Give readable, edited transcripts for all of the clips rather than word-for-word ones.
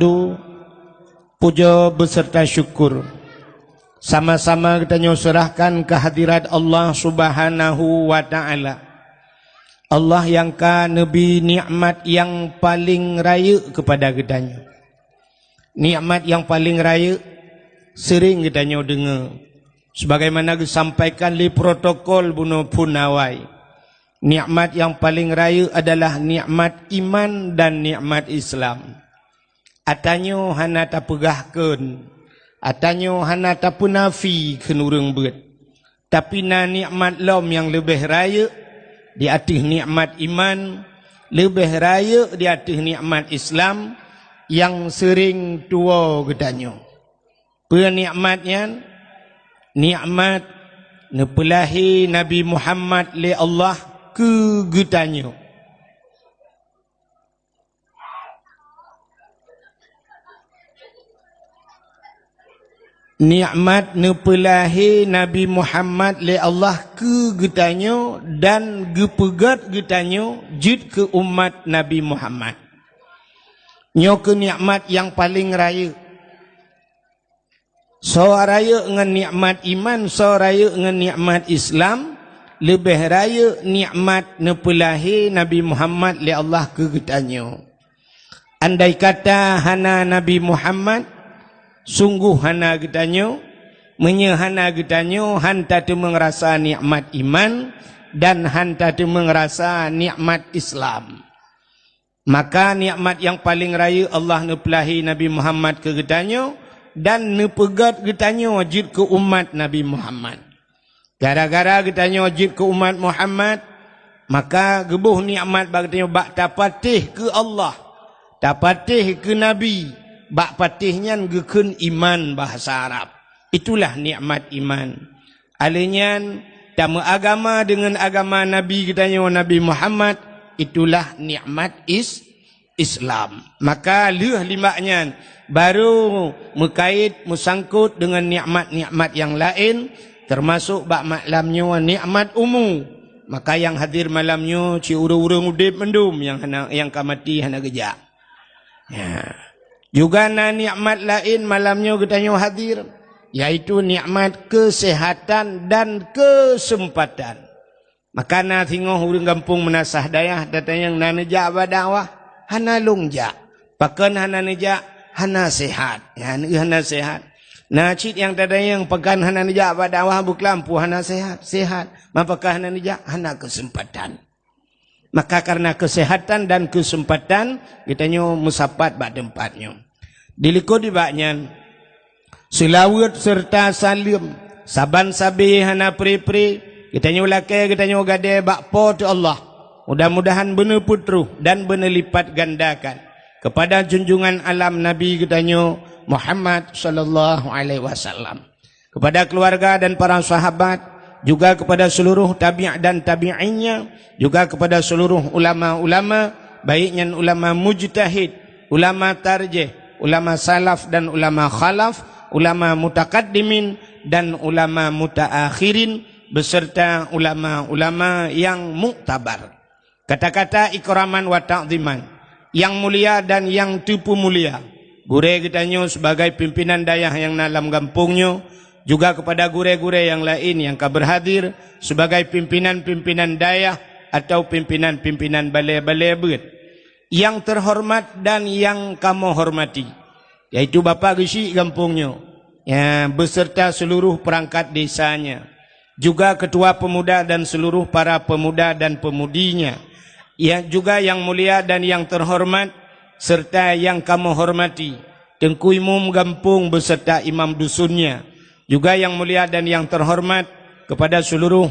Du puja beserta syukur sama-sama kita serahkan kehadirat Allah Subhanahu wa taala. Allah yang ka nabi nikmat yang paling raya kepada kitanya. Nikmat yang paling raya sering kitanya dengar. Sebagaimana disampaikan di protokol bunuh punawai. Nikmat yang paling raya adalah nikmat iman dan nikmat Islam. Atanyo hana ta pegahkeun, atanyo hana ta punafi kenurung bet. Tapi na nikmat lom yang lebih raya di atas nikmat iman, lebih raya di atas nikmat Islam yang sering tua gedanyo. Penikmatnya nikmat nepelahi Nabi Muhammad li Allah ke gedanyo. Nikmat nepelahi Nabi Muhammad li Allah ke getanyo dan gepegat getanyo jid ke umat Nabi Muhammad. Nyo ke nikmat yang paling raya. So raya dengan nikmat iman, so raya dengan nikmat Islam, lebih raya nikmat nepelahi Nabi Muhammad li Allah ke getanyo. Andai kata hana Nabi Muhammad, sungguh hana getanyo, menyehana getanyo, hanta tu mengerasa nikmat iman dan hanta tu mengerasa nikmat Islam. Maka nikmat yang paling raya Allah nepelahi Nabi Muhammad ke getanyo dan nepegat getanyo wajib ke umat Nabi Muhammad. Gara-gara getanyo wajib ke umat Muhammad, maka gebuh nikmat bagtanya bak tapatih ke Allah, tapatih ke Nabi. Bak patihnya gekun iman bahasa Arab. Itulah nikmat iman. Alinyan tamu agama dengan agama Nabi kitanya Nabi Muhammad, itulah nikmat Islam. Maka leh limaknya baru mengkait musangkut dengan nikmat-nikmat yang lain, termasuk bak malamnya nikmat umum. Maka yang hadir malamnya ci urung-urung udip mendum yang kamati hana gejak. Ya. Juga na nikmat lain malamnya kitanya hadir, yaitu nikmat kesehatan dan kesempatan. Maka na tengok urang kampung menasah dayah datang yang na nejak badawah hana longjak, pakan hana nejak hana sehat, ya hana sehat. Na cit yang tada yang pakan hana nejak badawah buklampu hana sehat, mapakah hana nejak hana kesempatan. Maka karena kesehatan dan kesempatan kitanya musapat bak tempatnya. Dilikut dibaknya selawat serta salim saban sabi hana pri-pri kitanya ulake kitanya gade bak po tu Allah. Mudah-mudahan benar putruh dan benar lipat gandakan kepada junjungan alam Nabi kitanya Muhammad sallallahu alaihi wasallam, kepada keluarga dan para sahabat, juga kepada seluruh tabi' dan tabi'innya, juga kepada seluruh ulama-ulama, baiknya ulama mujtahid, ulama tarjih, ulama salaf dan ulama khalaf, ulama mutakaddimin dan ulama mutaakhirin, beserta ulama-ulama yang muktabar. Kata-kata ikraman wa ta'ziman, yang mulia dan yang tipu mulia. Gure kitanya sebagai pimpinan dayah yang dalam kampungnya, juga kepada gure-gure yang lain yang berhadir sebagai pimpinan-pimpinan dayah atau pimpinan-pimpinan balai-balai bet. Yang terhormat dan yang kamu hormati, yaitu Bapak Gisi kampungnya, ya, beserta seluruh perangkat desanya, juga ketua pemuda dan seluruh para pemuda dan pemudinya, ya, juga yang mulia dan yang terhormat serta yang kamu hormati, Tengku Imam kampung beserta imam dusunnya, juga yang mulia dan yang terhormat kepada seluruh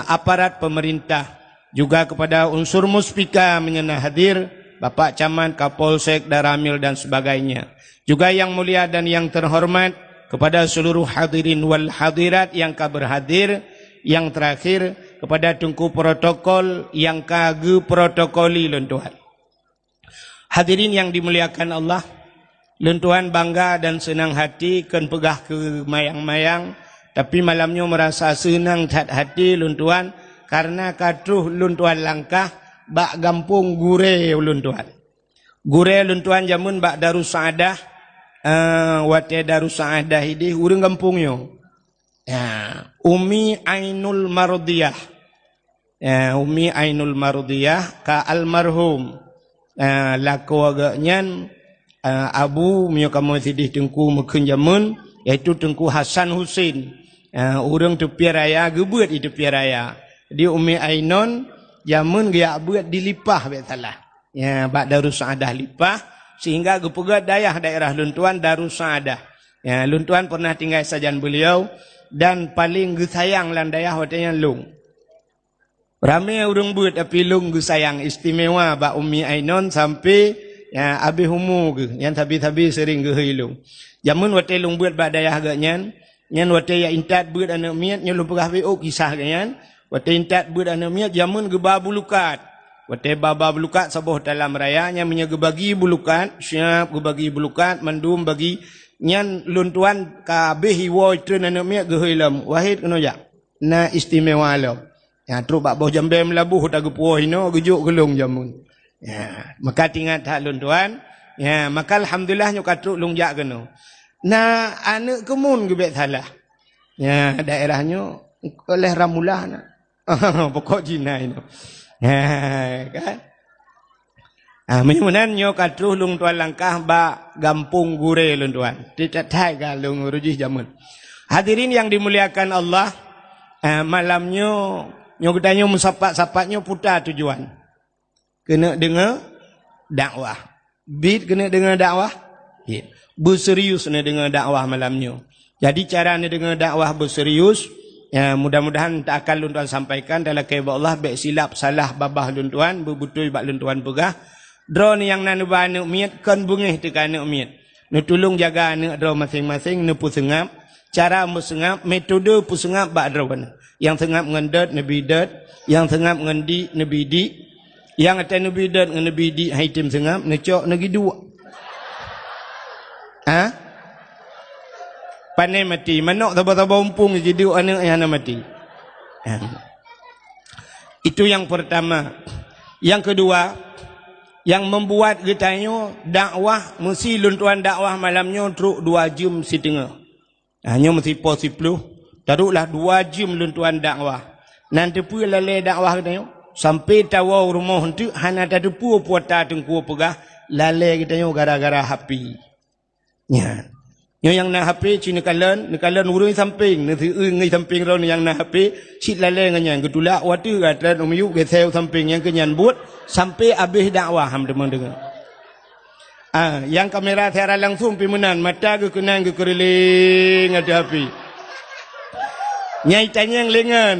aparat pemerintah, juga kepada unsur muspika menyenah hadir, Bapak Camat, Kapolsek, Daramil dan sebagainya. Juga yang mulia dan yang terhormat kepada seluruh hadirin wal hadirat yang berhadir. Yang terakhir kepada tungku protokol yang kage protokoli lentuhan. Hadirin yang dimuliakan Allah, lentuhan bangga dan senang hati kan pegah ke mayang-mayang, tapi malamnya merasa senang hati luntuan karena katruh luntuan langkah bak gampung gure luntuan. Gure luntuan jamun bak Darus Saadah, wate Darus Saadah ini urang kampungnya. Ya, Umi Ainul Mardiyah. Ya, Umi Ainul Mardiyah ka almarhum. Laku agaknya Abu Mio kamu sidih Tengku Mekun jamun, iaitu Tengku Hasan Husin. Urang tepi raya gebuat di tepi raya. Di Umi Ainun jamun dia buat dilipah bet salah. Ya, bak Darus Saadah lipah sehingga gepegat daerah luntuan Darus Saadah. Ya, luntuan pernah tinggal sajan beliau dan paling gesayang lan daerah watanya lung. Ramai urang buat tapi lung gesayang istimewa bak Umi Ainun sampai ya abi humu ke yang tabi-tabi sering ke hilung. Jamun wate lung buat bak daerah agaknya nyan wate ya intat buat anak miat nyelum pegah BO kisah kan. Wate intat buat anak miat jamun geba bulukat. Wate baba bulukat sabuh dalam raya nya menye gebagi bulukat, siap gebagi bulukat mandum bagi nyan luntuan kabeh hiwo itu anak miat ke hilam. Wahid kena ya. Na istimewa lo. Ya terus bak boh jambe melabuh tak gepuh ino gejuk gelung jamun. Ya, maka tinggal tak luntuan. Ya, maka alhamdulillah nyo katruk lung jak kena. Nah, anak kemun gebet salah. Ya, daerahnya oleh ramulah nak. Pokok Cina itu. Ya, kan? Menyunan nyo katruh lung tuan langkah ba gampung gure lung tuan. Tidak tai galung rujih jamun. Hadirin yang dimuliakan Allah, malamnya nyo katanya musapak-sapaknya putar tujuan. Kena dengar dakwah. Bid kena dengar dakwah. Berserius kena dengar dakwah malamnya. Jadi cara ni dengar dakwah berserius. Ya, mudah-mudahan tak akan luntuan sampaikan dalam kehidupan Allah baik silap salah babah luntuan berbutul bak luntuan pegah. Draw ni yang nanu ba anak miat kan bungih tekan anak miat. Nu tolong jaga anak draw masing-masing nu pusengap. Cara musengap metode pusengap bak draw. Yang sengap ngendat nabi dat, yang sengap ngendi nabi di. Yang atas nabi dat dengan nabi di haitim sengap necok nagi dua. Pandai mati. Manok tabah-tabah umpung jadi anak yang mati. Itu yang pertama. Yang kedua, yang membuat getanya dakwah, mesti luntuan dakwah malamnya teruk 2 jam setengah. Hanya mesti pos 10. Taruklah 2 jam luntuan dakwah. Nanti pun lalai dakwah getanya. Sampai tawa rumah itu, hana tak tepu puata tengku pegah. Lalai getanya gara-gara hapi. Ya. Yang nak HP cina kalan urang samping, nanti ngai samping ron yang nak HP, cit lalai nganya getulak watu gatran umiu gesel samping yang kenyan buat sampai habis dakwah ham demang dengar. Yang kamera siaran langsung pimenan mata ke kenang ke keriling ada HP. Nyai tanyang lengan.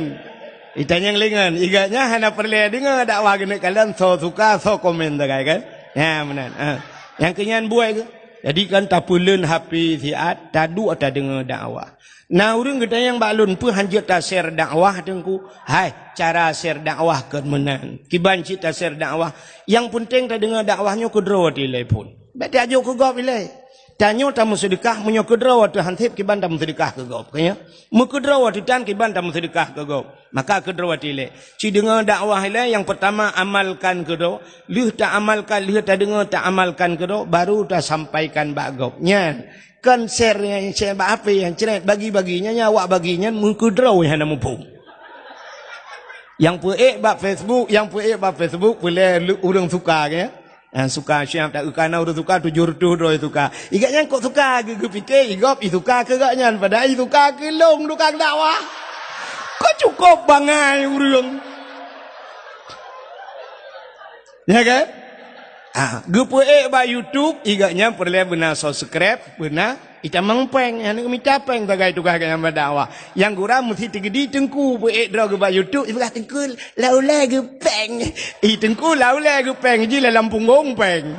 Itanyang lengan, iganya hana perle dengar dakwah kena kalan so suka so komen dah kan. Ya benar. Yang kenyan buat ke jadi kan tak pulen HP siat tadu atau dengar dakwah. Nah urang kita yang balun pun hanjut tak share dakwah tengku. Hai cara share dakwah ke menang. Kiban cita share dakwah. Yang penting tak dengar dakwahnya kedra tilai pun. Berarti ajuk ke gop ilai. Tanya tamu sedekah menyo kedra tu hansip kiban tamu sedekah ke gop kaya. Mu kedra tu tan kiban tamu sedekah ke gop. Maka kedra tilai. Ci dengar dakwah ilai yang pertama amalkan kedra. Lih tak amalkan, lih tak dengar tak amalkan kedra baru tak sampaikan bak gop. Nyan. Kan share yang share bak apa yang ceret bagi-baginya awak baginya mu kedra yang nak mumpung. Yang puek bak Facebook, boleh urang suka kaya. Suka siap tak ukana udah suka 700 doy suka. Igaknya kok suka ge fikir igop suka ke gaknya pada suka ke long tukang dakwah. Kok cukup bangai urang. Ya kan? Gepuek ba YouTube igaknya perlu benar subscribe, benar ita mengpeng yang minta peng bagai tukang yang berdakwah. Yang gura mesti tigedi tengku puek dra ge ba YouTube ibalah tengku laula ge peng. Tengku laula ge peng ji la Lampung gong peng.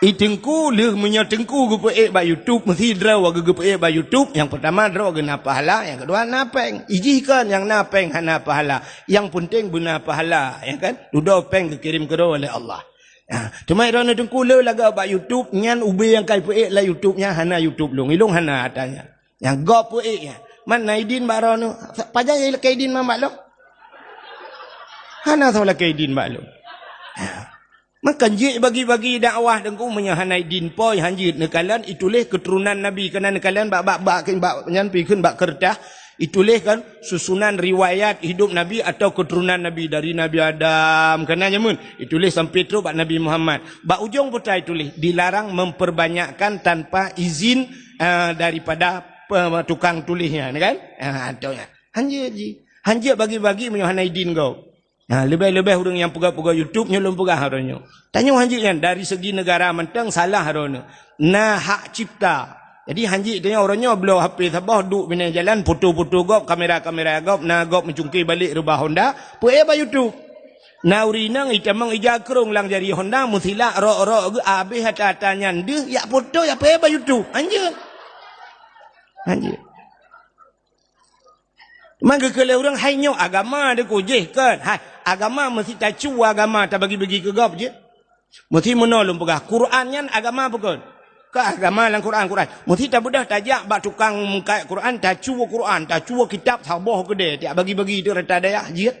Tengku leh menyo tengku ge puek ba YouTube mesti dra wa ge puek ba YouTube. Yang pertama dra ge na pahala, yang kedua na peng. Ijikan yang na peng hana pahala. Yang penting benar pahala, ya kan? Duda peng dikirim ke oleh Allah. Cuma irana tengku le laga ba YouTube nyan ubi yang kai puek la YouTube-nya hana YouTube long ilung hana atanya. Yang go puek ya. Man naidin barono pajang ile kaidin mamak lo. Hana sola kaidin mak lo. Maka je bagi-bagi dakwah dengku menyahanai din poi hanjit nekalan itulah keturunan Nabi kena nekalan bak nyan pikun bak kertas itulah kan susunan riwayat hidup Nabi atau keturunan Nabi dari Nabi Adam kena nyamun itulah sampai terus bak Nabi Muhammad bak ujung putah itulah dilarang memperbanyakkan tanpa izin daripada tukang tulisnya kan atunya hanjit bagi-bagi menyahanai din kau. Lebih-lebih orang yang pegang-pegang YouTube nyolong pegang haranya. Tanya hanjit kan dari segi negara mentang salah haranya. Nah hak cipta. Jadi hanjit tanya orangnya belum HP sabah duk bina jalan foto-foto gop kamera-kamera gop na gop mencungkir balik rubah Honda puai ba YouTube. Na urinang itamang ijakrong lang jari Honda musila ro-ro habis hata nyande ya foto ya puai ba YouTube. Hanjit. Maka kalau orang hanya agama dia kujih kan. Agama mesti tak cua agama tak bagi-bagi ke gap je. Mesti menolong pegah. Qurannya agama bukan. Ke agama lang Quran. Mesti tak mudah tajak bak tukang mengkai Quran tak cua Quran, tak cua kitab sabah gede. Tak bagi-bagi itu rata daya je.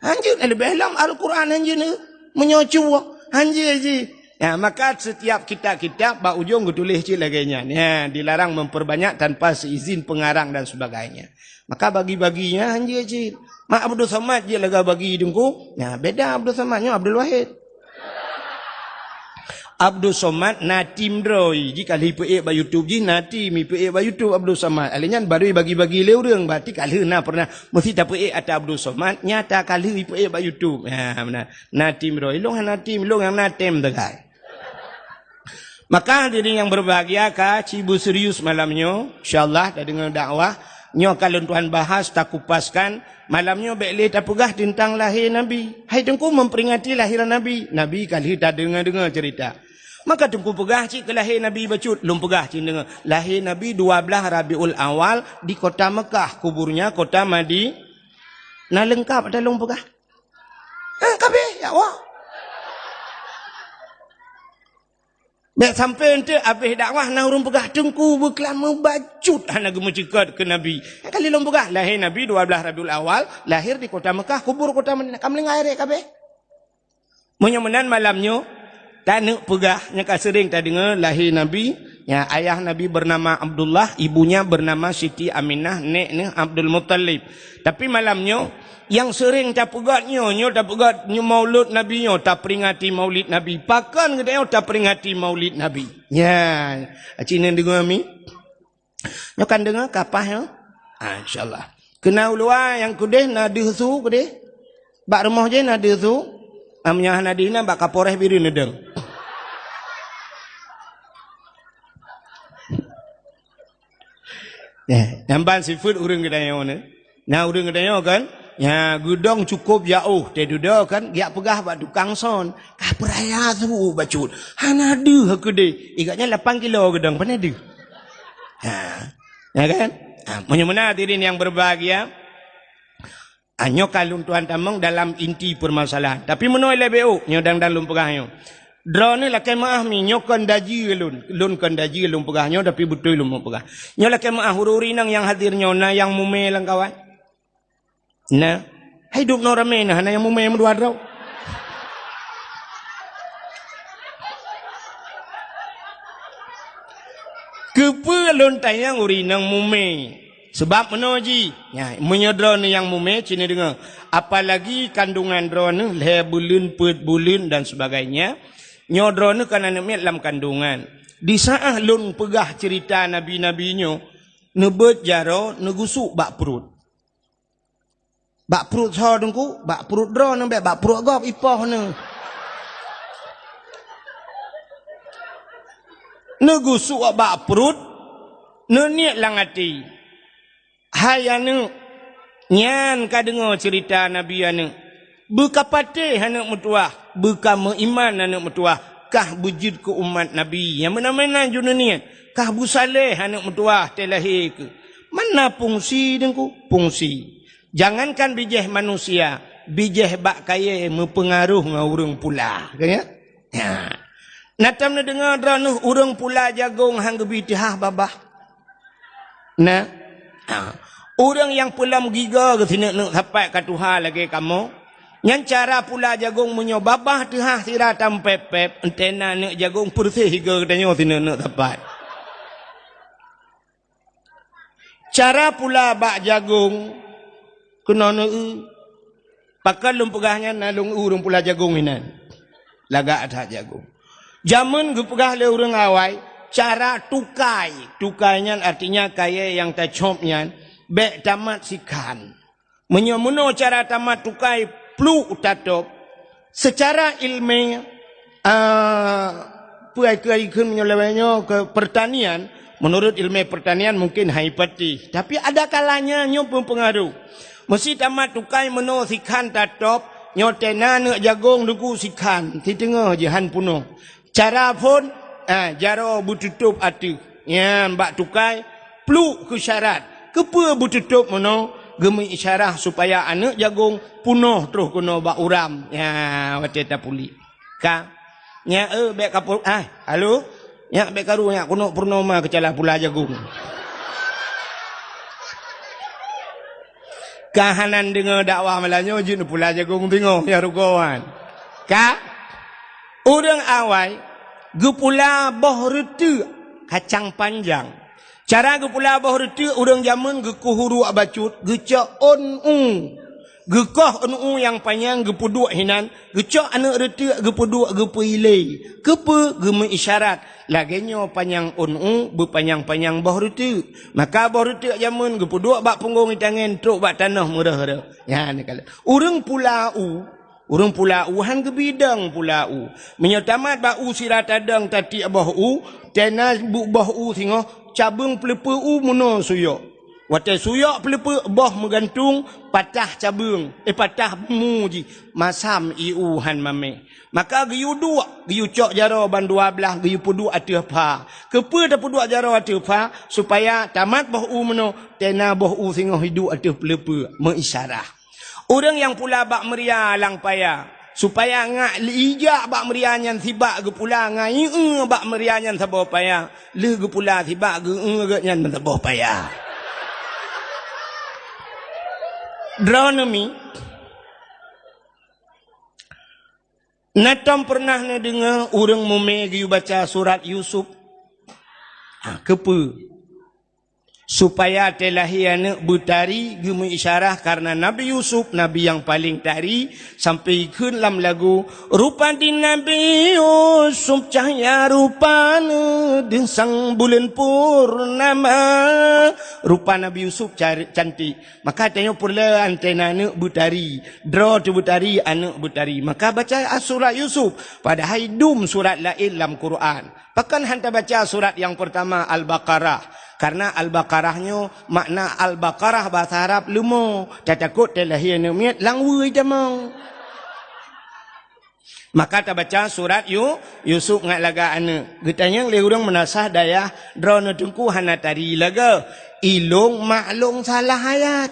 Anjir lebih dalam Al-Quran anjir ni menyocua. Anjir je. Ya, maka setiap kitab-kitab bak ujung tulis je laganya. Ya, dilarang memperbanyak tanpa seizin pengarang dan sebagainya. Maka bagi-baginya hanya je. Mak Abdul Samad je lega bagi dengku. Ya, beda Abdul Samadnya Abdul Wahid. Abdul Samad natim droi. Jika lipe ba YouTube je nati mi pe ba YouTube Abdul Samad. Alenya baru bagi-bagi le urang berarti kali na pernah mesti tak pe atau Abdul Samad nyata kali pe ba YouTube. Ya, benar. Natim droi long natim long yang natem degai. Maka hadirin yang berbahagia ka cibu serius malamnya insyaallah dah dengar dakwah nyo kalau Tuhan bahas tak kupaskan malamnya bekle tak pegah tentang lahir Nabi. Hai tengku memperingati lahiran Nabi. Nabi kali tak dengar cerita. Maka tengku pegah cik ke lahir Nabi bacut. Lum pegah cik dengar. Lahir Nabi 12 Rabiul Awal di kota Mekah. Kuburnya kota Madi. Nah lengkap ada lum pegah. Kabeh ya Allah. Nek sampai ente habis dakwah na urung pegah tengku berkelama bacut hana gemucikat ke Nabi. Kali lom pegah lahir Nabi 12 Rabiul Awal, lahir di kota Mekah, kubur kota Madinah. Kam lengai rek kabeh. Menyemenan malamnya tanek pegah nya ka sering ta dengar lahir Nabi, ya ayah Nabi bernama Abdullah, ibunya bernama Siti Aminah, neknya Abdul Muttalib. Tapi malamnya yang sering tak pegatnya, nyo tak pegatnya maulud Nabi, nyo tak peringati maulid Nabi. Pakan ke dia tak peringati maulid Nabi. Ya, Cina dengar mi. Nyo kan dengar kapah ya. InsyaAllah. Kena ulua yang kudeh na dihsu kudeh. Bak rumah je na dihsu. Amnya nadina bak kaporeh biru nedeng. Nampan seafood urang kedaya mana? Nah urang kedaya kan? Ya gudang cukup jauh te duda kan dia pegah bak tukang son kah peraya tu bacut hana de hakede igaknya 8 kilo gedang pana de ya kan menyemena hadirin yang berbahagia anyo kalun Tuhan tamang dalam inti permasalahan tapi menoi lebeu nyo dang dalum pegahnya drone la kemaah mi nyo kan daji lun kan daji lun pegahnya tapi betul lun pegah nyo la kemaah hururinang yang hadirnya na yang mume lang kawan. Nah, hidup no rame nah, hana yang mume yang dua draw. Kepa lontai yang urinang mume. Sebab menoji, ya, menyodron yang mume cina dengar. Apalagi kandungan drone le bulan, put bulan dan sebagainya. Nyodron kan anak dalam kandungan. Di saat lun pegah cerita nabi-nabinya, nebet jaro negusuk bak perut. Bak perut so dengku, bak perut drone nambah bak perut gop ipoh ne. Negusuk bak perut, ne niat lang hati. Hai anu nyan ka dengar cerita Nabi anu. Buka patih anak metuah, buka meiman anak metuah, kah bujud ke umat Nabi. Yang mana-mana juna niat, kah busaleh anak metuah telahir ke. Mana fungsi dengku? Fungsi. Jangankan bijih manusia, bijih bak kaya mempengaruh dengan orang pula. Kaya? Ya. Natam na dengar drone orang pula jagung hang gebitih babah. Nah. Orang yang pula giga ke sini nak sampai ke Tuhan lagi kamu. Yang cara pula jagung menyobabah tehah siratam pepep entena nak jagung bersih ke katanya tina nak dapat. Cara pula bak jagung kena nak pakai lumpugahnya nalung urung pula jagung inan. Lagak ada jagung. Zaman gepegah le urang awai cara tukainya artinya kaya yang tacopnya bek tamat sikan. Menyomuno cara tamat tukai plu utatop secara ilmiah puai-puai menyolewanya ke pertanian. Menurut ilmu pertanian mungkin haipati, tapi ada kalanya nyo pengaruh. Mesti tamat tukai meno sikan tatop nyotena nak jagung duku sikan di tengah jahan puno. Cara pun jaro bututup atu. Ya mbak tukai plu ke syarat. Kepa bututup meno gemi isyarah supaya anak jagung punuh terus kena bak uram. Ya wate tapuli. Ka nya bek kapul halo. Ya bek karu ya kuno purnama kecalah pula jagung. Kahanan dengar dakwah melanyo jin pula jagung tengok ya rukawan. Ka urang awai gepula boh retu kacang panjang. Cara gepula boh retu urang zaman gekuhuru abacut gecak gekoh yang panjang gepuduk hinan gecak anak retu gepuduk gepuilei kepe geme isyarat lagenyo panjang berpanjang-panjang boh retu maka boh retu zaman gepuduk bak punggung tangan truk bak tanah murah ya ni kala urang pulau han ke bidang pulau menyatamat bak sirat adang tati boh tena boh singo cabung pelepe muno suyok. Watai suyok pelepe boh menggantung patah cabung patah muji masam iuhan mame maka giyu dua giyu cok jaro ban 12 giyu pudu atuh pa kepe dapat dua jaro atuh pa supaya tamat boh meno tena boh singoh hidu atuh pelepe mengisyarah orang yang pula bak meria lang paya supaya ngak lijak bak meria nyan sibak ge pula ngai bak meria nyan sabo paya le ge pula sibak ge nyan sabo paya. Dronomi Natam pernah dengar orang memegi baca surat Yusuf kepe supaya telahi anak bertari gemu isyarah karena Nabi Yusuf Nabi yang paling tari sampai ke dalam lagu rupa di Nabi Yusuf cahaya rupanya di sang bulan purnama rupa Nabi Yusuf cantik maka tanya pula antena anak bertari draw tu bertari anak bertari maka baca surat Yusuf padahal dum surat lain dalam Quran bahkan hantar baca surat yang pertama Al-Baqarah karena Al-Baqarahnya makna Al-Baqarah bahasa Arab lemo takut telahi namiat langwui jamang maka ta baca surat Yusuf ngat laga anak getanya le urang menasah daya drone tungku hana tari laga ilung maklung salah ayat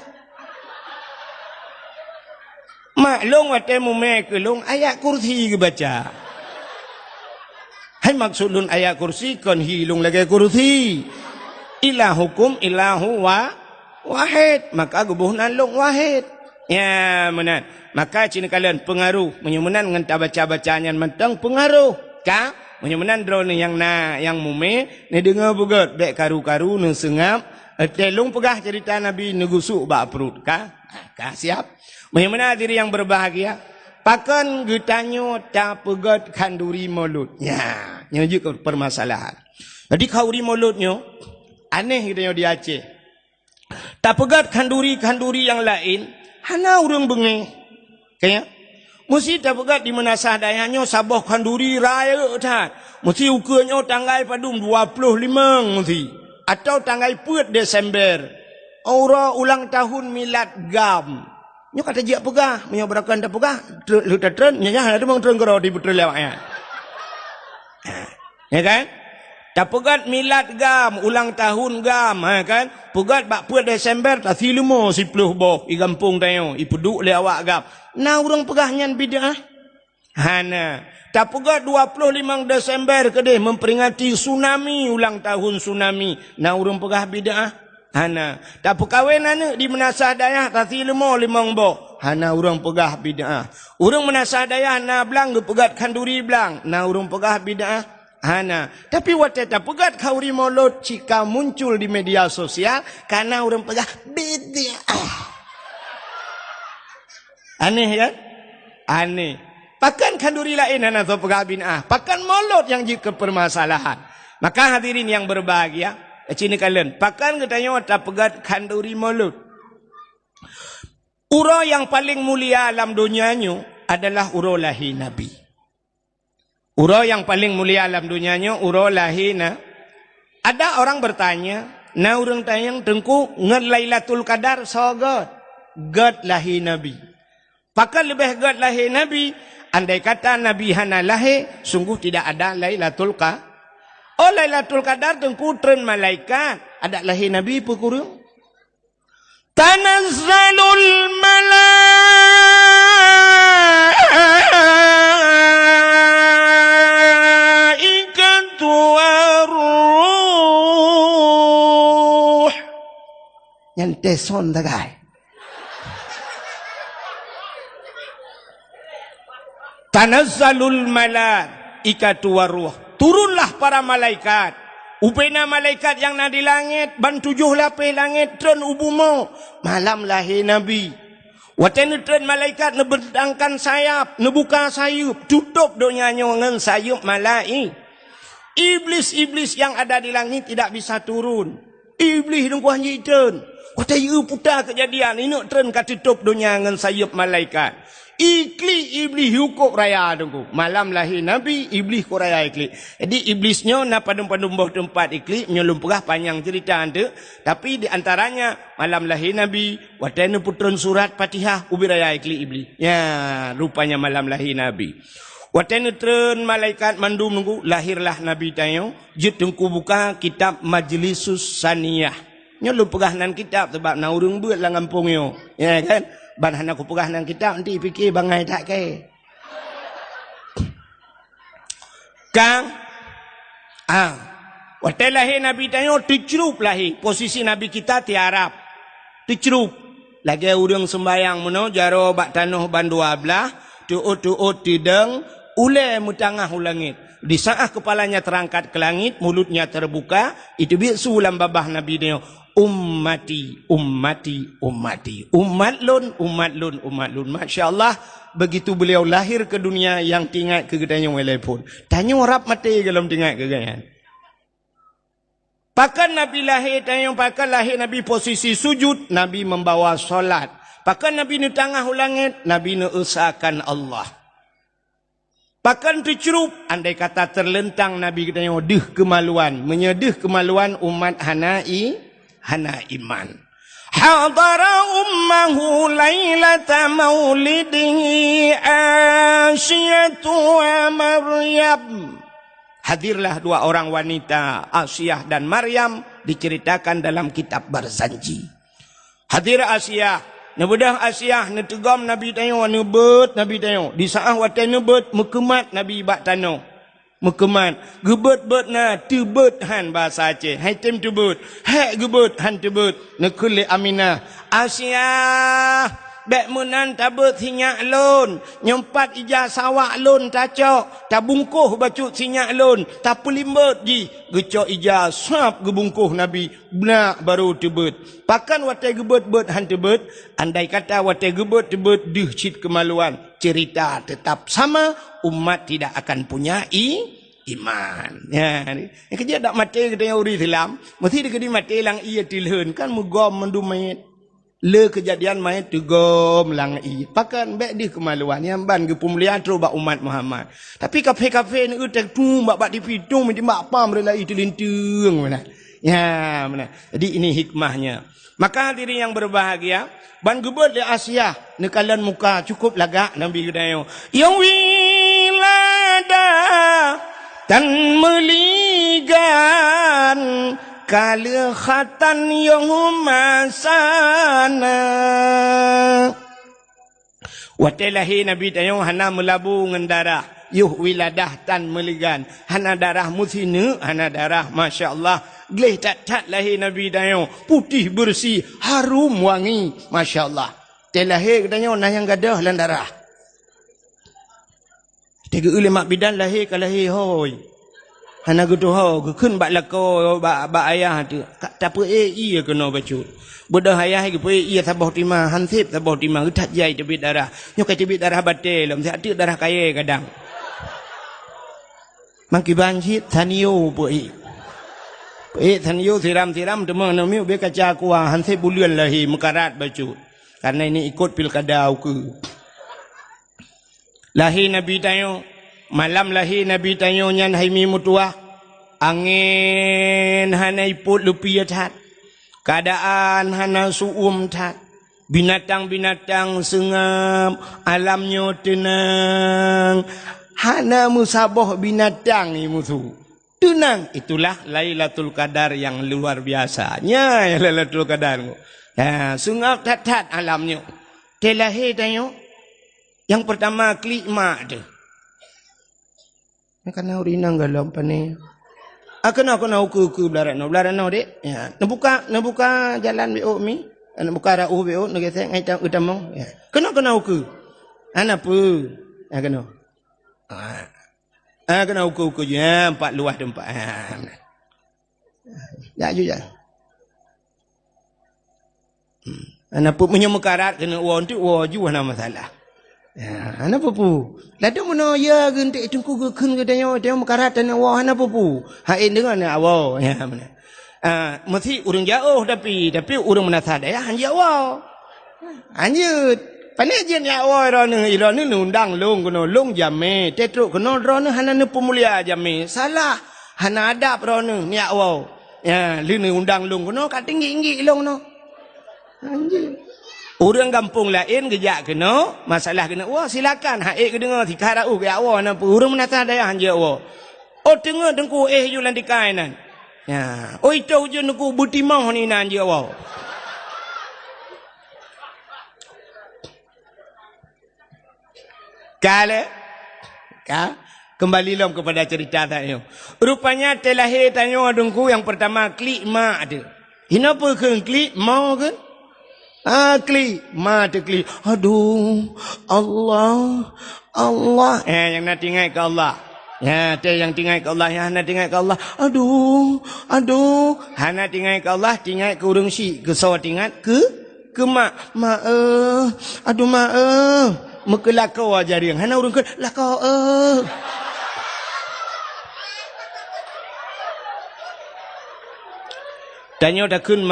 maklung wate mume kelung ayat kursi ke baca hai maksud lun ayat kursi kon hilung lagi kursi ilahukum ilahu wahid maka gubuh nalung wahid ya menan maka cina kalian pengaruh menyumenan dengan tak baca-bacanya mentang pengaruh ka menyumenan drone yang mume ni dengar bugat bek karu-karu nu sengap telung pegah cerita Nabi negusuk bak perut ka siap menyumenan diri yang berbahagia pakan getanyo tak pegat kanduri mulut ya nyujuk permasalahan jadi kanduri mulutnya aneh gitu di Aceh. Tak pegat kanduri yang lain, hana urang bengi. Kaya, mesti tak pegat di menasah dayanyo sabah kanduri raya tak. Mesti ukurnya tanggal padum 25 mesti. Atau tanggal 4 Desember. Aura ulang tahun milad gam. Nyo kata jia pegah, menyobrakan tak pegah. Luta tren, nyanya ada mong tren karo di betul lewatnya. Ya kan? Tak pegat milad gam, ulang tahun gam, kan? Pegat bak 4 Desember, tak silimo si peluh boh, i gampung tayo, i peduk le awak gam. Nah, orang pegahnya bid'ah. Hana. Tak pegat 25 Desember kedeh memperingati tsunami, ulang tahun tsunami. Nah, orang pegah bid'ah. Hana. Tak perkahwin anak di menasah dayah tati limong bo. Hana urang pegah bid'ah. Urang menasah dayah na belang ge pegat kanduri belang. Na urang pegah bid'ah. Hana. Tapi wate tak pegat kauri molot jika muncul di media sosial karena urang pegah bid'ah. Aneh kan? Aneh. Pakan kanduri lain hana tu pegah bid'ah. Pakan molot yang jika permasalahan. Maka hadirin yang berbahagia, cini kalian, pakan katanya tak pegat kanduri mulut. Ura yang paling mulia alam dunianya adalah ura lahir Nabi. Ura yang paling mulia alam dunianya ura lahir na. Ada orang bertanya, na orang tanya tengku ngat Lailatul Qadar so god lahir Nabi. Pakan lebih god lahir Nabi, andai kata Nabi hana lahir, sungguh tidak ada Lailatul Qadar. Oh Lailatul Qadar tengku tren malaikat. Ada lahir Nabi apa kurang? Tanazzalul malaikatu waruh. Nyante son tagay. Tanazzalul malaikatu waruh. Turunlah para malaikat. Upena malaikat yang ada di langit. Ban 7 lapis langit. Tren ubumo. Malam lahir Nabi. Waktu tren malaikat. Nebentangkan sayap. Nebuka sayup. Tutup donyanya dengan sayup malaik. Iblis-iblis yang ada di langit tidak bisa turun. Iblis nunggu hanyi tren. Waktu itu putar kejadian. Ini tren katutup donya dengan sayup malaikat. Ikli iblis hukuk raya tunggu. Malam lahir Nabi, iblis ko raya ikli. Jadi iblisnya na padum-padum boh tempat ikli, menyelum perah panjang cerita anda. Tapi di antaranya malam lahir Nabi, watena putron surat Fatihah, ubi raya ikli iblis. Ya, rupanya malam lahir Nabi. Watena tren malaikat mandum nunggu, lahirlah Nabi tayo. Jit tungku buka kitab Majlisus Saniyah. Nyelum perah nan kitab sebab na urung buat lah ngampungnya. Ya kan? Ban hana ku pegah nang kitab nanti fikir bangai tak ke. Kang waktu lahir Nabi tanya dicrup lahir. Posisi Nabi kita tiarap. Dicrup. Lagi urang sembayang meno jaro bak tanah ban 12, tuut tideng ule mutangah ulangit. Di saat kepalanya terangkat ke langit, mulutnya terbuka, itu bisu ulam babah Nabi dia. Ummati, ummati, ummati. Umat lun, umat lun, umat lun. Masya Allah, begitu beliau lahir ke dunia yang tinggal kegedanya walaupun. Tanya rap mati kalau tinggal kegedanya. Pakan Nabi lahir, tanya pakan lahir Nabi posisi sujud, Nabi membawa solat. Pakan Nabi ni tengah ulangit, Nabi ni usahakan Allah. Pakan tercerup, andai kata terlentang Nabi katanya, deh kemaluan. Menyedih kemaluan umat hana iman. Hadara ummahu lailata maulidihi Asyatu wa Maryam. Hadirlah 2 orang wanita, Asyah dan Maryam, diceritakan dalam kitab Barzanji. Hadir Asyah, nebedah Asyah, netegam Nabi tanya, nebet Nabi tanya. Di saat waktu nebet, mekemat Nabi bak tanah. Mekemat, gebet-bet na, tebet han bahasa Aceh. Hai tem tebet, hai gebet han tebet. Nekuli Aminah, Asyah, bek menan tabet sinyak lon. Nyempat ijah sawak lon tacok. Tabungkuh bacut sinyak lon. Tapulimbet ji, gecok ijah sap gebungkuh Nabi. Benak baru tebet. Pakan watai gebet-bet han tebet. Andai kata watai gebet tebet, dih cit kemaluan. Cerita tetap sama. Umat tidak akan punya iman. Ya, ni kerja dak mati kita yang uri Islam, mesti dia kedi mati lang ia tilhun kan mugom mendu mayit. Le kejadian mayit tugom lang i. Pakan bek di kemaluan yang ban ke pemulihan tro bak umat Muhammad. Tapi kafe-kafe ni utek tu bak di pitung mesti mak pam relai tilinteng mana. Ya, mana. Jadi ini hikmahnya. Maka hadirin yang berbahagia, ban gebet di Asia, nekalan muka cukup lagak Nabi kedayo. Yang wilada dan meligan kalikhatan yang masana. Waktu lahir Nabi tayo hana melabu dengan darah. Yuh wiladah tan meligan. Hana darah musinu, hana darah Masya Allah Geleh tat-tat lahir Nabi tayo. Putih bersih, harum wangi. Masya Allah. Dia lahir katanya nah yang gadah lan darah. Tiga uli mak bidan lahir ke lahir hoi. Hana gitu ho, kun bak lako bak ayah tu. Tak apa iya kena baca. Bodoh ayah ke pe iya sabah timah, hansip sabah timah utat jai tebit darah. Nyokai tebit darah batil, mesti ada darah kaya kadang. Mangki banjit tanio pe. Tanio siram-siram demang namiu be kaca kuah hansip bulian lahir mekarat baca. Karena ini ikut pilkada ke. Lahir Nabi tayo, malam lahir Nabi tayo nyan haimi mutua, angin hana iput lupi tat, keadaan hana suum tat, binatang-binatang sengam, alamnya tenang, hana musabah binatang ni musuh. Tenang, itulah Lailatul Qadar yang luar biasanya, ya Lailatul Qadar. Ya, sengap tat-tat alamnya. Telahir tayo. Yang pertama klik mak tu. Kena urinang galam pani. Kena uku belarano dek. Ya, nak buka jalan BO mi. Nak buka rauh BO nak gesek ngai utamong. Ya. Kena uku. Ana apa? Kena. Kena uku je. Empat luas tempat. Ya juga. Ana apa punya mekarat kena won tu juga nama masalah. Ya, ana pupu. Lada mana ya gentik tungku gekun ke dia mekarat dan wah ana pupu. Hain dengan awak ya mana. Mesti urang jauh tapi urang menasad ya han jauh. Anjut. Panejen ya awak ro ni undang long kono long jame tetruk kono ro ni hana pemulia jame. Salah. Hana adab ro ni awak. Ya, ni undang long kono kat tinggi-tinggi long no. Anjir. Orang kampung lain gejak kena, masalah kena, wah silakan, haik ke dengar, tika ra'u ke awak, nampak, orang menatah daya hanja awak. Oh tengah dengku jualan di kainan. Ya, oh itu je dengku butimah ni hanja awak. Kembali lom kepada cerita tadi. Rupanya telahir tanya dengku yang pertama, klik mak ada. Kenapa ke klik, mau ke? Klik, mata klik. Aduh, Allah. Yang nak tinggal ke Allah. Ya, yang tinggal ke Allah, yang nak tinggal ke Allah. Aduh. Hana tinggal ke Allah, tinggal ke urang si, ke sawa tinggal ke mak. Aduh mak. Mekelakau aja dia. Hana urang ke lakau. Tanya dah kun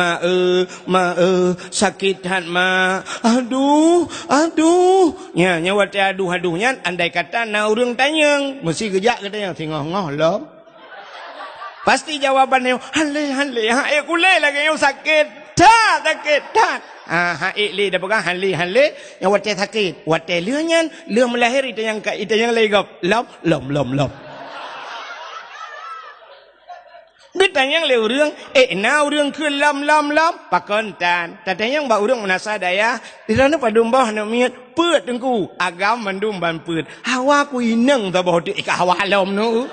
sakit hat ma. Aduh. Ya, nyawa te aduh-aduhnya andai kata na urang tanya, mesti gejak katanya tengah-ngah lah. Pasti jawabannya hanle. Haik kulai lagi yang sakit. Sakit. Haik li dah pegang hanle nyawa te sakit. Wate leunya melahir itu yang legap. Lom. Ditanya le urang, na urang ke lam pakon tan. Tatanya ba urang menasa daya, dirana padumbah nak miat peut tengku, agam mandum ban peut. Hawa ku ineng ta boh dik hawa lam nu.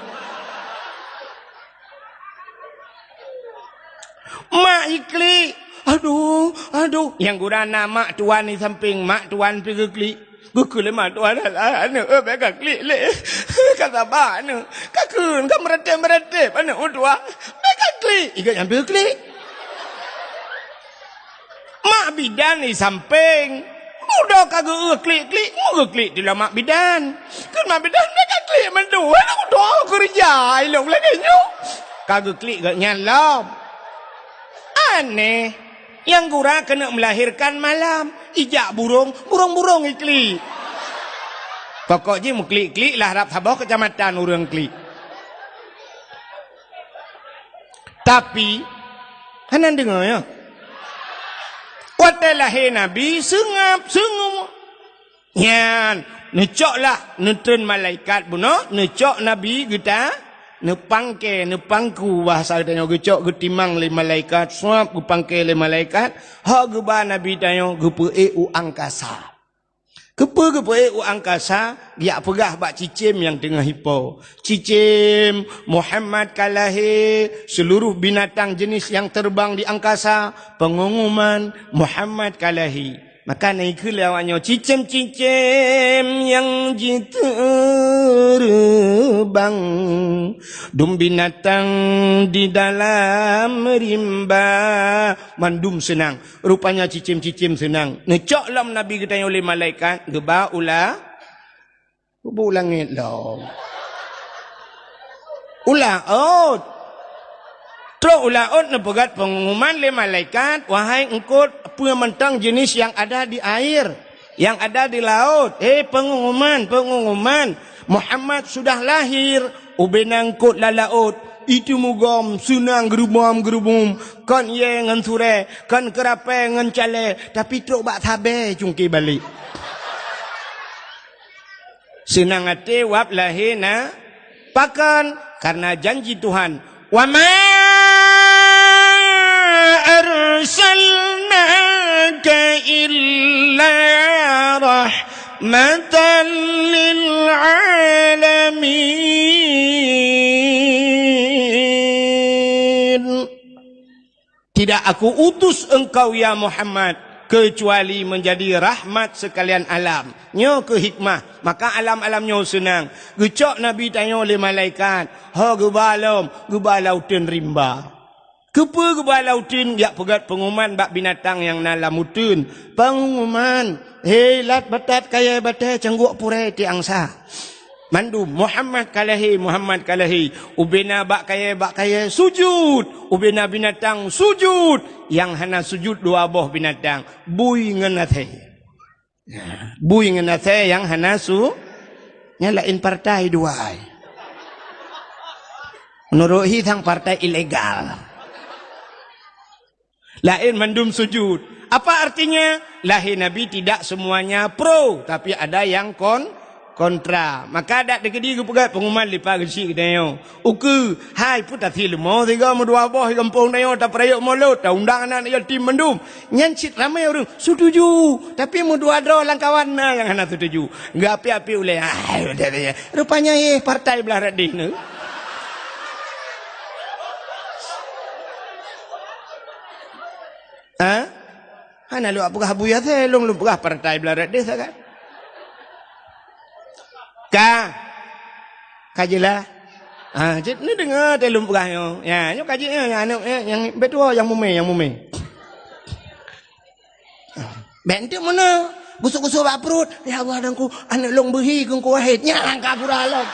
Mak ikli, aduh. Yang gurana mak tuan ni samping mak tuan pergi kli. Gukul mak tuan anu beka kli le. Kata ba anu. Kakun ka merete anu udua. Beka kli. Iga ambil kli. Mak bidan ni samping. Udah kagak kli. Mu kli di mak bidan. Kan mak bidan beka kli mendua udah kerja ilong lagi nyu. Kagak kli gak nyalam. Aneh. Yang gura kena melahirkan malam. Ijak burung ikli. Pokoknya mu klik lah harap sabah kecamatan urang klik. Tapi hanan dengar ya. Waktu lahir Nabi sengap. Yan, necoklah netun malaikat buno, necok Nabi kita. Nepangku bahasa tanya gecok getimang le malaikat suap gepangke le malaikat hak geba nabi tanya gepe angkasa Kepa-kepa angkasa, dia pegah bak cicim yang tengah hipo. Cicim, Muhammad kalahi, seluruh binatang jenis yang terbang di angkasa, pengumuman Muhammad kalahi. Maka naiklah awaknya cicim-cicim yang terbang, dum binatang di dalam rimba, mandum senang. Rupanya cicim-cicim senang. Necok lam Nabi kita oleh malaikat, geba ulah langit lah. Ulah out. Terus ulah out nepegat pengumuman le malaikat, wahai engkau pementang jenis yang ada di air, yang ada di laut. Pengumuman. Muhammad sudah lahir, ubenangkut la laut. Itu mugam sunang gerubum kan ye ngan sure, kan kerape ngan cale, tapi truk bak tabe cungki balik. Senang hati wap lahina pakan karena janji Tuhan. Wa ma arsalnaka illa rahmatan lil alamin. Tidak aku utus engkau ya Muhammad kecuali menjadi rahmat sekalian alam. Nyo ke hikmah, maka alam-alamnya senang. Gecok Nabi tanya oleh malaikat, ha gebalautin rimba. Kepa gebalautin ya pegat pengumuman bak binatang yang nalamutun. Pengumuman, lat batat kaya batai cangguk purai ti angsa. Mandum Muhammad kalahi ubena bak kaya sujud, ubena binatang sujud, yang hana sujud dua boh binatang bui ngenathe yang hana nyalain partai dua ai menurut hitang partai ilegal lain mandum sujud. Apa artinya? Lahir Nabi tidak semuanya pro, tapi ada yang kontra. Maka ada dekedi ke pegat pengumuman lipa gesi kita yo. Uku, hai put tathi lemo tiga mo dua boh kampung dayo ta prayok molot ta undang anak yatim mendum. Nyancit ramai orang setuju, tapi mo dua dro lang kawan na yang hana setuju. Enggak api-api uleh. Rupanya partai belah radih ne. Hana lu apakah buya teh lu pegah partai belah radih kan? Kajilah. Cik ni dengar telum pegahnya. Ya, nyo kaji yang betul yang mume. Bentuk mana? Gusuk-gusuk bak perut. Ya Allah dangku anak long behi kung kuahit. Nyang ka pura long.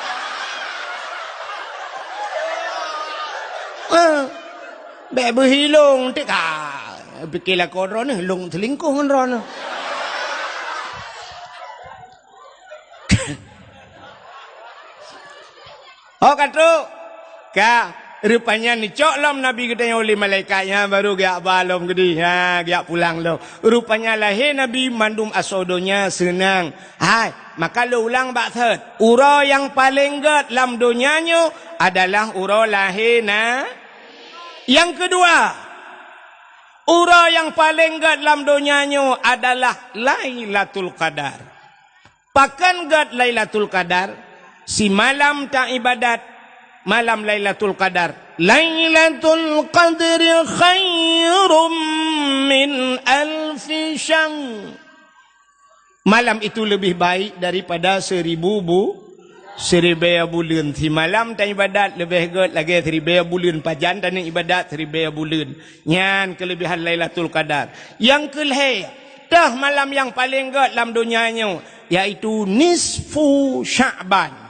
Be behi long tik pikirlah kodro ni long selingkuh kan ron. Oh katu, rupanya ni cok lom Nabi kita yang oleh malaikatnya baru giak balom gede, giak pulang lo. Rupanya lahir Nabi mandum asodonya senang. Hai, maka lo ulang bak third. Ura yang paling gede dalam dunianya adalah ura lahir Yang kedua, ura yang paling gede dalam dunianya adalah Lailatul Qadar. Pakan gede Lailatul Qadar. Si malam tak ibadat, malam Lailatul Qadar. Lailatul Qadri khairum min alfi syahr. Malam itu lebih baik daripada 1000 bulan. Si malam tak ibadat lebih good lagi 1000 bulan. Pajan tak ibadat 1000 bulan. Nyan kelebihan Lailatul Qadar. Yang kelih, dah malam yang paling good dalam dunianya, yaitu nisfu Sya'ban.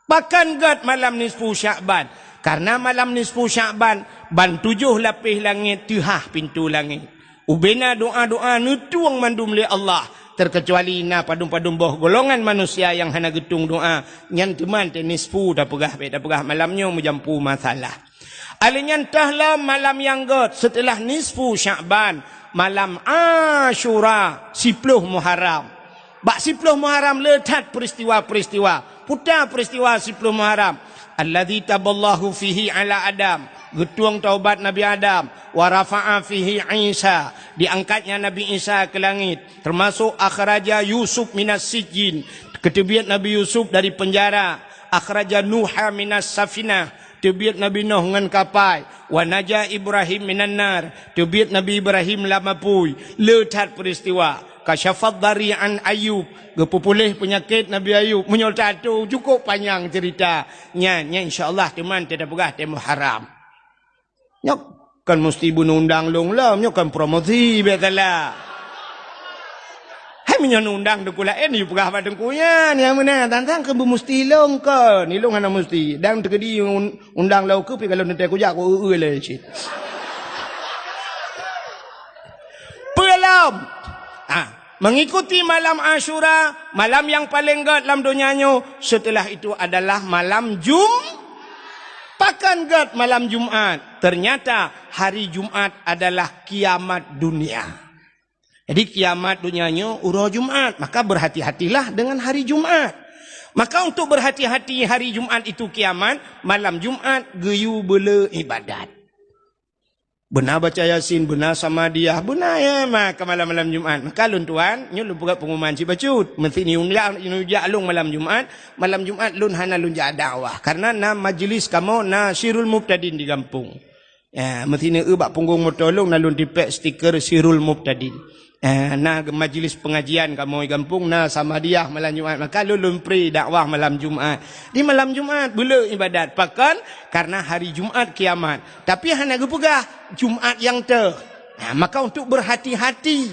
Bahkan gad malam nisfu Sya'ban. Karena malam nisfu Sya'ban, ban 7 lapis langit, tuhah pintu langit. Ubena doa-doa nutuang mandum li Allah. Terkecuali na padum-padum boh golongan manusia yang hana getung doa. Nyan teman te nisfu dah pegah malamnya menjampu masalah. Alinyan tahlah malam yang gad setelah nisfu Sya'ban. Malam Ashura, 10 Muharram. Bak 10 Muharram letak peristiwa-peristiwa. Putar peristiwa 10 Muharram. Alladzi taballahu fihi ala Adam. getuang taubat Nabi Adam, wa rafa'a fihi Isa, diangkatnya Nabi Isa ke langit, termasuk akhraja Yusuf minas sijin, ketebiat Nabi Yusuf dari penjara, akhraja Nuha minas safinah, tebiat Nabi Nuh dengan kapal, wa naja Ibrahim minan nar, tebiat Nabi Ibrahim lamapui, letat peristiwa, kasyafat dari'an Ayub, gepupulih penyakit Nabi Ayub, menyoltat tu cukup panjang cerita. Nya insya-Allah teman tidak pegah temu haram. Nyok kan mesti bunuh undang long lah, nyok kan promosi biasalah. Hai menyon undang de kula ni pegah badeng kuya ni amana tantang ke mesti long ke, ni long ana mesti. Dan tegedi undang lau ke pi kalau nanti aku jak aku le cit. Pelam. Mengikuti malam Ashura, malam yang paling gad dalam dunianya. Setelah itu adalah malam Pakan gad malam Jumat. Ternyata hari Jumat adalah kiamat dunia. Jadi kiamat dunianya urau Jumat. Maka berhati-hatilah dengan hari Jumat. Maka untuk berhati-hati hari Jumat itu kiamat, malam Jumat geyu bela ibadat. Benar baca Yasin, benar sama dia, benar ya maka malam-malam Jumat. Maka lun tuan, nyu lu buka pengumuman si bacut. Mesti ni undang alung malam Jumat lun hana lun ja dakwah. Karena na majlis kamu na Sirul Mubtadin di kampung. Ya, mesti ni bak punggung motolong na lun dipek stiker Sirul Mubtadin. Na majlis pengajian kamu di kampung na sama dia malam Jumat. Maka lun pri dakwah malam Jumat. Di malam Jumat bela ibadat. Pakan karena hari Jumat kiamat. Tapi hana gepegah Jumat yang maka untuk berhati-hati.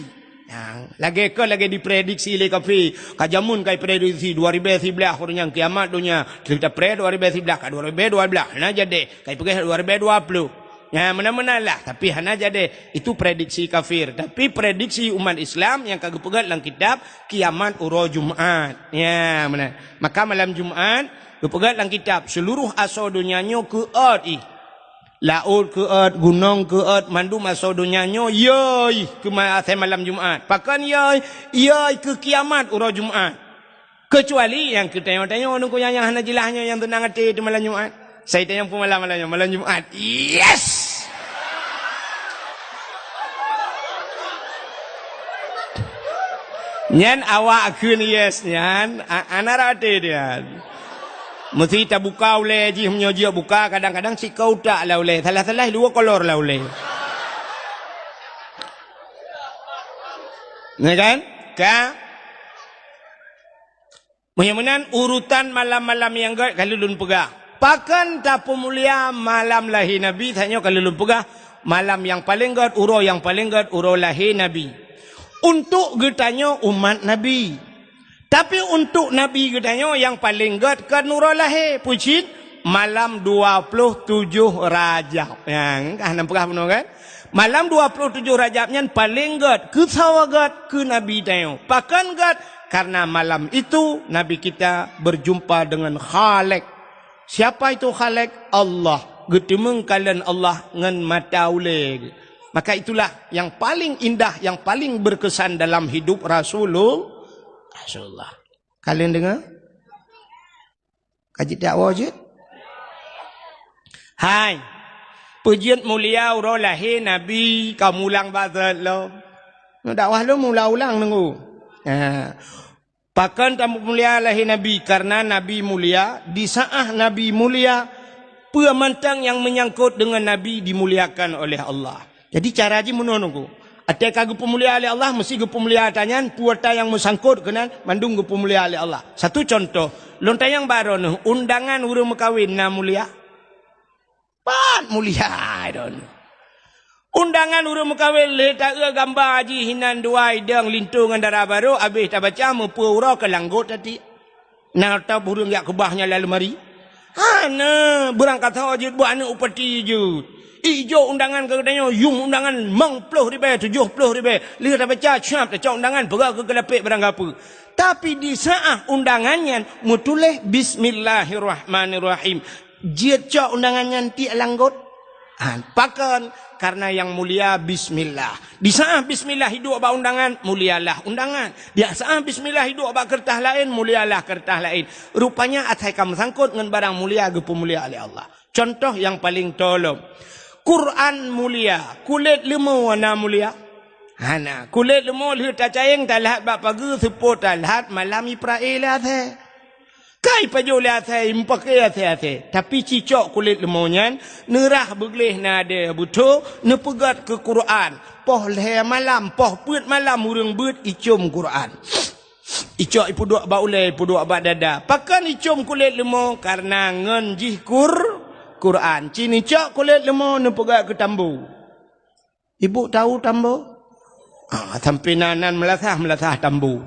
Lagi diprediksi oleh kafe. Kajamun kai prediksi 2011 orang kiamat dunia. Kita pred 2011 ka 2012. Nah jadi kai pergi 2020. Ya mana-mana lah. Tapi hana jadi itu prediksi kafir. Tapi prediksi umat Islam yang kagak pegat dalam kitab kiamat uro Jumat. Ya mana. Maka malam Jumat pegat dalam kitab seluruh asal dunianya ke laut ke gunung ke mandu asal dunianya yoi ke malam Jumat. Pakan yoi ke kiamat uro Jumat. Kecuali yang kita tengok nunggu yang hana jilahnya yang tenang hati di malam Jumat. Saya tanya pun malam Jumat. Yes. Nyan awak kun yes nyan anarate dia. Mesti tak buka oleh ji menyoji buka kadang-kadang si kau tak lah oleh. Salah-salah dua kolor lah oleh. Nah kan? Mudah-mudahan urutan malam-malam yang gad kalau lun pegah. Pakan tak pemulia malam lahir Nabi. Tanya kalau lu pegah malam yang paling gad, uro yang paling gad, uro lahir Nabi. Untuk getanya umat Nabi. Tapi untuk Nabi getanya yang paling gad kan uro lahir. Pucit malam 27 Rajab. Yang kan pegah benar kan? Malam 27 Rajabnya paling gad. Kesawa gad ke Nabi tanya. Pakan gad karena malam itu Nabi kita berjumpa dengan Khalik. Siapa itu Khalik? Allah. Getemeng kalian Allah ngan mata uleh. Maka itulah yang paling indah, yang paling berkesan dalam hidup Rasulullah. Kalian dengar? Kaji dakwah je? Hai. Pujian mulia uro lahir Nabi kamu ulang bazat lo. Dakwah lo mula ulang nunggu. Pakan tamu mulia lahir Nabi karena Nabi mulia. Di saat Nabi mulia, pemantang yang menyangkut dengan Nabi dimuliakan oleh Allah. Jadi cara je menunggu. Ada kagak pemulia oleh Allah, mesti pemulia tanyan puata yang mesangkut kena mandung pemulia oleh Allah. Satu contoh, lontar yang baru nih, undangan urung kawin na mulia. Pan mulia don. Undangan urung kawin le tak gambar haji hinan dua idang lintungan darah baru habis tak baca mempura ke langgut tadi. Nak tahu burung yak kebahnya lalu mari. Hana berangkat haji buat anak upati je. Ijo undangan ke katanya yung undangan mengpuluh ribu 70 ribu. Lihat tak baca cap tak undangan berak ke kelapik barang apa. Tapi di saat undangannya mutuleh bismillahirrahmanirrahim. Dia cak undangannya ti langgut. Pakan karena yang mulia bismillah. Di saat bismillah hidup abang undangan, mulialah undangan. Di saat bismillah hidup abang kertas lain, mulialah kertas lain. Rupanya atai kamu sangkut dengan barang mulia ke pemulia oleh Allah. Contoh yang paling tolong. Quran mulia, kulit lemau warna mulia. Hana, kulit lemau lihat tak cayeng tak lihat bak pagi sepot tak lihat malam Israel ada. Kai pajo lihat saya impakai ada. Tapi cicok kulit lemau nyan nerah begleh nada buto nepegat ke Quran. Poh leh malam, poh put malam urang beut icum Quran. Icok ipu dua bak ulai, ipu dua bak dada. Pakan icum kulit lemau karena ngenjih Quran. Cini cok kulit lemau nepegat ke tambu. Ibu tahu tambu? Sampai nanan melasah tambu.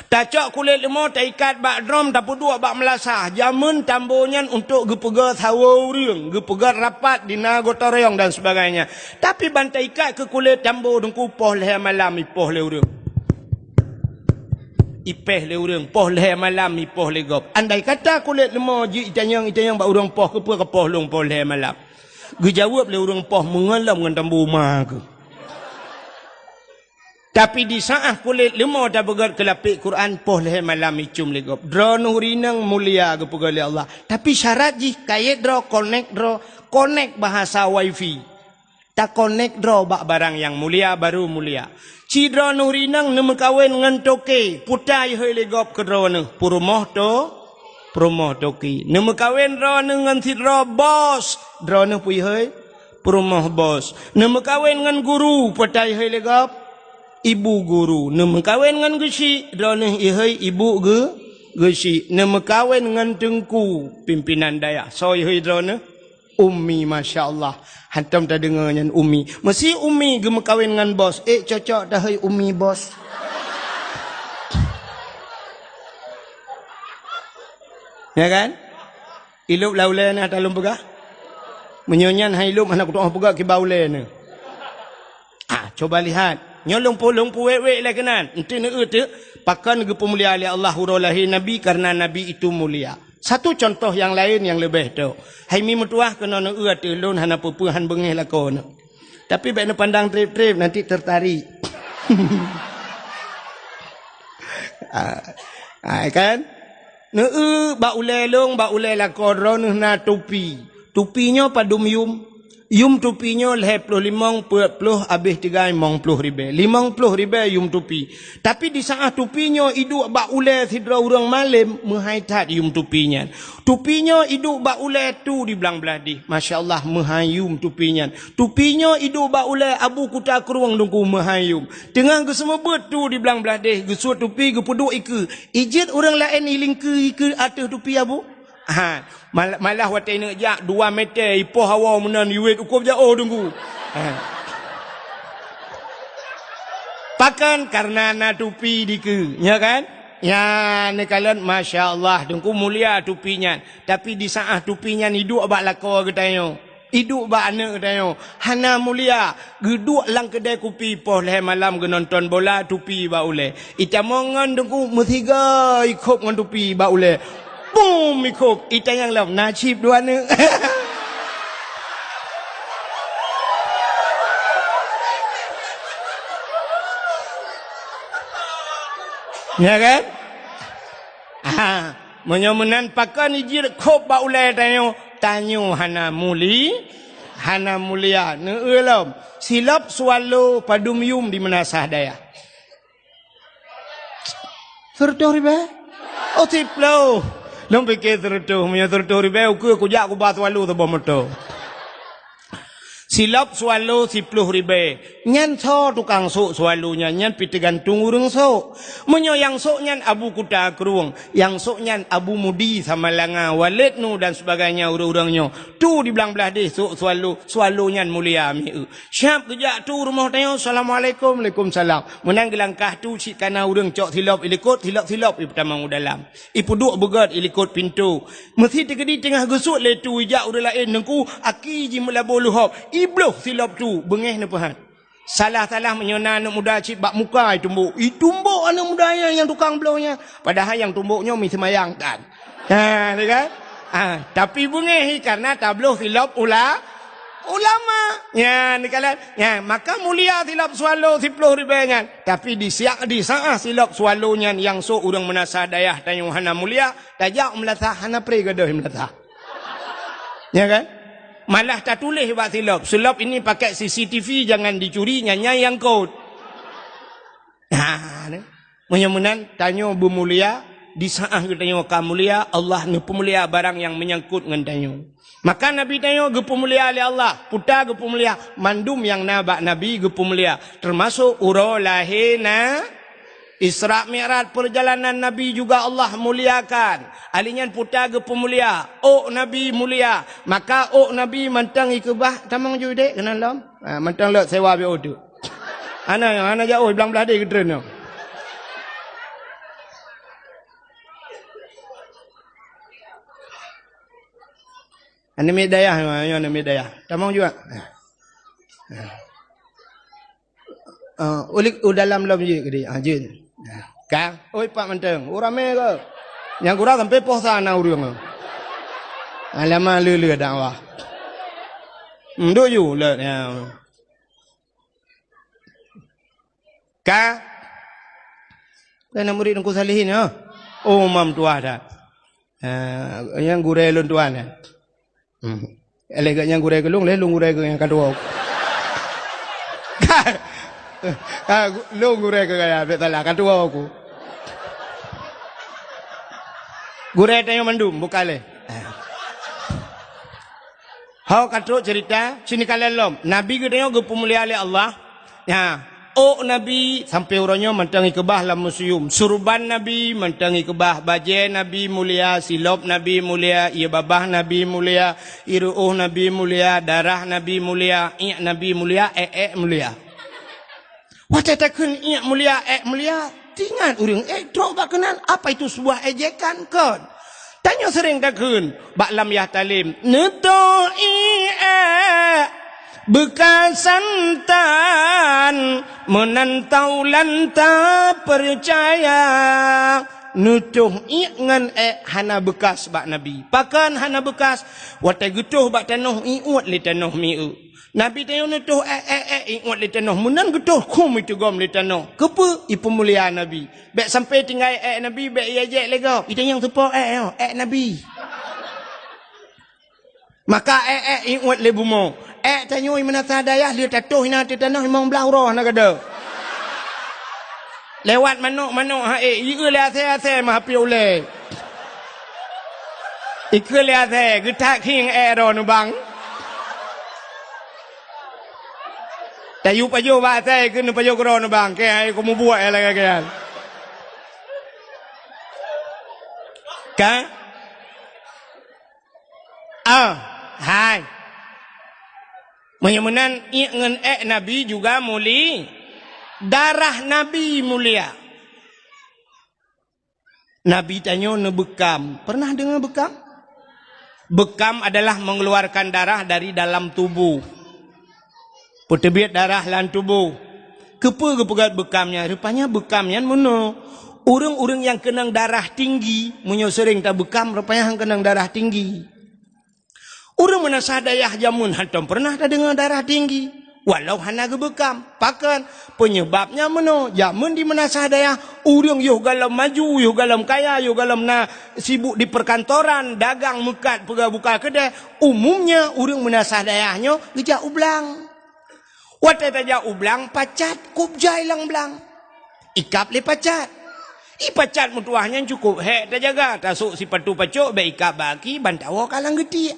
Tak cok kulit lemau tak ikat bak drum tak dua bak melasah. Jamun tambunya untuk gepega sawo urang, gepega rapat di nagota reong dan sebagainya. Tapi bantai ikat ke kulit tambu dengku poh leh malam ipoh le urang. Ipeh le urang poh leh malam ipoh le gop. Andai kata kulit lemau ji itanyang bak urang poh ke poh long poh leh malam. Gejawab le urang poh mengalam dengan tambu mah ke. Tapi di saat kulit lemau dah begat kelapik Quran poh leh malam icum legop. Dra nurinang mulia ke pegali Allah. Tapi syarat ji kait dra connect bahasa wifi. Tak connect dra bak barang yang mulia baru mulia. Ci dra nurinang nem kawin ngan toke putai hoi legop ke dra ne purumoh toki. Nem kawin dra ngan si dra bos dra ne pui hoi purumoh bos. Nem kawin ngan guru putai hoi legop ibu guru. Nama kawin dengan gesi drone ihai ibu gesi. Nama kawin dengan tengku pimpinan daya. So ihai drone ummi, masya Allah. Hantam tak dengarnya ummi. Mesti ummi gema kawin dengan bos. Cocok dah hai ummi bos. Ya kan? Ilup laulai nak talum pegah. Menyonyan hai ilup anak kutuh pegah ke baulai ni. Coba lihat. Nyolong pu wek lah kenan. Enti ne tu pakan ge pemulia oleh Allah hurulahi nabi karena nabi itu mulia. Satu contoh yang lain yang lebih tu. Hai mi mutuah kena ne tu lon hana pupuhan bengih lakon. Tapi baik ne pandang trip-trip nanti tertarik. Kan? Ne ba ulai long ba ulai lakon ron na topi. Topinya padum yum tupinya leh puluh limang puluh habis 30 ribu. 50 ribu yum tupi. Tapi di saat tupinya iduk bak ulai sidra orang malam menghaitat yum tupinya. Tupinya iduk bak ulai tu di belang belah di. Masya Allah menghayum tupinya. Tupinya iduk bak ulai abu kuta keruang dengku menghayum. Tengah ke semua tu di belang belah di. Gesut tupi ke puduk ike. Ijit orang lain iling ke atas tupi abu. Malah watai nak jak 2 meter ipoh hawa menan yuit ukur jauh tunggu. Pakan karena na tupi diku, ya kan? Ya ni kalian masya Allah tunggu mulia tupinya. Tapi di saat tupinya hidup abak lakor katanya. Hidup bak anak katanya. Hana mulia. Geduk lang kedai kopi poh leh malam ke nonton bola tupi bak ule. Itamongan tunggu metiga ikut dengan tupi bak ule. Boom ikut ita yang lam nasib dua ni. Ya kan? Menyomenan pakan ijir kop ba ulai tanyo hana mulia ne elam silap swallow padum yum di menasah daya. Serto riba? Oh tiplo. Long pikir tertuh, punya tertuh riba, aku jak aku bat walu tu bomoto. Silap swallow 10 ribu. Nyan so tukang sok swallow-nya, nyan piti gantung urang sok. Menyo yang sok nyan abu kuta keruang, yang sok nyan abu mudi sama langa walid nu dan sebagainya urang-urangnya. Tu di belang belah deh sok swallow nyan mulia mi. Syap kejak tu rumah tanya assalamualaikum waalaikumsalam. Menang gelangkah tu si kana urang cok silap ilikut silap pertama dalam. Ipu duk begat ilikut pintu. Mesti tegedi tengah gesuk le tu ijak urang lain nengku aki ji melabo luhop. Ibloh silap tu bengih ni pahat. Salah-salah menyona anak muda cip bak muka tumbuk. Tumbuk anak muda yang tukang blownya. Padahal yang tumbuknya mi semayang kan. Kan? Tapi bengih karena tabloh silap ulama. Ya, ni kalian. Ya, maka mulia silap swallow 10 ribu kan. Tapi di saat silap swallownya yang so urang menasa dayah tanyung hana mulia, tajak melatah hana pre gadah melatah. Ya kan? Malah tak tulis buat silap. Silap ini pakai CCTV, jangan dicuri, nyanyai yang kod. Menyamunan tanya Bu Mulia, di saat kita tanya Ka Mulia, Allah ni pemulia barang yang menyangkut dengan tanya. Maka Nabi tanya ge pemulia oleh Allah, putar ge pemulia, mandum yang nabak Nabi ge pemulia, termasuk uro lahina Isra Mi'raj perjalanan Nabi juga Allah muliakan. Alinyan putar ge pemulia, Nabi mulia. Maka Nabi mantang ikubah tamang jude kenal lom. Mantang lek sewa be odu. Ana jauh belang-belah dia ke tren. Ana medayah, ana medayah. Tamang juga. Ulik dalam lom je ke dia. Je. Kang, oi Pak Menteng, urame ke? Yang kurang sampai poh sana urang. Alamak lele dakwah. Nduk ju le ya. Ka kena murid aku salihin ya. Oh mam tua dah. Yang gure lun tuan ya. Elegak yang gure kelung le lung gure ke yang kedua. Lu gure ke kaya betul lah kan tua aku. Gure tanya mandum bukan le. Hau katro cerita sini kalian lom. Nabi ke tanya ke pemulia oleh Allah. Ya, Nabi sampai orangnya mentangi kebah dalam museum. Surban Nabi mentangi kebah, baju Nabi mulia, silop Nabi mulia, ia babah Nabi mulia, iruh Nabi mulia, darah Nabi mulia, Nabi mulia, mulia. Wajah takkan mulia, mulia. Tingat orang, drop bakanan. Apa itu sebuah ejekan kan? Tanya sering takkan. Baklam ya talim. Nutoi bekas santan. Menantau lanta percaya. Nutuh ngan hana bekas bak Nabi. Pakan hana bekas. Watai getuh bak tanuh iuat li tanuh mi'u. Nabi tanya nutuh ingat li tanah munan getuh kum itu gom li tanah. Kepa ipu mulia Nabi. Bek sampai tinggal Nabi bek yajek lega. Itu yang sepo Nabi. Maka ingat li bumo. Tanya mana sadayah dia tatuh ina di tanah memang belah roh nak ada. Lewat manuk ieu le ase mah pi ule. Iku le ase getak king ro nu bang. Tayu payo ba saya kena payo korona bang ke ai ko mu buat lah kan. Ka? Hai. Menyemenan ngen Nabi juga muli. Darah Nabi mulia. Nabi tanya ne bekam. Pernah dengar bekam? Bekam adalah mengeluarkan darah dari dalam tubuh. Pertebiat darah lan tubuh. Kepa kepegat bekamnya? Rupanya bekamnya mana? Orang-orang yang kenang darah tinggi, munyo sering tak bekam, rupanya yang kenang darah tinggi. Orang mana sadayah jamun hantam pernah tak dengar darah tinggi. Walau hana ke bekam. Pakan penyebabnya mana? Jamun di mana sadayah, orang yuh galam maju, yuh galam kaya, yuh galam na sibuk di perkantoran, dagang mekat, buka kedai. Umumnya orang mana sadayahnya gejak ublang. Watai tajak ublang pacat kubjai lang belang. Ikap le pacat. Pacat mutuahnya cukup hek tak jaga. Tasuk si patu pacuk be ikap baki bantawa kalang geti.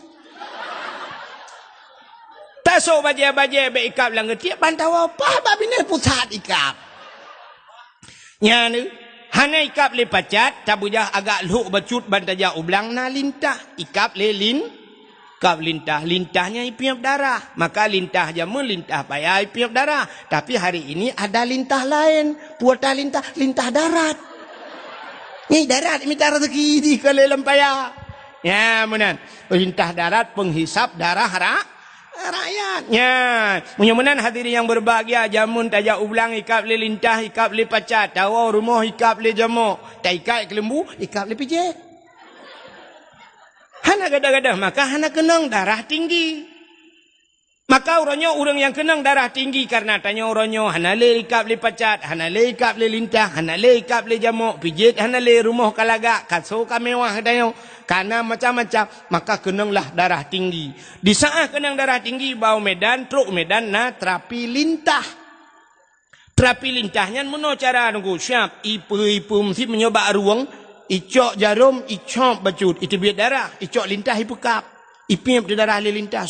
Tasuk baje-baje be ikap lang geti bantawa pa babine pusat ikap. Nya ni hana ikap le pacat tabujah agak luk bacut bantajak ublang na lintah ikap le kap lintahnya ipiap darah. Maka lintah jamu lintah payah ipiap darah. Tapi hari ini ada lintah lain. Puata lintah darat. Ni darat minta rezeki di kelelam payah. Ya menan. Lintah darat penghisap darah rakyatnya. Mudah-mudahan hadirin yang berbahagia, jamun tajak ulang ikap le lintah, ikap le pacat, tawa rumah ikap le jamu, taikai kelembu, ikap le pijak. Hana gadah-gadah, maka hana kenang darah tinggi. Maka orang yang kenang darah tinggi karena tanya orangnya hana le ikap le pacat, hana le ikap le lintah, hana le ikap le jamuk, pijit hana le rumah kalaga, katso ka mewah dayo. Karena macam-macam, maka kenanglah darah tinggi. Di saat kenang darah tinggi, bau medan, truk medan, na terapi lintah. Terapi lintahnya mana cara nunggu? Siap, ipu mesti menyoba ruang, icok jarum, icok bacut. Itu biar darah, icok lintah, ipekap. Ipim di darah lintah,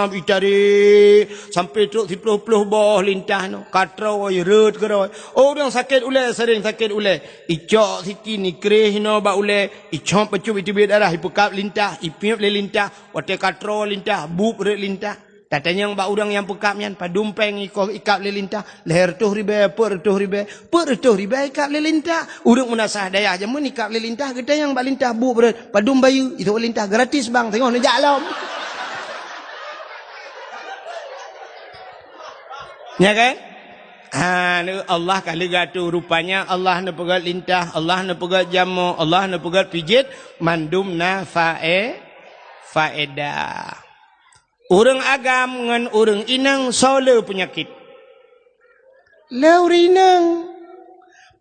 itarik sampai truk 10 bawah lintah no. Katrau rut keroi. Orang sakit ulai, sering sakit ulai. Icok siti ni kerih no ba ulai. Icok bacut itu biar darah, ipekap lintah, ipim le lintah, wate katrau lintah, bub rut lintah. Katanya yang orang yang pekapnya padumpeng ikap lelintah leher tuh ribe per tuh ribe ikap lelintah urang munasah daya aja mun ikap lelintah kita yang balintah bu berat padum bayu itu lelintah gratis bang tengok ni jalam ya kan Allah kali gatu rupanya Allah na pegat lintah Allah na pegat jamu Allah na pegat pijit mandum na faedah. Orang agam dengan orang inang sola penyakit. Le urinang.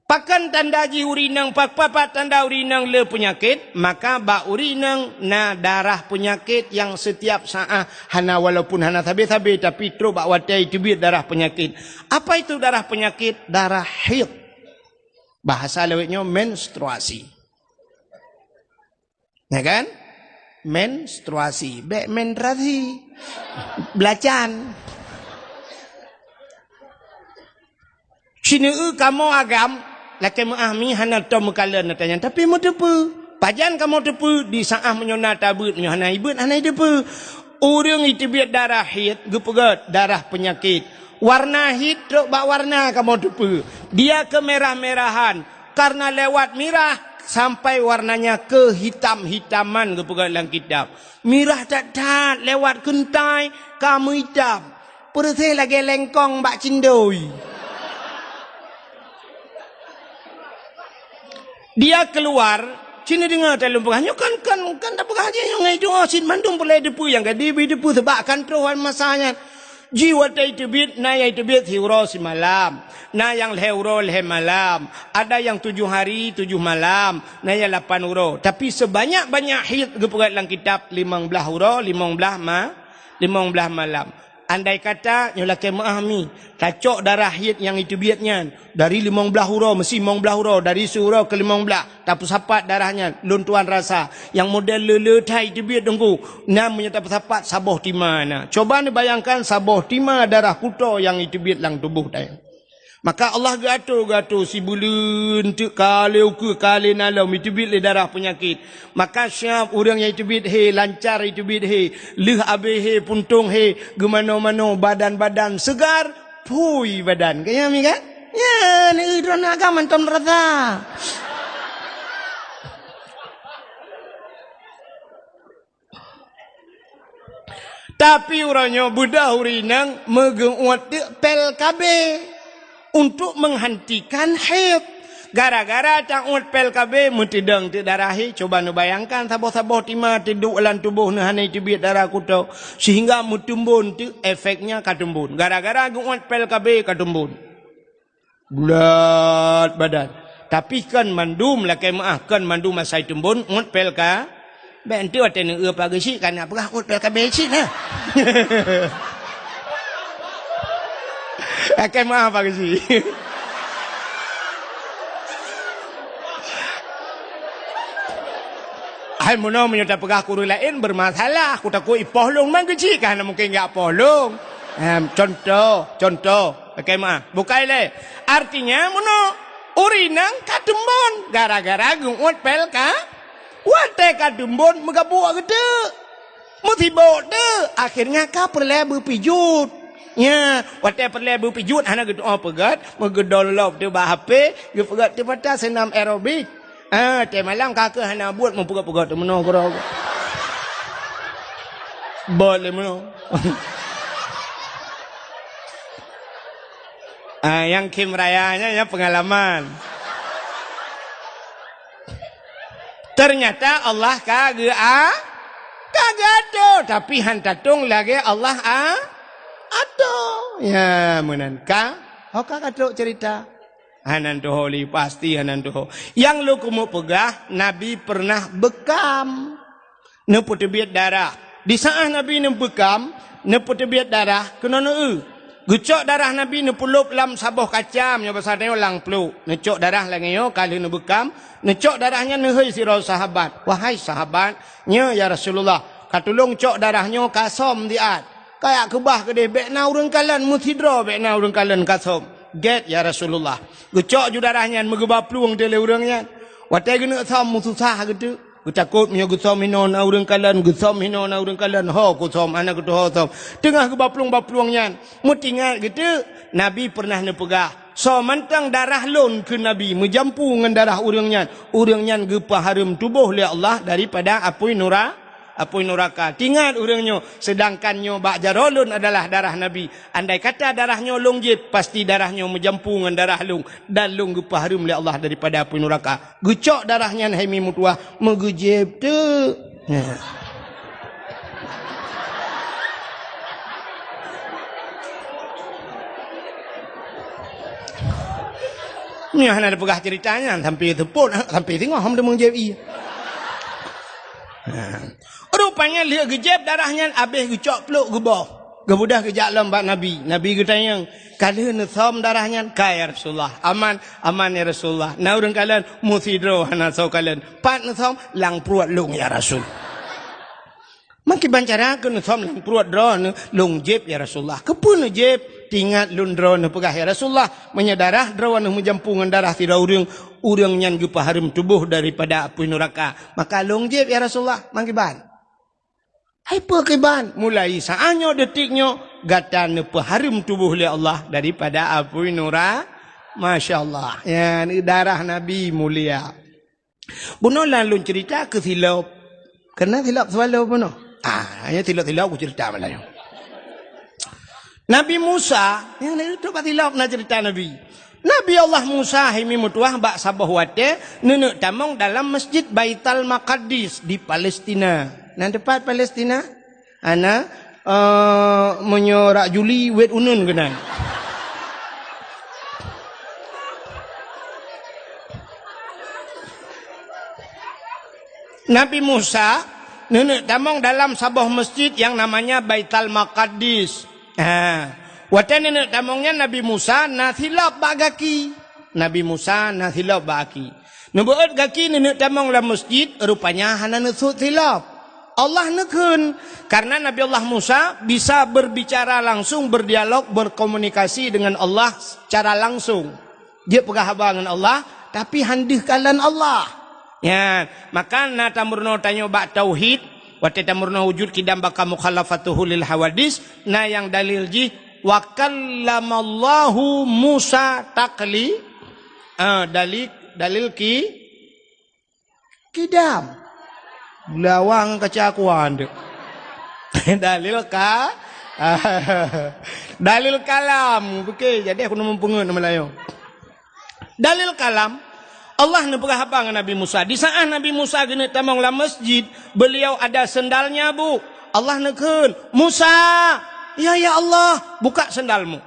Pakan tanda ji urinang, papat tanda urinang le penyakit, maka ba urinang na darah penyakit yang setiap saat hana walaupun hana tabi-tabi tapi terus bak watai tibit darah penyakit. Apa itu darah penyakit? Darah haid. Bahasa lewatnya menstruasi. Ya kan? Menstruasi, menstruasi, belacan. Sini kamu agam, laki mengahmi hana tom kala natanya. Tapi mau tepu, pajan kamu tepu di saat menyona tabut, menyona ibut hana tepu. Orang itu biar darah hid, gepegat darah penyakit. Warna hid, truk bak warna kamu tepu. Dia kemerah-merahan karena lewat merah. Sampai warnanya ke hitam-hitaman kepegat dalam kitab. Mirah tak lewat kentai kamu hitam. Perutnya lagi lengkong bak cindoi. Dia keluar, sini dengar dalam pegahnya kan tak pegah aja yang itu sin mandum boleh depu yang gadi depu sebab kan teruan masanya. Jiwa itu bit, na yang itu bit hiuro si malam, na yang leuro leh malam, ada yang 7 hari 7 malam, na yang 8 euro. Tapi sebanyak-banyak hid gepegat dalam kitab 15 euro, 15 malam. Andai kata nyolake ma'ahmi, tacok darah hid yang itu biatnya dari 15 euro, mesti 15 euro, dari 10 euro ke 15, tapi sapat darahnya, luntuan rasa, yang model leletai itu biat dengku, namanya tapi sapat saboh timana. Coba ni bayangkan saboh tima darah kuto yang itu biat lang tubuh dia. Maka Allah gato si bulun tu kalau ke kali nalau itu bit le darah penyakit. Maka siap orang yang itu bit he lancar itu bit he leh abe he puntung he gemano-mano badan-badan segar pui badan. Kaya mi kan? Ya ni drone agama tom rata. Tapi orangnya budak urinang megenguat pel kabe. Untuk menghentikan haid. Gara-gara ta'ud pel KB mentidang ti darahi. Coba nu bayangkan saboh-saboh tima tiduk dalam tubuh nu hanai tibit darah kuto. Sehingga mutumbun tu efeknya katumbun. Gara-gara gu'ud pel KB katumbun. Bulat badan. Tapi kan mandum lah kemah. Kan mandum masai tumbun. Ud pel ka. Bentu ada ni pagi si. Kan apakah ud pel KB si lah. Akan maaf Pak Gesi. Hai mono menyata pegah kuru lain bermasalah. Aku takut ipohlong man Gesi kan mungkin enggak pohlong. Contoh. Akan maaf. Bukai le. Artinya mono urinang kadembon gara-gara gungut pel ka. Wate kadembon megabuk gede. Mutibok de. Akhirnya ka perlu berpijut. Ya, waktu perlu berpijut, hana gitu pegat, megedol lop tu bah HP, gitu pegat tu patah senam aerobik. Te malam kakak hana buat mempegat-pegat tu meno kira. Boleh meno. Yang Kim Rayanya ya pengalaman. Ternyata Allah kagak tu, tapi hantatung lagi Allah Aduh, ya menanka, oka kadok cerita. Hanan tuho li pasti hanan tuho. Yang lu kumu pegah, Nabi pernah bekam. Nepu tebiat darah. Di saat Nabi nebekam, nepu tebiat darah, kena Gucok darah Nabi nepulup lam sabuh kacam, nya pasal tengok lang peluk. Necok darah lagi yo kali nebekam, necok darahnya nehoi sirau sahabat. Wahai sahabat, nya ya Rasulullah, katulung cok darahnya kasom diat. Kayak kebah kedeh bekna urang kalan muthidra bekna urang kalan kasom. Get ya Rasulullah. Gucok ju darahnya megebah peluang tele urangnya. Watai guna som mususah gitu. Takut punya gusom hinon urang kalan, gusom hinon urang kalan, ho gusom anak gitu ho som. Tengah ke bapluang-bapluangnya, mutingat gitu. Nabi pernah nepegah. So mantang darah lon ke Nabi, menjampu dengan darah urangnya. Urangnya gepa harum tubuh oleh Allah daripada apui neraka. Tingat urangnya, sedangkannya bak jarolun adalah darah Nabi. Andai kata darahnya longjib, pasti darahnya menjampu dengan darah lung. Dan lung gepa harum oleh Allah daripada apui neraka. Gucok darahnya haimi mutuah, megujib tu. Ni hana ada pegah ceritanya sampai tepuk sampai tengok hang demang JI. Rupanya lihat gejeb darahnya habis gecok peluk gebah. Gebudah kejak lambat Nabi. Nabi ketanya, "Kalian nesam darahnya?" "Kaya Rasulullah." Aman ya Rasulullah. Na urang kalian musidro hana sau kalian. Pat nesam lang pruat lung ya Rasul. Maki bancara ke nesam lang pruat dron lung jeb ya Rasulullah. Kepun jeb tingat lun dron pegah ya Rasulullah. Menyadarah drawan menjampungan darah tidak urang nyan gepa harum tubuh daripada api neraka. Maka lung jeb ya Rasulullah mangkiban. Hai pekiban mulai saatnya detiknya gata nepa harum tubuh oleh Allah daripada api neraka. Masya Allah. Ya, ni darah Nabi mulia. Bunuh lalu cerita ke silap. Kena silap selalu bunuh. Ya silap-silap aku cerita malah. Nabi Musa, yang itu pak silap nak cerita Nabi. Nabi Allah Musa himi mutuah bak sabah wate nenek tamong dalam masjid Baitul Maqdis di Palestina. Nah depan Palestina, ana menyorak Juli wet unun kena. Nabi Musa nenek tamong dalam sebuah masjid yang namanya Baitul Maqdis. Wate nenek tamongnya Nabi Musa nathilap bagaki. Nabi Musa nathilap bagaki. Nubuat gaki nenek tamong dalam masjid rupanya hana nesut silap. Allah nekun karena Nabi Allah Musa bisa berbicara langsung, berdialog, berkomunikasi dengan Allah secara langsung. Dia pegah dengan Allah tapi handih kalan Allah. Ya, maka na tamurno tanyo ba tauhid, wa tamurno wujud kidam baka mukhalafatuhu lil hawadis, na yang dalil ji wa kallamallahu Musa taqli. Dalil kidam. Lawang kecakuan. Dalil dalil kalam. Okey, jadi aku nak mempengen nama lain. Dalil kalam Allah nak pegah apa dengan Nabi Musa. Di saat Nabi Musa gini tamang la masjid, beliau ada sendalnya bu. Allah nekun, Musa, ya Allah, buka sendalmu.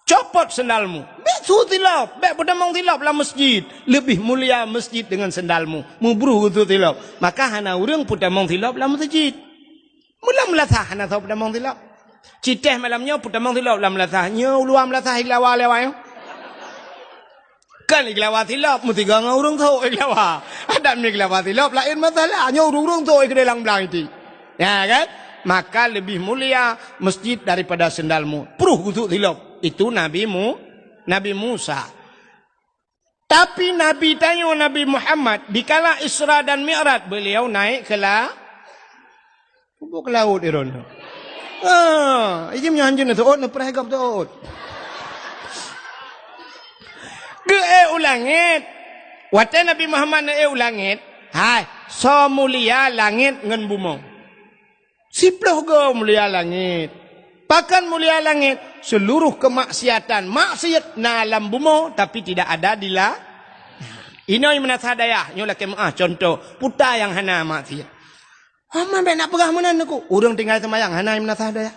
Copot sendalmu. Bek sutilap, bek pedamang tilap lah masjid. Lebih mulia masjid dengan sendalmu. Mubruh itu tilap. Maka hana urang pedamang tilap lah masjid. Mula melatah hana tahu pedamang tilap. Citeh malamnya pedamang tilap lah melatahnya. Uluam melatah iglawa lewat. Kan iglawa tilap. Mutiga nga urang tahu iglawa. Ada iglawa tilap. Lain masalahnya urang tahu iglalang belang itu. Ya kan? Maka lebih mulia masjid daripada sendalmu. Pruh itu tilap. Itu Nabi Musa. Tapi Nabi tanya Nabi Muhammad dikala Isra dan Mi'raj beliau naik ke laut iron. Ini menyanjun itu na perhagap tu. Ke ulangit. Wate Nabi Muhammad na ulangit. Hai, so mulia langit ngan bumi. Siploh go mulia langit. Pakan mulia langit seluruh kemaksiatan maksiat na alam bumi tapi tidak ada di la. Ini yang menasah daya. Nyolah contoh puta yang hana maksiat. Aman nak pegah mana aku? Urang tinggal semayang hana yang menasah daya.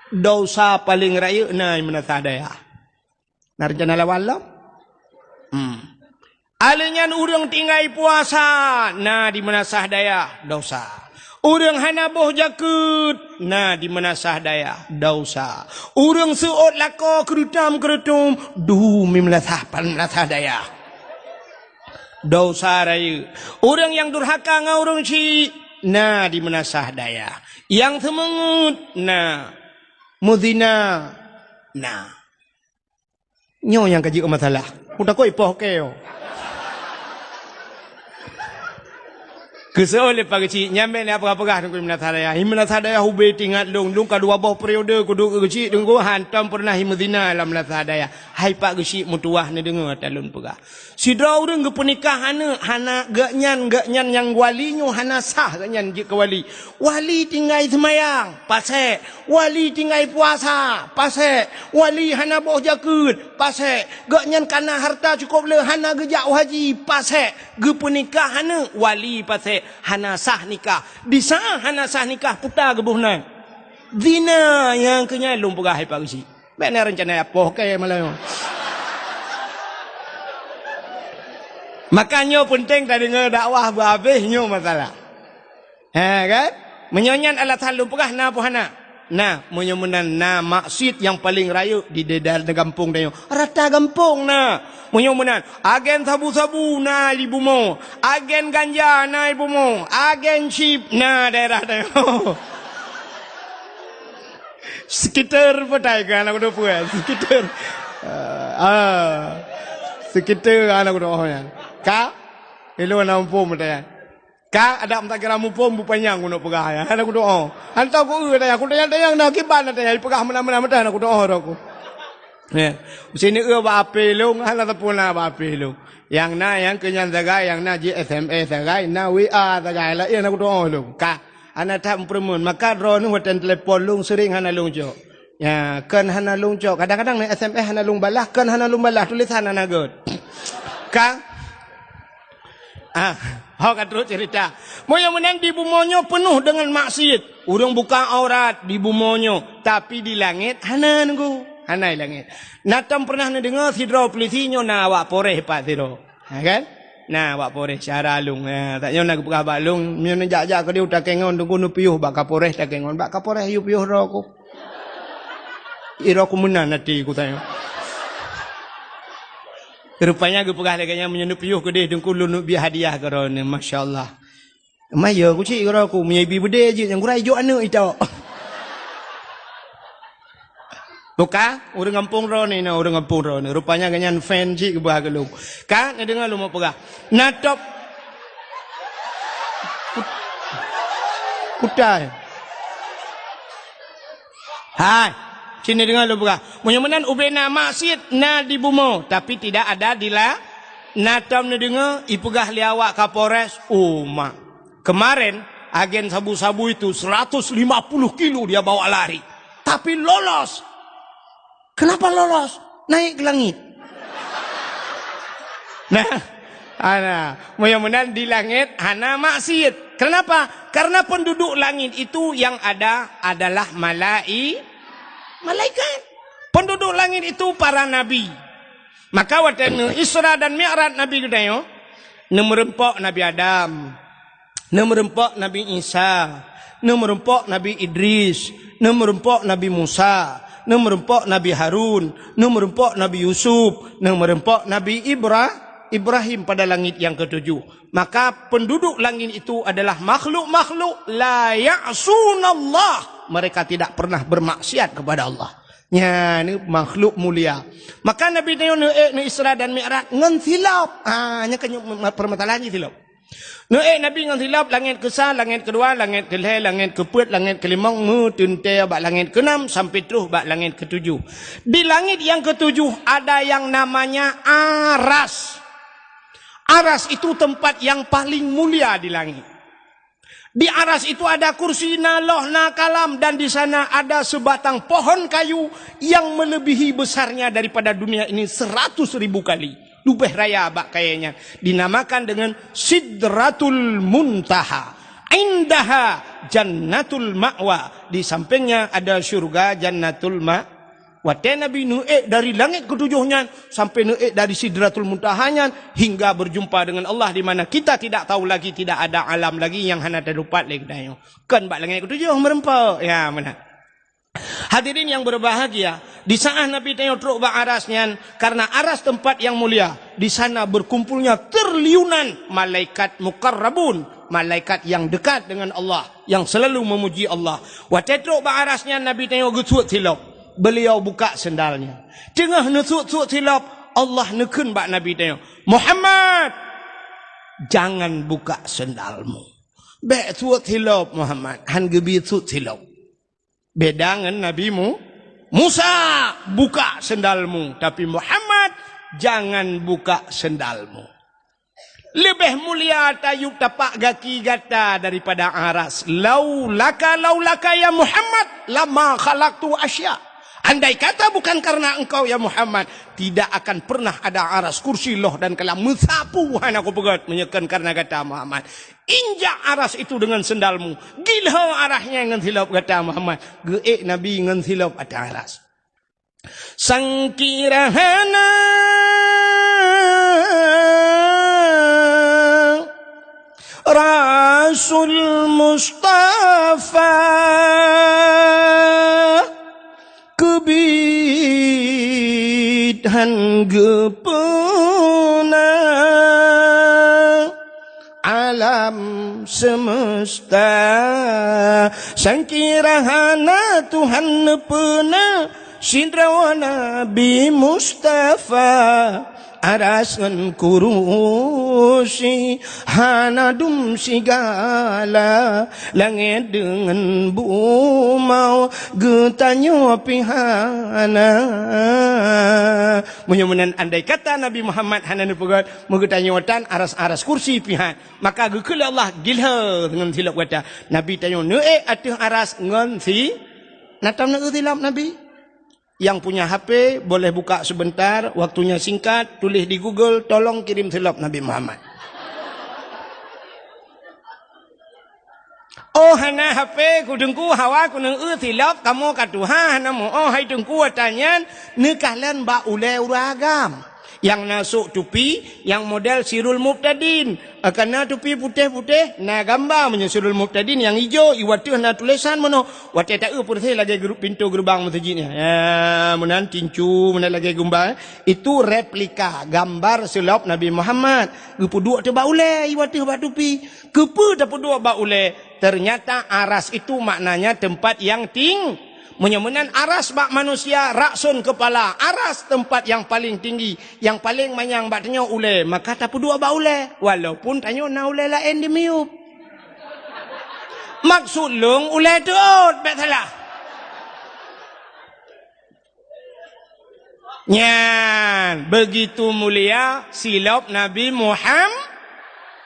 Dosa paling raya na yang menasah daya. Narjana lawalam. Alinyan urang tinggal puasa na di menasah daya dosa. Urang hana boh jakut, nah di menasah daya dosa. Urang seot lako kerutam dumi melasah pan melasah daya dosa raya. Urang yang durhaka ngaurang si, nah di menasah daya. Yang semengut, nah muzina, nah nyo yang kaji masalah. Udah kau ipoh keo. Keseoleh pagi cik nyampe ni apa-apa dengan menasah daya hubei tingkat lung kedua bawah periode kudu kecik dengan hantam pernah himudina dalam menasah daya. Hai pak kecik mutuah ni dengar talun pegah. Sidra urang ke pernikahan hana gaknyan yang walinyo hana sah gaknyan ke wali. Wali tinggal semayang, pasal. Wali tinggal puasa, pasal. Wali hana boh jakut, pasal. Gaknyan kana harta cukup le hana gejak haji, pasal. Ke pernikahan wali pasal hana sah nikah. Di sah hana sah nikah putar ke buhna. Zina yang kenyalung pegah hai pak kecik. Benar rencana apa ke malam. Makanya penting tak dengar dakwah berhabisnya masalah. Kan? Menyonyan alat halum pegah na puhana. Nah, menyomunan na maksud yang paling raya di dedal kampung dayo. Rata kampung na. Menyomunan agen sabu-sabu na ibu mo. Agen ganja na ibu mo. Agen chip na daerah dayo. Sekitar petai kan aku dah puas. Sekitar. Sekitar anak aku dah. Ka, ilo na umpom tayo. Ka, ada mata kira umpom bupanyang kuno pegah ya. Anak aku doa. Hantar aku tayo. Aku tayang na kiban tayo. Pegah mana-mana tayo. Aku doa aku. Ya, sini ba apelong, hala tapuna ba apelong. Yang na yang kenyan sagay, yang na GSMA sagay, na WA sagay la yan aku doa long. Ka, anak tak permun. Maka ro nu hotel telepon long sering hana long jo. Ya, kan hana long jo. Kadang-kadang na SMS hana long balah, kan hana long balah tulisan hana god. Ka hok terus cerita. Moyo-moyo di bumonyo penuh dengan maksiat. Urang buka aurat di bumonyo, tapi di langit hana nunggu. Hana di langit. Natam pernah dengar sidro polisinyo na awak poreh pak sidro. Kan? Nah, awak poreh syara lung. Tak nyo nak buka balung, nyo jak-jak ke dia utak kengon tunggu nu piuh bak poreh tak kengon. Bak poreh yu piuh ro aku. Iro aku menan nanti aku tanya. Rupanya aku pegah leganya menyenup piuh ke dia dengku lunuk biar hadiah ke rona. Masya Allah. Maya aku cik kira aku punya ibu bude je yang kurai jo anak itu. Buka, orang kampung rona ni, orang kampung rona. Rupanya ganyan fan cik ke bah ke lu. Kan, dengar lu mau pegah. Natop kutai. Hai. Sini dengar lu buka. Mudah-mudahan ubena maksud na di bumo. Tapi tidak ada di la. Natam ni dengar. Ipegah liawak Kapolres. Mak. Kemarin. Agen sabu-sabu itu 150 kilo dia bawa lari. Tapi lolos. Kenapa lolos? Naik ke langit. Nah. Mudah-mudahan di langit. Hana maksud. Kenapa? Karena penduduk langit itu yang ada adalah malaikat. Penduduk langit itu para nabi. Maka waktu Isra dan Mi'raj Nabi gedayo, merempok Nabi Adam, merempok Nabi Isa, merempok Nabi Idris, merempok Nabi Musa, merempok Nabi Harun, merempok Nabi Yusuf, merempok Nabi Ibrahim pada langit yang ketujuh. Maka penduduk langit itu adalah makhluk-makhluk la ya'sunallah. Mereka tidak pernah bermaksiat kepada Allah. Ya, ini makhluk mulia. Maka Nabi ni Isra dan Mi'raj ngan silap. Nya kan permasalahan ni silap. Nabi ngan silap langit ke-1, langit kedua, langit ke-3, langit ke-4, langit ke-5, tunte bak langit ke-6 sampai terus bak langit ke-7. Di langit yang ke-7 ada yang namanya Aras. Aras itu tempat yang paling mulia di langit. Di aras itu ada kursi na loh na kalam dan di sana ada sebatang pohon kayu yang melebihi besarnya daripada dunia ini 100.000 kali. Lubeh raya bak kayaknya. Dinamakan dengan Sidratul Muntaha. Indaha Jannatul Ma'wa. Di sampingnya ada syurga Jannatul Wate Nabi nu'ik dari langit ketujuhnya sampai nu'ik dari Sidratul Muntahanya hingga berjumpa dengan Allah di mana kita tidak tahu lagi, tidak ada alam lagi yang hana terdapat lagi dayo. Kan bak langit ketujuh merempa. Ya mana. Hadirin yang berbahagia, di saat Nabi tengok truk bak arasnya, karena aras tempat yang mulia, di sana berkumpulnya triliunan malaikat mukarrabun, malaikat yang dekat dengan Allah, yang selalu memuji Allah. Wate truk bak arasnya Nabi tengok gesut silap. Beliau buka sendalnya. Tengah nesut-sut silap, Allah nekun bak Nabi tengok. Muhammad, jangan buka sendalmu. Bek sut silap Muhammad, han gebi sut silap. Beda dengan nabimu Musa, buka sendalmu. Tapi Muhammad, jangan buka sendalmu. Lebih mulia tayub tapak gaki gata daripada aras. Laulaka ya Muhammad, lama khalaqtu asya. Andai kata bukan karena engkau ya Muhammad, tidak akan pernah ada aras kursi loh dan kalam mensapu aku pegat menyekan karena kata Muhammad. Injak aras itu dengan sendalmu. Gila arahnya dengan silap kata Muhammad. Geek Nabi dengan silap ada aras. Sangkirahana Rasul Mustafa kebidhan gepuna alam semesta sangkirahana Tuhan nepena Sindrawa Nabi Mustafa arasan kurusi hanadum sigala langit dengan bumau getanyo pihana. Mudah-mudahan andai kata Nabi Muhammad hana nepegat megetanyotan aras-aras kursi pihan, maka gekul Allah gilha dengan silap kata Nabi tanyo ne'e atih aras ngan si natam na silap Nabi. Yang punya HP boleh buka sebentar, waktunya singkat, tulis di Google, tolong kirim silap Nabi Muhammad. Oh hana HP kudengku hawa kuneng silap kamu katuha hana mo oh hai dengku watanyan nekahlan ba ule uragam. Yang nasuk tupi yang model Sirul Muqtadin, karena tupi putih-putih na gambar punya Sirul Muqtadin yang hijau iwatuh na tulisan mono wate tak putih lagi pintu gerbang masjidnya ya menan tincu menan lagi gambar itu replika gambar silap Nabi Muhammad gepuduk te baule iwatuh ba tupi kepe te puduk baule. Ternyata aras itu maknanya tempat yang Menyemunan aras bak manusia raksun kepala, aras tempat yang paling tinggi, yang paling manyang bak tanya ule, maka tak dua bak ule, walaupun tanya na ule lain di miup. Maksud lung ule tuut, bak salah. Nyan, begitu mulia silap Nabi Muhammad.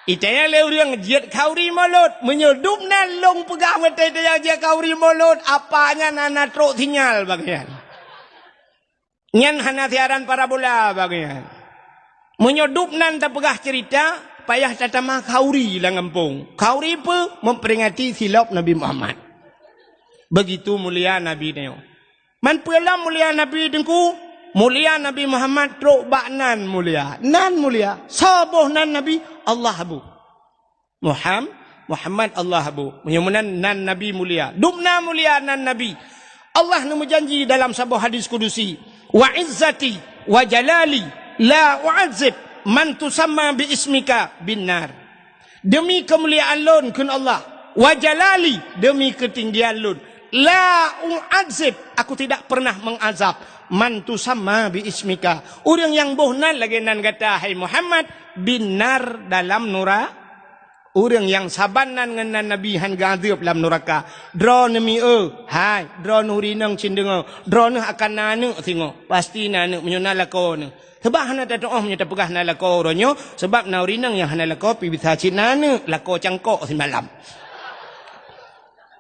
Itanya leuriang jiat kauri mulut menyedup nalong pegang mata dia jiat kauri mulut apanya nana truk sinyal bagian nyan hana siaran parabola bagian menyedup nan tak pegah cerita payah tatama kauri lah ngampung kauri pe memperingati silap Nabi Muhammad. Begitu mulia Nabi neo man pula mulia Nabi dengku mulia Nabi Muhammad truk bak nan mulia saboh nan Nabi Allah abu Muhammad Allah abu menyumunan nan Nabi mulia dumna mulia nan Nabi Allah nemu janji dalam sebuah hadis kudusi wa izzati wa jalali la u'adzib man tusamma bi ismika binnar. Demi kemuliaan lun kun Allah wa jalali demi ketinggian lun la u'adzib aku tidak pernah mengazab man tusamma bi ismika orang yang bohnan lagi nan kata hai Muhammad binar dalam nura orang yang sabanan dengan Nabi han gadib dalam neraka dro nemi hai dro nurinang cindengo dro ne akan nanu tingo pasti nanu menyona lako ne sebab hana ta doh menyata pegah na lako ronyo sebab naurinang yang hana lako pi bisa cinanu lako cangkok semalam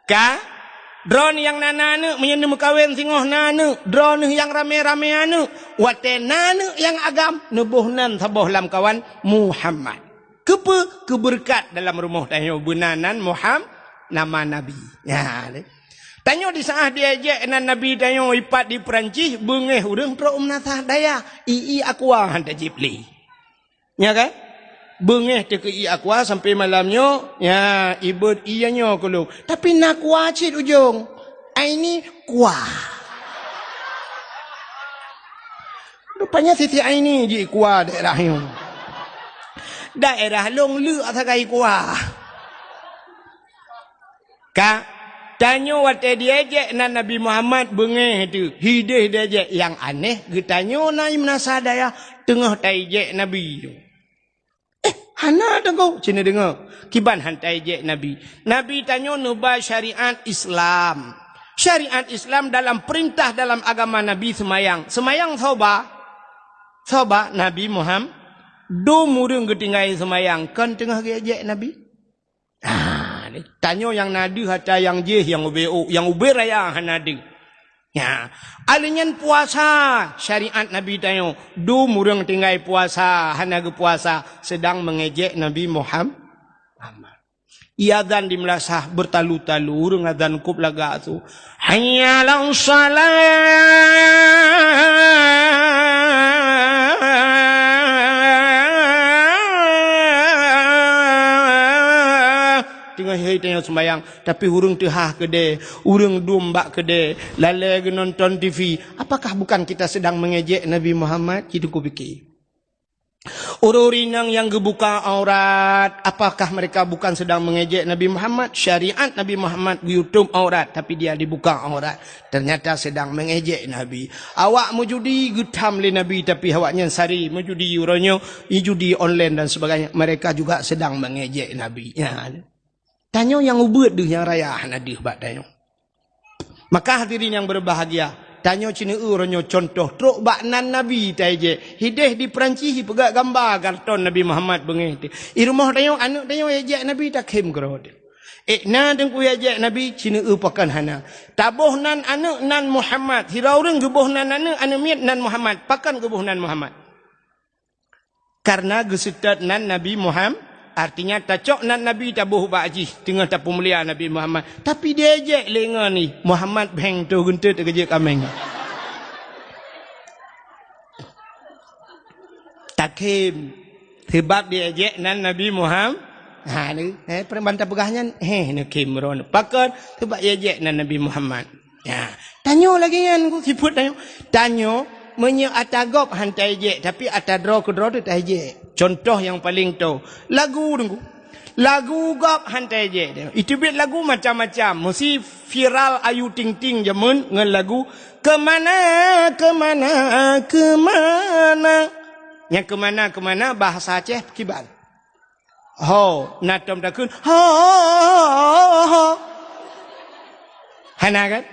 ka drone yang nananu menyena mekawin singoh nanu drone yang rame-rame anu wate nanu yang agam nebuhnan saboh lam kawan Muhammad keberkat dalam rumah tayo benanan Muhammad nama Nabi ya Tanyo di saat diajak nan Nabi tanyo ipat di Perancis, bengeh urang pro umnatah daya. Ii aqua hantar jipli. Ya kan? Bengeh te ke ii aqua sampai malamnya, ya ibut ianya kulung. Tapi nak kuah cit ujung. Aini kuah. Rupanya titik aini ji kuah daerahnya. Daerah long lu atakai kuah. Ka tanyo wate diajak nan Nabi Muhammad bengeh tu. Hidih diajak yang aneh. Getanyo na imnasa daya tengah taijak Nabi tu. Hana dengar. Cina dengar. Kiban hantai je Nabi. Nabi tanyo nubah syariat Islam. Syariat Islam dalam perintah dalam agama Nabi semayang. Semayang soba. Soba Nabi Muhammad. Do murung ketinggai semayang. Kan tengah diajak Nabi. Tanyo yang nadi hatta yang jeh yang ubeo yang uber raya hanadi. Ya, alinyan puasa syariat Nabi tanyo do murang tinggai puasa hanaga puasa sedang mengejek Nabi Muhammad. Ia dan di melasah bertalu-talu urang adzan kub laga tu. Hayya 'alas shalah. Tengah hari tengah sembayang tapi urang tehah kede, urang domba kede, lalai nonton TV. Apakah bukan kita sedang mengejek Nabi Muhammad? Itu ku fikir. Orang-orang yang gebuka aurat, apakah mereka bukan sedang mengejek Nabi Muhammad? Syariat Nabi Muhammad YouTube aurat tapi dia dibuka aurat. Ternyata sedang mengejek Nabi. Awak mujudi getam le Nabi tapi awaknya sari mujudi uronyo, judi online dan sebagainya. Mereka juga sedang mengejek Nabi. Ya. Tanyo yang ubud deh yang raya nadih bak tanyo. Maka hadirin yang berbahagia, tanyo cina uronyo contoh truk bak nan Nabi taije. Hideh di Perancis pegak gambar karton Nabi Muhammad bengeh. I rumah tanyo anak tanyo ejek Nabi tak kem kerod. Na dengku ejek Nabi cina pakan hana. Tabuh nan anak nan Muhammad. Hira urang gebuh nan anak miat nan Muhammad. Pakan gebuh nan Muhammad. Karena gesetat nan Nabi Muhammad. Artinya tacok nan Nabi tabuh ba'ji tengah tapu mulia Nabi Muhammad. Tapi dia ejek lengan ni Muhammad beng tu guntut kerja kameng. Takim sebab dia ejek nan Nabi Muhammad. Ha ni perembantah pegahnya ni kimron. Pakar sebab dia ejek nan Nabi Muhammad. Ya. Tanyo lagi kan ku siput tanyo. Tanyo menye atagop hantai ejek tapi atadro kudro tu tak ejek. Contoh yang paling tahu lagu tunggu. Lagu gap hantai je. Itu bit lagu macam-macam. Mesti viral Ayu Ting Ting jamun ngan lagu kemana kemana kemana. Yang kemana kemana bahasa Aceh kibal. Ho natom takun ho ho. Hana kan?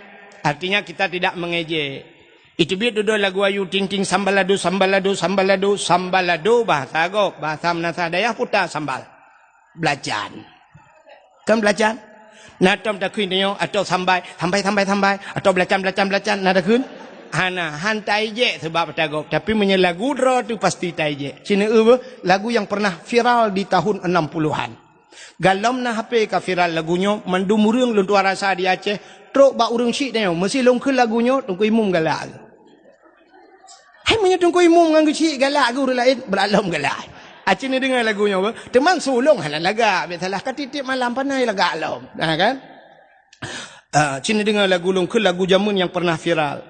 Artinya kita tidak mengejek. Itu biar duduk lagu Ayu Ting Ting sambalado sambalado sambalado sambalado bahasa agok bahasa Menasa Dayah putar sambal belajan kan belajan natom takun nyo atau sambai atau belacan nada kun hana hantai je sebab patagok tapi menyelagu dro tu pasti tai je cina lagu yang pernah viral di tahun 60-an galom na HP ka viral lagunya mandumurung luntua rasa di Aceh truk ba urang syik nyo mesti longkeun lagunya tungku imum galak. Hai menyetong ko imum nganggo cik galak guru lain beralom galak. Acin ni dengar lagunya apa? Teman sulung halan laga. Biasalah katitip malam panai laga alom. Kan? Acin ni dengar lagu longkeun lagu jamun yang pernah viral.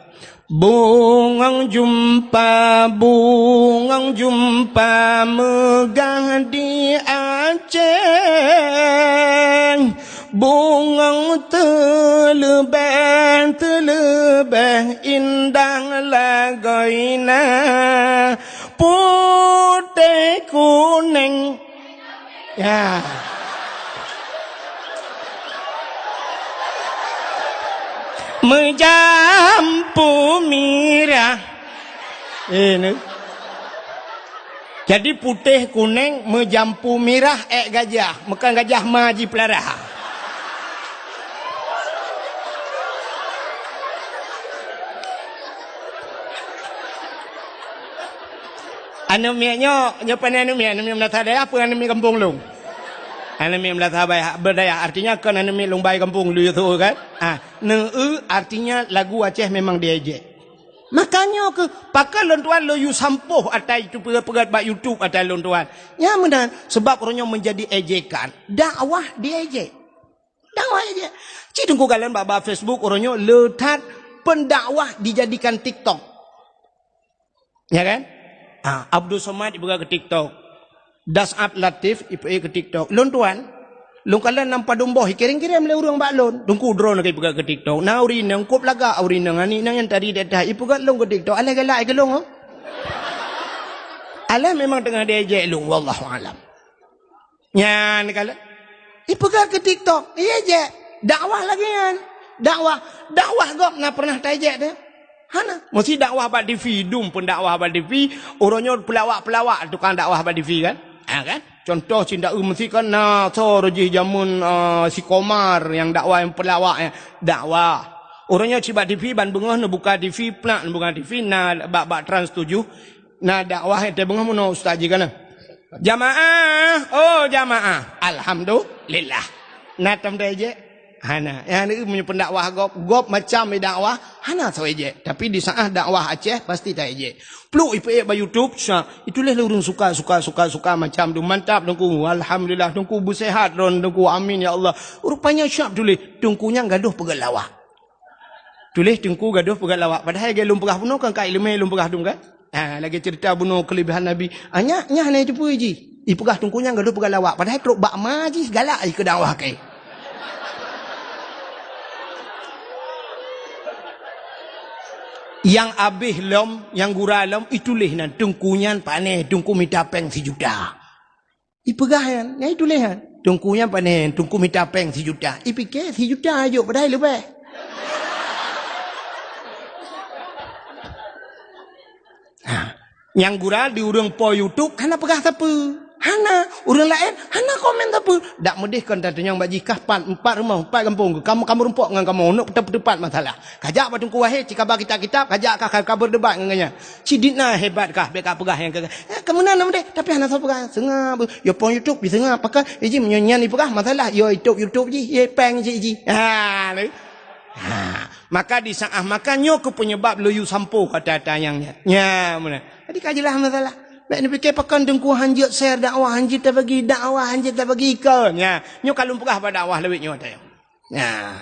Bungang jumpa megah di Aceh. Bungang telebeh indah lagoina putih kuning ya menjampu mirah ini jadi putih kuning menjampu mirah gajah bukan gajah maji pelarah. Anu miaknya nyopan anu miak Menasa Dayah apa anu miak kampung long. Anami melatah berdaya artinya kan anami lombai kampung lu itu kan. Artinya lagu Aceh memang diejek. Makanya ke pakai lontuan lo you sampuh atai itu pegat bak YouTube atai lontuan. Ya benar sebab orangnya menjadi ejekan. Dakwah diejek. Dakwah ejek. Ci tunggu kalian bak Facebook orangnya letat pendakwah dijadikan TikTok. Ya kan? Abdul Somad ibu ke TikTok. Das'ab Latif ibu ke TikTok. Lontuan Long kala nampak domboh kirim-kirim le urang baklon. Dongku drone ke ipuga ke TikTok. Na uri nang kop laga uri nang ani nang yang tadi dah ipuga long ke TikTok. Ala galak ke long. Ala memang tengah diejek long wallahu alam. Nyan kala ipuga ke TikTok. Diejek. Dakwah lagi kan. Dakwah gop na pernah tajek dia. Hana mesti dakwah bak TV dum pun dakwah bak TV. Orangnya pelawak-pelawak tukang dakwah bak TV kan. Kan? Contoh cinta mesti kan so rojih jamun si Komar yang dakwah yang pelawak dakwah. Orangnya cibat TV ban bengah na buka TV plak na buka TV na bak trans 7 na dakwah te bengah mono ustaz kan. Jamaah, jamaah. Alhamdulillah. Na tam deje. Hana, yang ini punya pendakwah gop macam dakwah, hana tahu eje. Tapi di saat dakwah Aceh pasti tak eje. Peluk ipe ba YouTube, itulah lurung suka macam tu mantap dongku. Alhamdulillah dongku bersehat ron dongku amin ya Allah. Rupanya syap tulis dongkunya gaduh pegat lawak. Tulis dongku gaduh pegat lawak. Padahal dia lum pegah bunuh kan kai lemai lum pegah dong kan. Lagi cerita bunuh kelebihan Nabi. Nya ni tu puji. Ipegah dongkunya gaduh pegat lawak. Padahal kerok bak maji segala ke dakwah kai. Yang abih lom, yang gura lom, itulah nan tungkunyan paneh, tungku minta peng 1 juta. Ipegahan, ya itulah han. Tungkunyan paneh, tungku minta peng 1 juta. Ipikir 1 juta aja padahal lebih. Yang gura di urang po YouTube, hana pegah tapu. Hana, urang lain, hana komen tapu. Dak medih kan tanya yang baji kahpan 4 rumah, 4 kampung. Kamu rumpok dengan kamu nak tepat masalah. Kajak batung kuahai, cika bagi kitab, kajak kah berdebat dengannya. Ciditna hebat kah, beka pegah yang kagak. Kamu nak medih, tapi hana sa pegah. Sengah, yo pon YouTube bi sengah pakai iji menyanyian ni pegah masalah. Yo YouTube ji, ye peng ji. Maka di saat makannya ke penyebab loyu sampo kata tayangnya. Ya, mana? Jadi kajilah masalah. Baik ni fikir pakan dengku hanjit share dakwah hanjit tak bagi dakwah hanjit tak bagi ke. Ya, nyo kalau pegah pada dakwah lebih nyo tayang. Ya.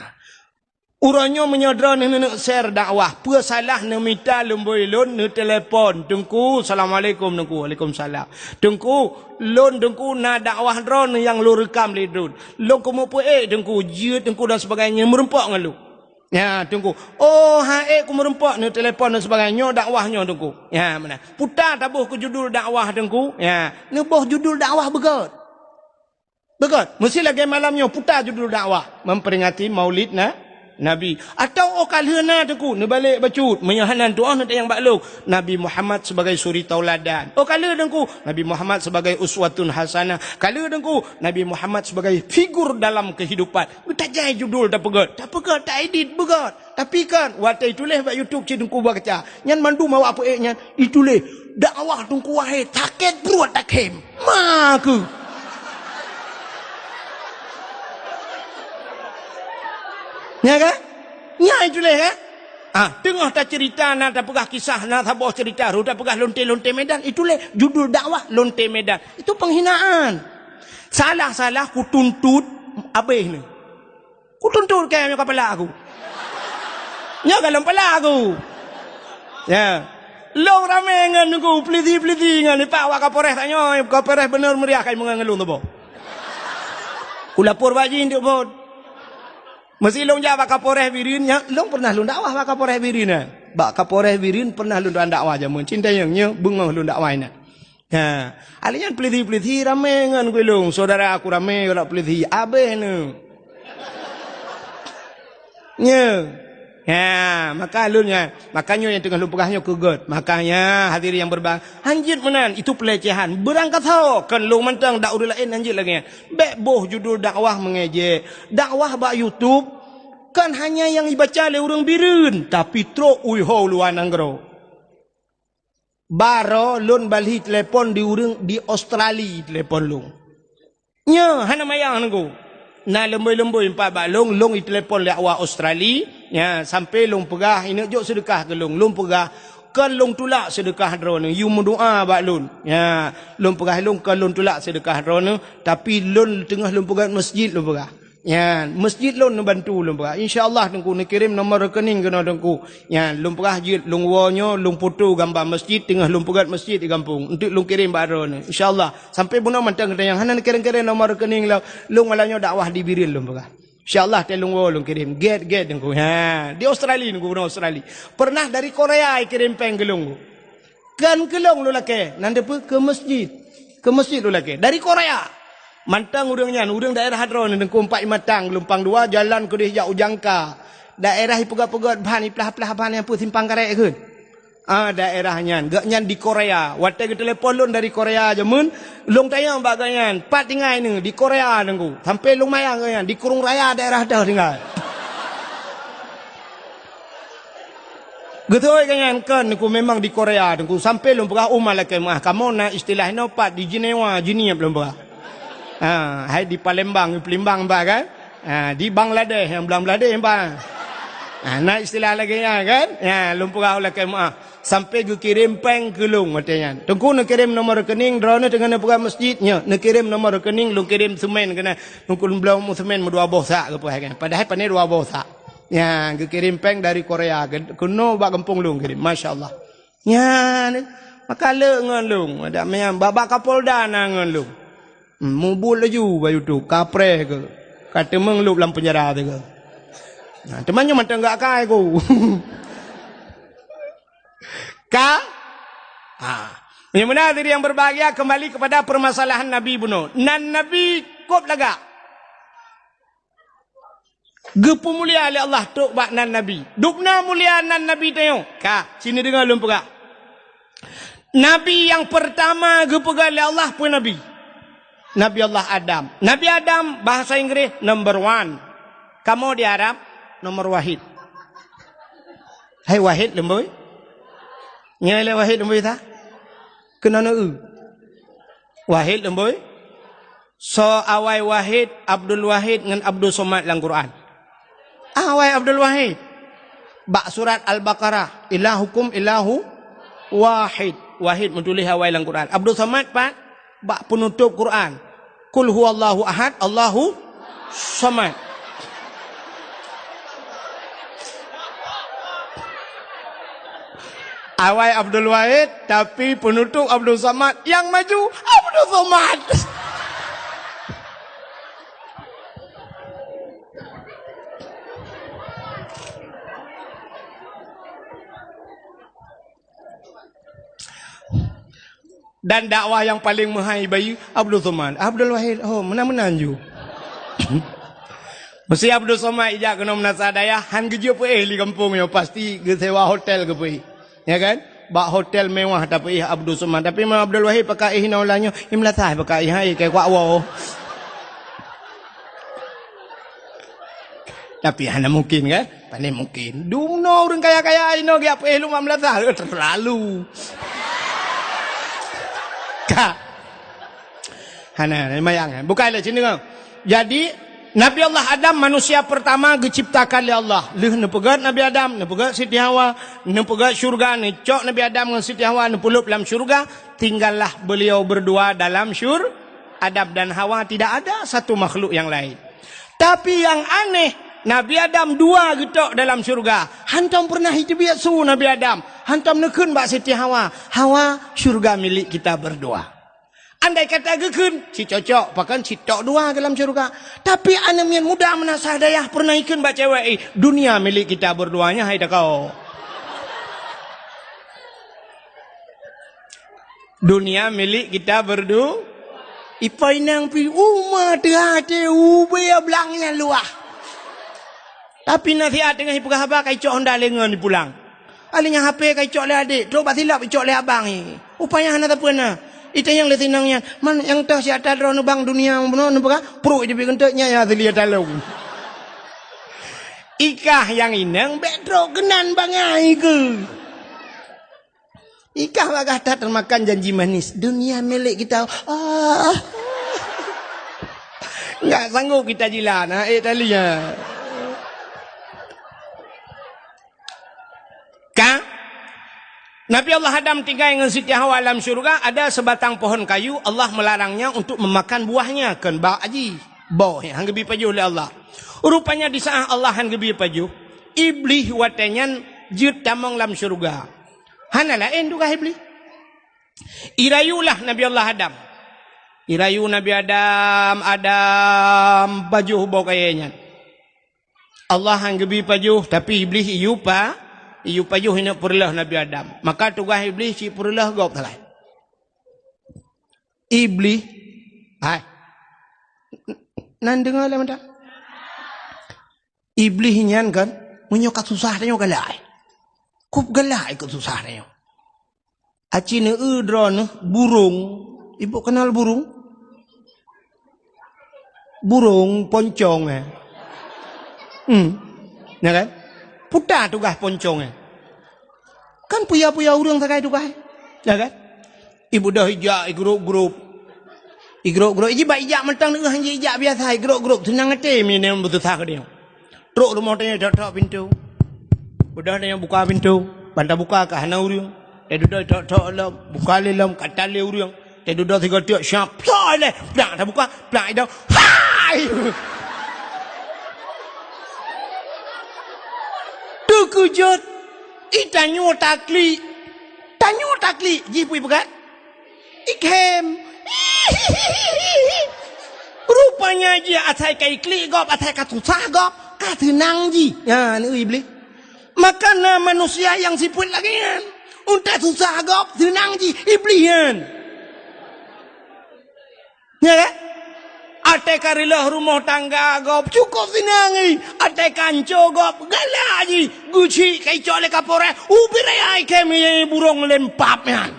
Uranyo menyodra nak share dakwah. Pua salah nak minta lemboi lon nak telefon. Dengku assalamualaikum dengku. Waalaikumsalam. Dengku lon dengku na dakwah drone yang lu rekam le drone. Lon komo pu dengku jut dengku dan sebagainya merempok dengan lu. Ya, tunggu. Ku merempak ni telefon dan sebagainya dakwahnya tunggu. Ya, mana? Putar tabuh ke judul dakwah tunggu. Ya, ni boh judul dakwah begot. Mesti lagi malamnya putar judul dakwah memperingati Maulid Nabi. Atau kalhena tunggu ni balik bacut menyahanan doa nanti yang bakluk Nabi Muhammad sebagai suri tauladan. Kala tunggu Nabi Muhammad sebagai uswatun hasanah. Kala tunggu Nabi Muhammad sebagai figur dalam kehidupan. Tak jai judul tak pegat, tak edit begot. Tapi kan waktu itulah bak YouTube tunggu baca. Nyan mandu mau apa nyan itulah dakwah tunggu wahai taket beruat takem. Maku ya kan? Ya itulah kan? Tengah tak cerita nak tak pegah kisah nak tak bawa cerita ru tak pegah lonte medan itulah judul dakwah lonte medan. Itu penghinaan. Salah ku tuntut abih ni. Ku tuntut kayak kepala aku. Nya kalau kepala aku. Ya. Long ramai dengan aku peliti dengan ni pak wak kapolres tanya kapolres benar meriah kai mengelung tu bo. Ku lapor baji nduk bod. Mesti long jawab kapolres Birin ya, long pernah long dakwah bak kapolres Birin bak kapolres Birin pernah long dakwah jamun cinta yang nya bengah long dakwah ina. Ha, alian peliti ramai ngan ku long, saudara aku ramai ora peliti abeh nu. Nya. Ya, maka lunya, makanya yang tengah lupagahnya kegot. Makanya hadirin yang berbang, hanjit menan itu pelecehan. Berangkat ho kan lu mentang dak urang lain hanjit lagi. Bek boh judul dakwah mengejek. Dakwah bak YouTube kan hanya yang dibaca oleh orang Birin, tapi tro ui ho luan anggro. Baro lun balhi telepon di urang di Australia telepon lu. Nya hana mayang nunggu. Na lemboi-lemboi 4 bak long i telefon le awak Australia, ya sampai long pegah ini jok sedekah ke long pegah kan long tulak sedekah drone you mendoa bak long. Ya, long pegah long kan long tulak sedekah drone tapi long tengah long pegah masjid long pegah. Ya, masjid long bantu long pegah. Insya-Allah tengku nak kirim nombor rekening kena tengku. Ya, long pegah jid long wonyo long foto gambar masjid tengah long pegah masjid di kampung untuk long kirim bak drone. Insya-Allah sampai bunuh mantang kata yang hanan kirim-kirim nombor rekening long malanya dakwah di Biril long pegah. InsyaAllah telung long kirim. Get nunggu. Ha. Di Australia nunggu orang Australia. Pernah dari Korea kirim peng gelung. Kan gelung lu laki. Nanti pun ke masjid. Ke masjid lu laki. Dari Korea. Mantang urangnya. Urang daerah hadron. Nengku 4 matang. Lumpang 2. Jalan ke dia ujangka. Daerah ipugat-pugat bahan. Iplah-plah bahan yang pun simpang karek ke. Daerahnya. Gaknya di Korea. Waktu ke telepon lun dari Korea je mun. Long tayang bagaian. 4 tinggal ni. Di Korea nengku. Sampai long mayang kan. Di Kurung Raya daerah dah tinggal. Getoi kan nengku memang di Korea nengku. Sampai long pegah umar lagi. Kamu nak istilah ni 4 di Jenewa. Jenewa belum pegah. Hai di Palembang. Pelimbang kan. Di Bangladesh. Yang Bangladesh yang nak istilah lagi kan. Ya, long pegah lagi sampai ke kirim peng ke long katanya. Tengku nak kirim nomor rekening drone dengan nak pegang masjidnya. Nak kirim nomor rekening long kirim semen kena nungkul belum semen 2 bosak ke kan. Padahal pandai 2 bosak. Ya, ke kirim peng dari Korea kuno bak kampung long kirim. Masya-Allah. Ya, maka le ngan long ada mayang babak Kapolda ngan long. Mubul laju bayu tu kapre ke. Kata mengelup dalam penjara tu ke. Nah, temannya mata enggak kai ku. Yang benar diri yang berbahagia kembali kepada permasalahan Nabi bunuh. Nan Nabi kop laga. Gepu mulia oleh Allah tok bak nan Nabi. Dukna mulia nan Nabi tengok. Sini dengar lum pegak. Nabi yang pertama gepu oleh Allah pun Nabi. Nabi Allah Adam. Nabi Adam bahasa Inggris number 1. Kamu di Arab nomor wahid. Hai wahid lemboi. Nyai le wahid lemboi ta? Kena na wahid lemboi. So awai wahid Abdul Wahid dengan Abdul Somad dalam Quran. Awai Abdul Wahid. Bak surat Al-Baqarah. Ilahukum ilahu wahid. Wahid menulis awai dalam Quran. Abdul Somad pak bak penutup Quran. Kul huwallahu ahad Allahu Somad. Awai Abdul Wahid tapi penutup Abdul Somad. Yang maju Abdul Somad. Dan dakwah yang paling mahal bayi Abdul Somad. Abdul Wahid mana-mana ju. Mesti Abdul Somad ijak kena menasadaya han kerja pe di kampung yo pasti ke sewa hotel ke pe. Ya kan? Bak hotel mewah tapi Abdul Somad. Tapi Imam Abdul Wahid pakai naulanyo imlatah pakai hai kayak kuat wow. Tapi hanya mungkin kan? Paling mungkin. Duno orang kaya-kaya ino ge apa lu mamlatah terlalu. Hana mayang. Bukanlah sini kau. Jadi Nabi Allah Adam manusia pertama diciptakan oleh Allah. Leh nepegat Nabi Adam, nepegat Siti Hawa, nepegat syurga, necok Nabi Adam dengan Siti Hawa nepulup dalam syurga, tinggallah beliau berdua dalam Adam dan Hawa, tidak ada satu makhluk yang lain. Tapi yang aneh, Nabi Adam 2 getok dalam syurga. Hantam pernah hidup su Nabi Adam. Hantam nekun bak Siti Hawa. Hawa syurga milik kita berdua. Andai kata gekun, si cocok, bahkan si tok 2 dalam syurga. Tapi anak yang muda menasah dayah pernah ikun bak cewek. Dunia milik kita berduanya, hai dah kau. Dunia milik kita berdua. Ipai nang pi umah terhati ubaya belangnya luah. Tapi nasihat dengan ibu khabar kai cok honda lengan di pulang. Alinya HP kai cok le adik, tu batilap cok le abang ni. Upaya hana tak pernah. Itu yang letinangnya, man yang tah si atas drone bang dunia benar nampak pro dia bikinnya ya selia talung. Ikah yang inang bedro kenan bangai ke. Ikah bagah tak termakan janji manis. Dunia milik kita. Enggak sanggup kita jilat tali ya. Kan? Nabi Allah Adam tinggal dengan Siti Hawa alam syurga, ada sebatang pohon kayu, Allah melarangnya untuk memakan buahnya. Kan bau aji, bau yang gebi pajuh oleh Allah. Rupanya di saat Allah yang gebi pajuh, iblis watenyan jut tamang lam syurga. Hana lain tu kah iblis? Irayulah Nabi Allah Adam. Irayu Nabi Adam pajuh bau kayaknya. Allah yang gebi pajuh, tapi iblis iu pajuh hina purlah Nabi Adam. Maka tugas iblis si purlah gop talai. Iblis, nan dengar lah mata. Iblis nyan kan, menyokat susah dia galai. Kup galai ke susah dia. Aci ne udron burung. Ibu kenal burung? Burung poncong ya kan? Putar tugas poncong kan puya-puya urang sakai tugas ya kan? Ibu dah hijak grup-grup iji ba ijak mentang dengan ijak biasa grup-grup senang ngete mi ne betul sah dia. Truk rumah tanya tok pintu. Budak dia buka pintu, bantah buka ke hana urang. Dia duduk tok buka lelam katal le urang. Dia duduk tiga tiak syap. Plak dah buka, plak dah. Hai. Kujut tanyo takli jipui pegat ikem rupanya dia atai kai kli gop atai katusah gop katenang ji ya ni iblis maka manusia yang siput lagi kan untuk susah gop tenang ji iblis kan ya kan? Ate karilah rumah tangga gop cukup sinangi. Ate kanco gop galaji guci kai cole kapore ubirai kemi burung lempapnya.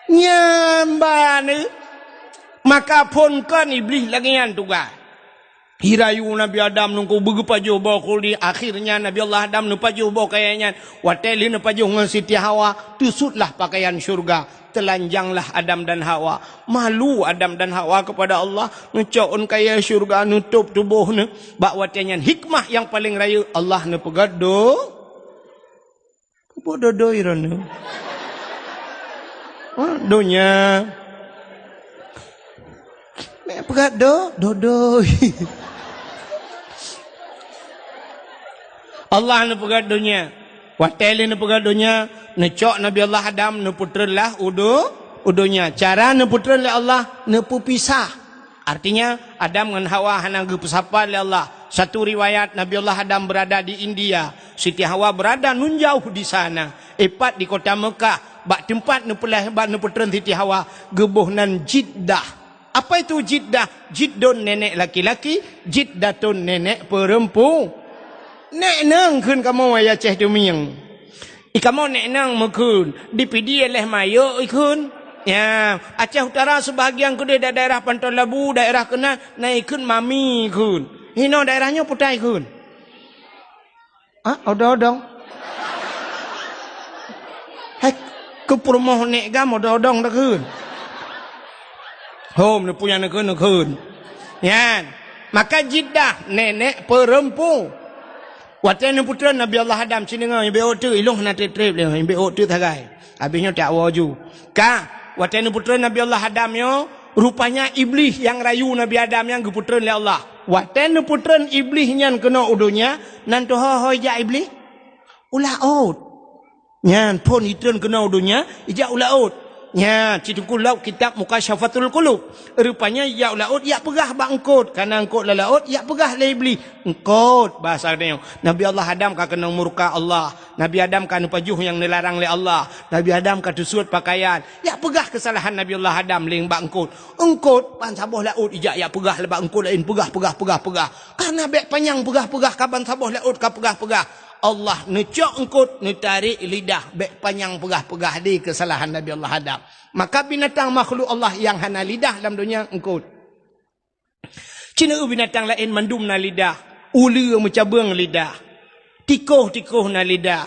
Nyambane maka pun kan iblis lagi yang tugas. Hirayu Nabi Adam nunggu begepajuh bawa kuli akhirnya Nabi Allah Adam nupajuh bawa kayaknya wateli nupajuh dengan Siti Hawa tusutlah pakaian syurga. Telanjanglah Adam dan Hawa. Malu Adam dan Hawa kepada Allah. Ngecaun kaya syurga nutup tubuh ni. Bak watanyan hikmah yang paling raya. Allah ni pegat do. Apa do irana? Donya. Pegat do. Allah ni pegat donya. Wateli ni pegat donya. Necok Nabi Allah Adam neputrelah udunya. Cara neputrelah Allah nepupisah. Artinya Adam dengan Hawa hanaga pesapa oleh Allah. Satu riwayat Nabi Allah Adam berada di India, Siti Hawa berada nun jauh di sana. Epat di kota Mekah. Bak tempat nepelah bak neputren Siti Hawa gebuhnan Jiddah. Apa itu Jiddah? Jiddun nenek laki-laki, Jiddatun nenek perempuan. Nek nang kun kamu ayah ceh dumiyang. Ikamu nek nang mekun dipidi oleh mayo ikun ya Aceh Utara sebahagian ke daerah Pantai Labu daerah kena naikun mami kun hino daerahnya putai kun odong hek ke perumahan nek gam odong dah kun home ni punya nekun ya maka Jiddah nenek perempuan. Watan putra Nabi Allah Adam sini ngau ibe otu iluh na trip le ibe otu thagai. Habisnya tak waju. Ka watan putra Nabi Allah Adam yo rupanya iblis yang rayu Nabi Adam yang geputra oleh Allah. Watan putra iblis nyan kena udunya nan to hoi ja iblis. Ulah out. Nyan pon itren kena udunya ija ulah out. Ya, citukul laut kitab Mukasyafatul Qulub. Rupanya ya laut ya pegah bangkut. Karena angkut la laut ya pegah la iblis. Engkut bahasa dia. Nabi Allah Adam ka kena murka Allah. Nabi Adam ka pajuh yang dilarang oleh Allah. Nabi Adam ka tusut pakaian. Ya pegah kesalahan Nabi Allah Adam ling bangkut. Engkut pan sabuh laut ija ya pegah la bangkut lain pegah. Karena bek panjang pegah kaban sabuh laut ka pegah. Allah necok engkut netarik lidah bek panjang pegah di kesalahan Nabi Allah Adam. Maka binatang makhluk Allah yang hana lidah dalam dunia engkut. Cina binatang lain mandum na lidah, ulu mencabung lidah, tikoh na lidah,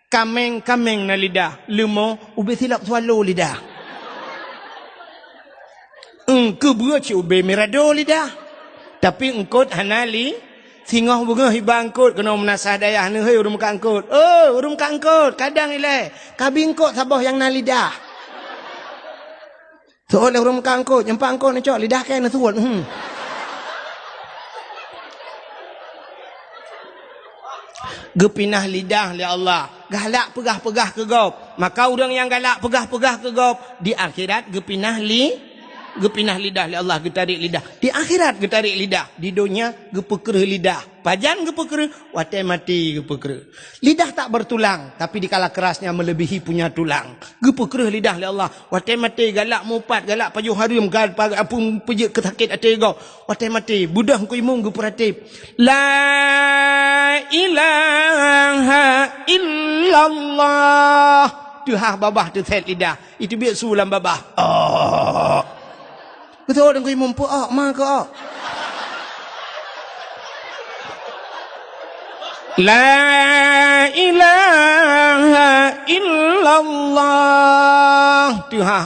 kameng na lidah, lemah ubi silap swallow lidah. Kebua cik ube merado lidah. Tapi engkot hanali singoh bunga hibang kot kena menasah dayah ni hei urung kangkot. Oh, urung kangkot kadang ile. Kabingkot sabah yang na lidah. Soalnya urung kangkot nyempak angkot ni cok lidah kan suat. Gepinah lidah li Allah. Galak pegah-pegah ke gop. Maka orang yang galak pegah-pegah ke gop di akhirat gepinah lidah li Allah getarik lidah. Di akhirat getarik lidah. Di dunia gepekereh lidah. Pajan gepekereh, watai mati gepekereh. Lidah tak bertulang, tapi dikala kerasnya melebihi punya tulang. Gepekereh lidah li Allah. Watai mati galak mupat, galak pajuh harum, galak apun pejek ketakit ate go. Watai mati budah ku imung geperatip. La ilaha illallah. Tuha babah tu set lidah. Itu biar sulam babah. Oh. Betul dengan imam pun mak ke La ilaha illallah. Tuha.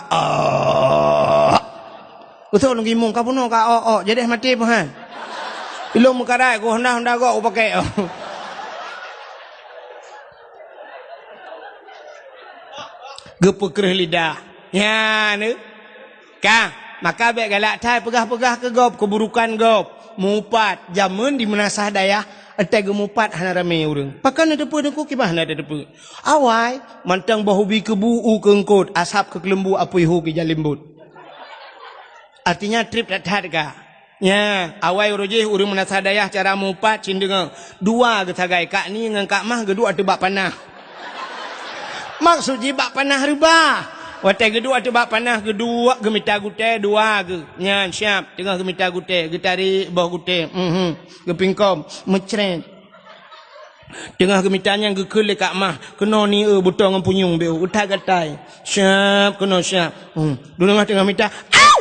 Betul dengan imam kau puno ka jadi mati pahan. Ilmu mukarai ku hendak kau pakai. Gepekereh lidah. Ya ni. Ka maka baik galak thai pegah-pegah ke gop keburukan gop mupat jamun di menasah dayah entai gemupat hana rame urang pakan ada depa deku kibah ada depa awai mantang bahubi kebu keengkot asap ke kelembu apui hu ke jalimbut artinya trip dat ka nya awai urujih urang menasah dayah cara mupat cindengang dua ke tagai kak ni ngan kak mah gedua tebak panah maksud jibak panah rubah. Watai kedua tu bak panah kedua gemita gute dua ge nyan siap tengah gemita gute getari bawah gute gepingkom mecret tengah gemitanya gekele kak mah kena ni butang punyung beu utak gatai siap kena siap dulu tengah mita au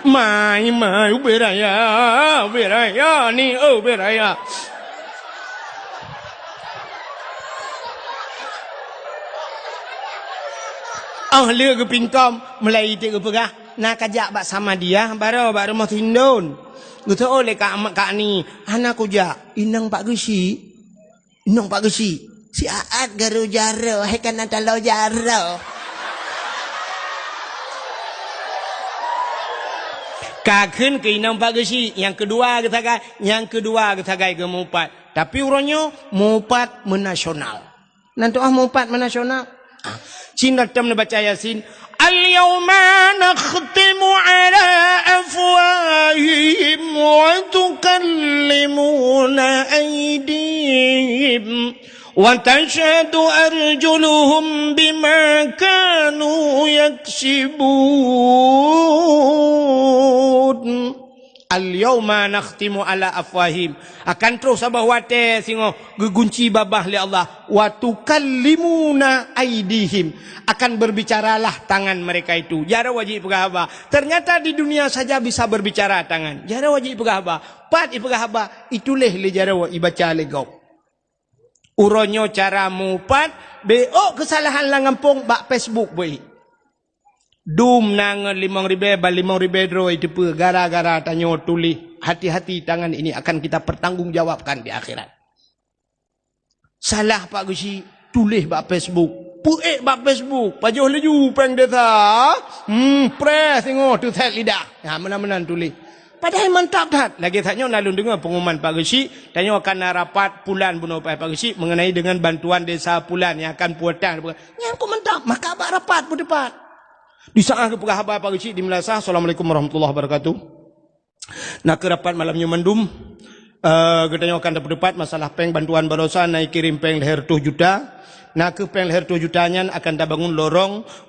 mai uberaya ni uberaya ahli ke pingkom mulai itu ke pegah nak ajak bak sama dia baru rumah tindon gitu oleh kak ni anak kuja inang pak gesi si aat garu jaro hai kan talau jaro kakun ke inang pak gesi yang kedua ketagai gemupat tapi urangnya mupat menasional nanti mupat menasional Cina tam baca Yasin Al-yawma nakhtimu ala afwahihim wa tukallimuna aydihim wa tashhadu arjuluhum bima kanu yaksibun Al-yawma nakhtimu ala afwahim akan terus sabah wate singo gegunci babah li Allah wa tukallimuna aidihim akan berbicaralah tangan mereka itu jara wajib pegah apa ternyata di dunia saja bisa berbicara tangan jara wajib pegah apa pat ipegah apa ituleh li jara wa ibaca le gau uronyo cara mupat beo kesalahan langampung bak Facebook boy Dum nang 5.000 bal 5.000 dro itu gara-gara tanyo tulis hati-hati tangan ini akan kita pertanggungjawabkan di akhirat. Salah Pak Gusi tulis bak Facebook. Puek bak Facebook. Pajuh leju peng desa. Press tengok tu set lidah. Ha menan-menan tulis. Padahal mantap dah. Lagi tanyo nalun dengar pengumuman Pak Gusi, tanyo akan rapat pulan bunuh Pak Gusi mengenai dengan bantuan desa pulan yang akan puatang. Yang ku mantap, maka abak rapat bu depan. Di saat ke pegah Pak Gusi di Melasah. Assalamualaikum warahmatullahi wabarakatuh. Nak ke rapat malamnya mendum. Katanya akan dapat masalah peng bantuan barosan naik kirim peng leher 7 juta. Nak ke peng leher 7 jutanya akan dah bangun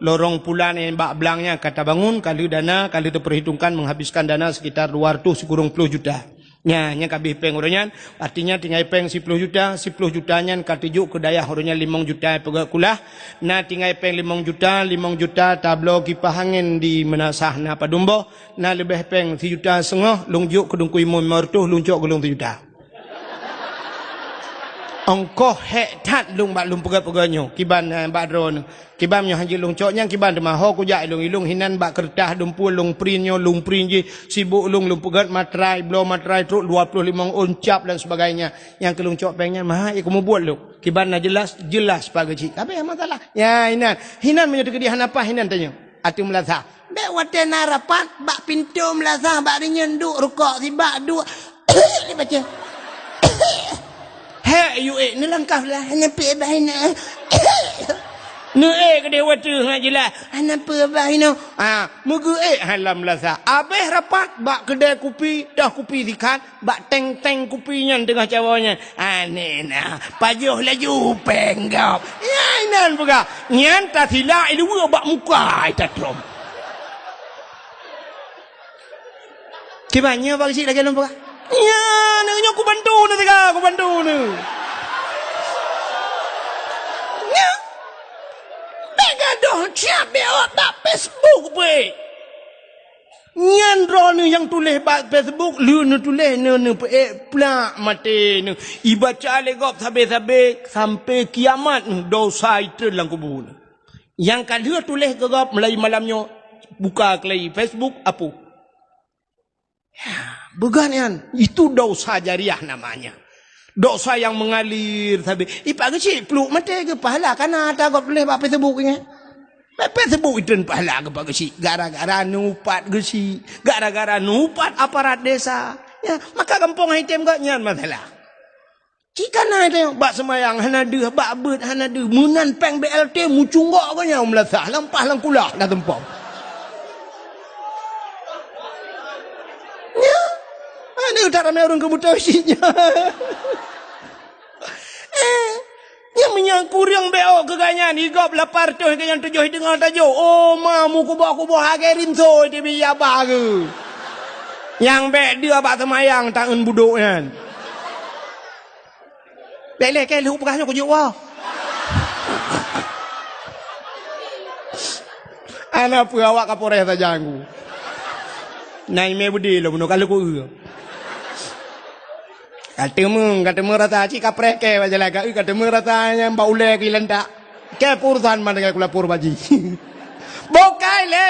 lorong pulan yang bak belangnya kata bangun kali dana kali diperhitungkan menghabiskan dana sekitar 210 juta. Nya kabih peng uronyan artinya tinggal peng 10 juta 10 jutanya katijuk ke daya uronnya 5 juta pegak kulah na tinggal peng 5 juta tablo kipas angin di Menasah na Padumbo na lebih peng 1,5 juta lungjuk ke dungku imam martuh luncuk ke 7 juta Ongkoh hek tat lung bak lung pegat-peganyo kiban bak drone kiban nyo hanji lung cok nyang kiban demah ho kujak ilung hinan bak kertas dumpul lung prinyo lung prin ji sibuk lung pegat matrai blow matrai truk 25 uncap dan sebagainya yang kelung cok pengnya mah ik mau buat lu kiban na jelas pagaci apa yang masalah ya hinan menyo kedihan apa hinan tanya atu melasa be wate narapat bak pintu melasa bak nyenduk rukuk tiba dua ni baca hei you ni langkah lah hanya pi bahina nu ke dewa tu ngajilah hanya pi bahina mugu halam lasa abeh rapat bak kedai kopi dah kopi dikat bak teng kopinya tengah cawanya nena pajuh laju penggap ya inan buka nyan ta thila ilu bak muka ita trom kibanya bak si lagi lomba ya nanya aku bantu ni tiga aku bantu ni ya bega doh siap bewak bak Facebook be nyan drone yang tulis bak Facebook lu nu tulis nu plak mati nu ibaca legop sampai kiamat dosa itu dalam kubur yang kadang tulis gegop mulai malamnya buka kelai Facebook apa bukan kan itu dosa jariah namanya dosa yang mengalir tapi ipak kecil peluk mati ke pahala karena tak boleh buat Facebook nya Facebook itu pahala ke pak kecil gara-gara nupat kecil gara-gara nupat aparat desa ya maka kampung item gak nyan masalah jika na itu bak semayang hana deh bak bet hana deh munan peng BLT mucunggok kanya melasah lampah lang kulah dah tempom ini utara merung kebuta isinya. Yang menyangkur yang beok keganyan igop lapar tu yang tujuh dengar tajuk. Oh mamu kubuh hagerin so di biya bagu. Yang bek dia bak semayang tangan buduk kan. Bek ke lu pegahnya kujuk wah. Anak perawak kapolres saja aku. Nai me budi lo bunuh kalau ku. Kata rata cik kaprek ke baca laga kata ratanya mbak ule ke lendak ke purusan mana ke kula pur baji bokai le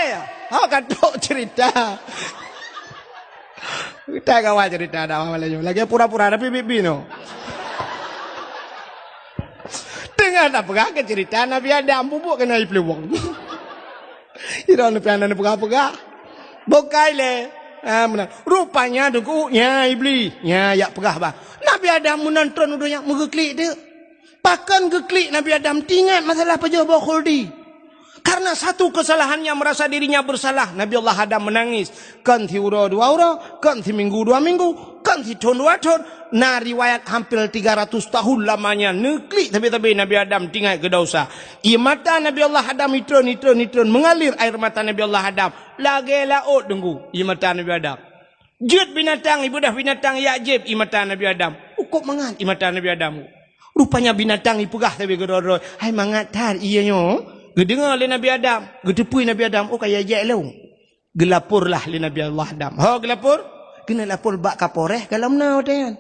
kata cerita kita kawan cerita dah malam lagi pura-pura tapi bibi no dengan apa ke cerita Nabi Adam bubuk kena iplewong ira ne piana ne pega bokai le rupanya dukunya iblis ya pegah bah Nabi Adam menonton udunya mengeklik dia pakan geklik Nabi Adam tingat masalah pejabat khuldi karena satu kesalahannya merasa dirinya bersalah Nabi Allah Adam menangis kan thi ura 2 ura kan thi minggu 2 minggu kan thi tahun 2 tahun nah riwayat hampir 300 tahun lamanya neklik tapi Nabi Adam tingat ke dosa mata Nabi Allah Adam nitron mengalir air mata Nabi Allah Adam lagi laut tunggu mata Nabi Adam jut binatang ibudah binatang yakjib mata Nabi Adam ukuk mangat mata Nabi Adam rupanya binatang ipegah tapi gedor hai mangat tar ianya gedengar le Nabi Adam gedepui Nabi Adam kaya je lu gelapurlah le Nabi Allah Adam gelapur kena lapor bak kapolres kalau menau kan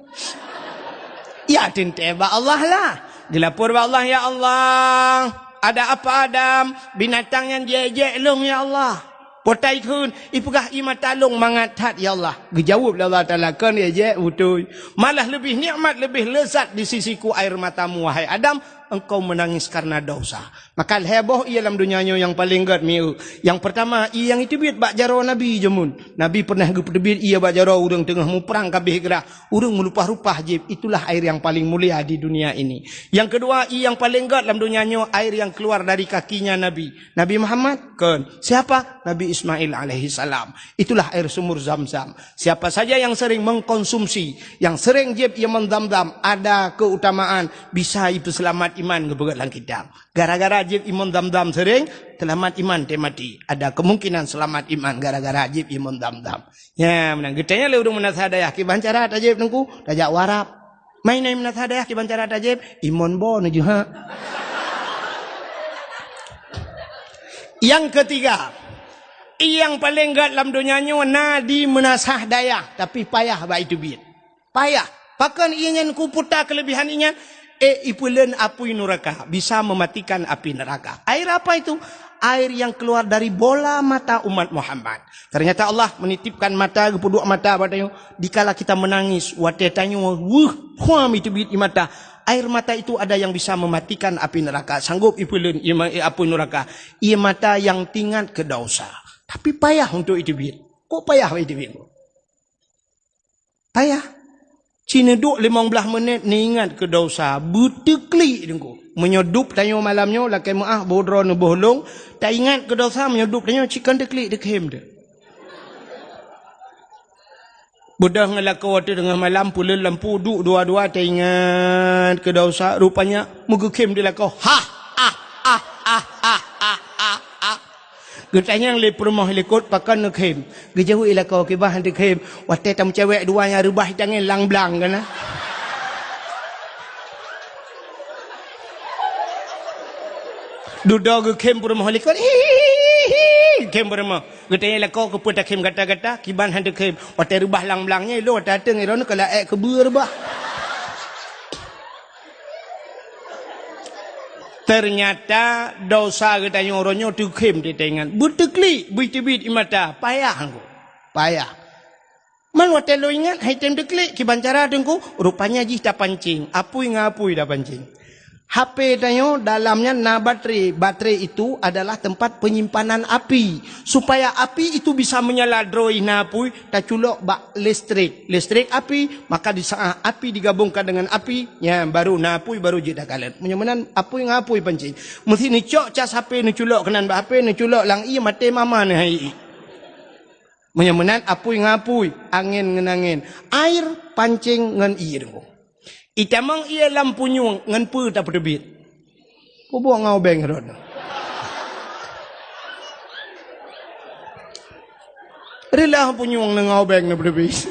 ya tinte bak Allah lah gelapur bak Allah ya Allah ada apa Adam binatang yang jejek long ya Allah potai kun ipegah mata long mangat tat ya Allah dijawab Allah Taala kan jejek betul malah lebih nikmat lebih lezat di sisiku air matamu wahai Adam engkau menangis karena dosa maka heboh ia dalam dunianya yang paling gad miu yang pertama ia yang itu biat bak jaro Nabi jemun Nabi pernah gepedebit ia bak jaro urang tengah mu perang kabeh gerah urang melupah-rupah jib itulah air yang paling mulia di dunia ini yang kedua ia yang paling gad dalam dunianya air yang keluar dari kakinya Nabi Muhammad kan siapa Nabi Ismail alaihi salam itulah air sumur Zam-Zam siapa saja yang sering mengkonsumsi yang sering jib ia mendam-dam ada keutamaan bisa itu selamat iman kebegat lang kita gara-gara ajib iman dam-dam sering selamat iman temati ada kemungkinan selamat iman gara-gara ajib iman dam-dam ya menang gedenya le urang menasahadayah ki bancara ajib nengku dajak warap main nai menasahadayah ki bancara ajib iman bo nuju ha yang ketiga yang paling gad dalam dunianya nadi menasahadayah tapi payah ba itu biat payah pakan ianya ku putar kelebihan ianya ipulen api neraka, bisa mematikan api neraka. Air apa itu? Air yang keluar dari bola mata umat Muhammad. Ternyata Allah menitipkan mata kedua mata padanya. Dikala kita menangis, watetanya huam itu bit di mata. Air mata itu ada yang bisa mematikan api neraka. Sanggup ipulen api neraka. Ia mata yang tingkat ke dosa. Tapi payah untuk itu bit. Kok payah itu bit? Payah. Cina duk 15 menit ni ingat ke dosa. Berteklik dengku. Menyodup tanya malamnya. Lakai maaf bodro ni bohlong. Tak ingat ke dosa. Menyodup tanya cikan teklik dekem dia. Budak ngelaka waktu dengan malam. Pula lampu duk dua-dua. Tak ingat ke dosa. Rupanya mugukem dia lakau. Getanya yang lepur mah lekot pakan nekem. Gejauh ilah kau kebah dekem. Waktu tam cewek dua yang rubah tangan lang-blang kan. Duduk gekem pur mah lekot. Kem pur mah. Getanya ilah kau keput kem kata-kata kiban handekem. Waktu rubah lang-blangnya lo datang iron kalau kebur bah. Ternyata dosa katanya orangnya dikem di tangan. Berteklik, bit-bit imata. Payah aku. Payah. Man waktu lo ingat, hai tem deklik, kiban cara dengku, rupanya jih dah pancing. Apui ngapui dah pancing. HP tanya dalamnya na baterai. Baterai itu adalah tempat penyimpanan api. Supaya api itu bisa menyala droi na apui, tak culok bak listrik. Listrik api, maka di saat api digabungkan dengan api, ya baru na apui baru je dah kalet. Menyamanan apui ngapui pancing. Mesti ni cok cas HP ni culok kenan bak HP ni culok lang i mate mama ni hai. Menyamanan apui ngapui, angin ngenangin. Air pancing ngan i dengku. Itamang ia lampu nyung ngan pu tak berdebit. Kau buang ngau beng rod. Rela lampu nyung ngau beng na berdebit.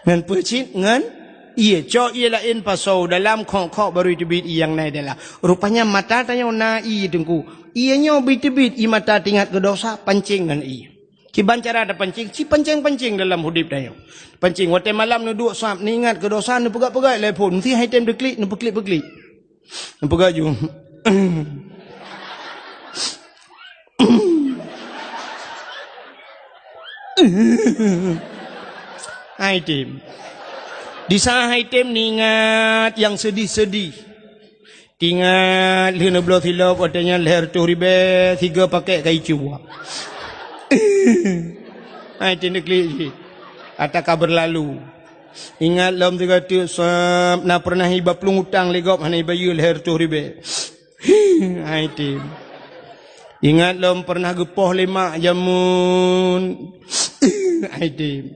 Ngan pu cit ngan ia cok ia lain pasau dalam kok baru debit yang naik adalah. Rupanya mata tanya na i dengku. Ianya berdebit i mata tingkat ke dosa pancing ngan i. Kiban cara ada pancing, si pancing-pancing dalam hidup dia. Pancing, waktu malam ni duduk suap, ni ingat ke dosa, ni pegat-pegat telefon. Mesti hai time deklik, ni peklik-peklik. Ni pegat je. Hai time. Di saat hai time ni ingat yang sedih-sedih. Ingat, lina belah silap, katanya leher tu ribe, 3 paket kaicu. Hai tindak klik atakah berlalu. Ingat lom tiga tu nak pernah hibah pelung hutang legop hana bayu leher tu ribe. Hai tim. Ingat lom pernah gepoh lemak jamun. Hai tim.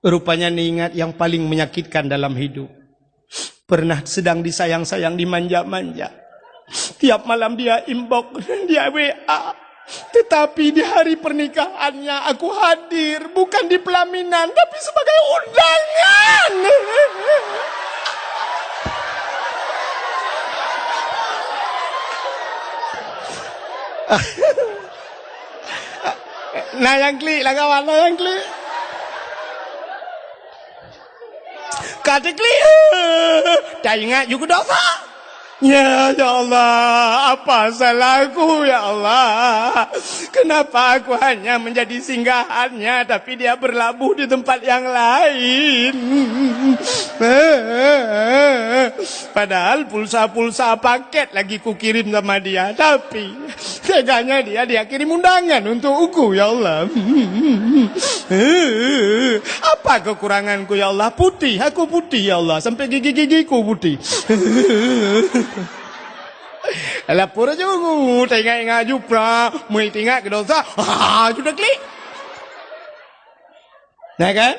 Rupanya ni ingat yang paling menyakitkan dalam hidup. Pernah sedang disayang-sayang dimanja-manja. Tiap malam dia inbox, dia WA. Tetapi di hari pernikahannya aku hadir bukan di pelaminan tapi sebagai undangan. Nah yang klik lah kawan, nah yang klik. Kata klik. Tak ingat juga dosa. Ya Allah, apa salahku ya Allah? Kenapa aku hanya menjadi singgahannya tapi dia berlabuh di tempat yang lain? Padahal pulsa-pulsa paket lagi ku kirim sama dia, tapi teganya dia kirim undangan untuk aku ya Allah. Apa kekuranganku ya Allah? Putih, aku putih ya Allah, sampai gigi-gigiku putih. Lapor aja aku, tengok-tengok jupra, mau tengok ke dosa, sudah klik. Nah kan?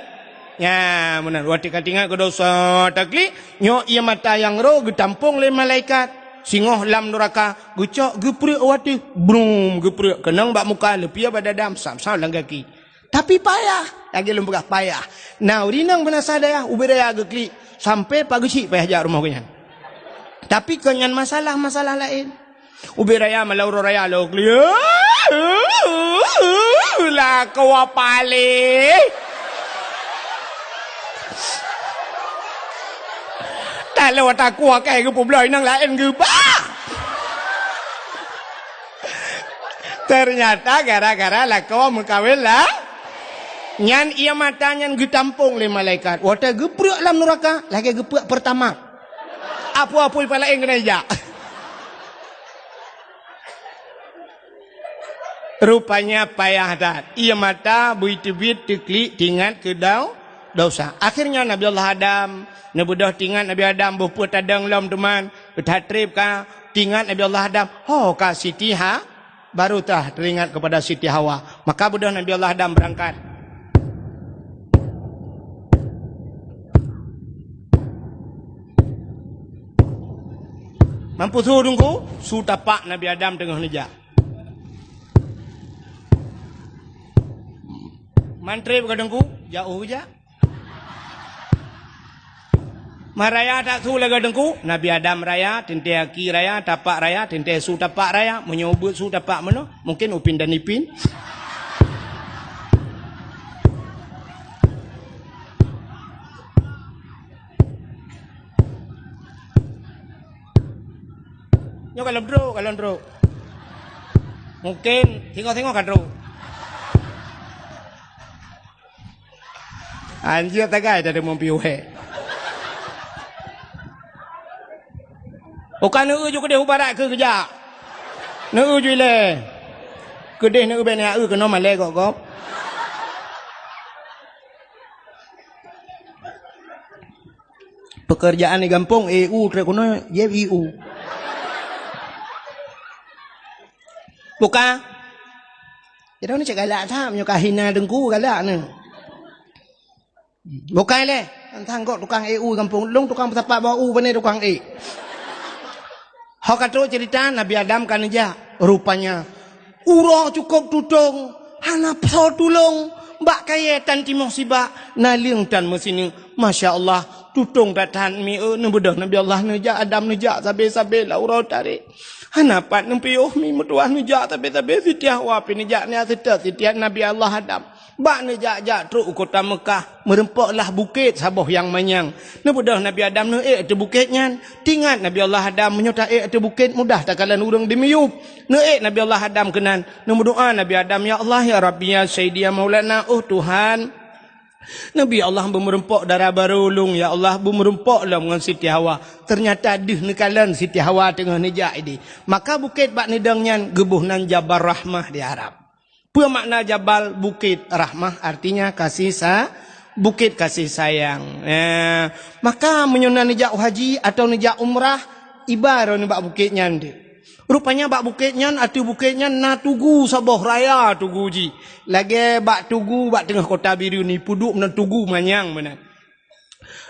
Ya, benar. Waktu tengok ke dosa, tak klik, nyok ia mata yang roh, getampung oleh malaikat. Singoh lam neraka, gucok, geprek waktu, brum, geprek, kenang bak muka, lepia pada dam, sam-sam lang kaki. Tapi payah, lagi lembagah payah. Nah, urinang benar sadaya, ubiraya geklik, sampai pagi cik payah jak rumah kenyan. Tapi kenyan masalah lain. Ubi raya malauro raya lo klia. Lah kau apale. Kalau aku akan ke pula inang lain ke bah. Ternyata gara-gara lah kau mengkawin lah. Nyan ia matanya getampung le malaikat. Wata geprek dalam neraka, lagi geprek pertama. Apa-apa pala yang kena ja. Rupanya payah dat. Ia mata buit-buit teklik tingat ke dosa. Akhirnya Nabi Allah Adam, nabudah tingat Nabi Adam bupu tadang lam teman, betatrib ka tingat Nabi Allah Adam. Oh ka Siti baru tah teringat kepada Siti Hawa. Maka budah Nabi Allah Adam berangkat. Mampu suruh dengku, su tapak Nabi Adam tengah nejak. Mantri berkadangku, jauh je. Maraya tak su lagi dengku, Nabi Adam raya, tente aki raya, tapak raya, tente su tapak raya, menyobot su tapak mana? Mungkin upin dan ipin. Nyo kalau ndro. Mungkin tengok kan ndro. Anjir tagai ada mempiuhe. Bukan nu juga dia ubarak ke kerja. Nu ju le. Kedeh nu ben ya kena male kok. Pekerjaan di kampung EU terkono EU. Bukan. Jadi ni cakap galak tak menyo kahina dengku galak ni. Bukan le, tang kok tukang EU kampung long tukang tapak bau bane tukang E. Hak kata cerita Nabi Adam kan aja rupanya urang cukup tutung, hana pau tulung, mbak kaya tan timong sibak, naling tan mesini. Masya-Allah, tutung datan mi nebedah Nabi Allah neja Adam neja sabe-sabe la urang tarik. Hanapat nempiuh mi mutuah nejak tapi sitiah wapi nejak ni sitiah Nabi Allah Adam. Bak nejak truk kota Mekah merempaklah bukit saboh yang manyang. Nebudah Nabi Adam te bukitnya. Tingat Nabi Allah Adam menyota te bukit mudah tak kalan urang dimiyup. Nabi Allah Adam kenan. Berdoa Nabi Adam ya Allah ya Rabbi ya Sayyidi ya Maulana Tuhan. Nabi Allah bermerempok darah barulung ya Allah bermerempok lah dengan Siti Hawa. Ternyata dih nekalan Siti Hawa tengah nejak ini. Maka bukit bak nedangnya gebuhnan Jabal Rahmah di Arab. Apa makna Jabal Bukit Rahmah? Artinya bukit kasih sayang. Maka menyuna nejak haji atau nejak umrah ibarat ni bak bukitnya ni. Rupanya bak bukitnya atau bukitnya na tugu saboh raya tugu ji. Lagi bak tugu bak tengah kota biru ni puduk na tugu manyang mana.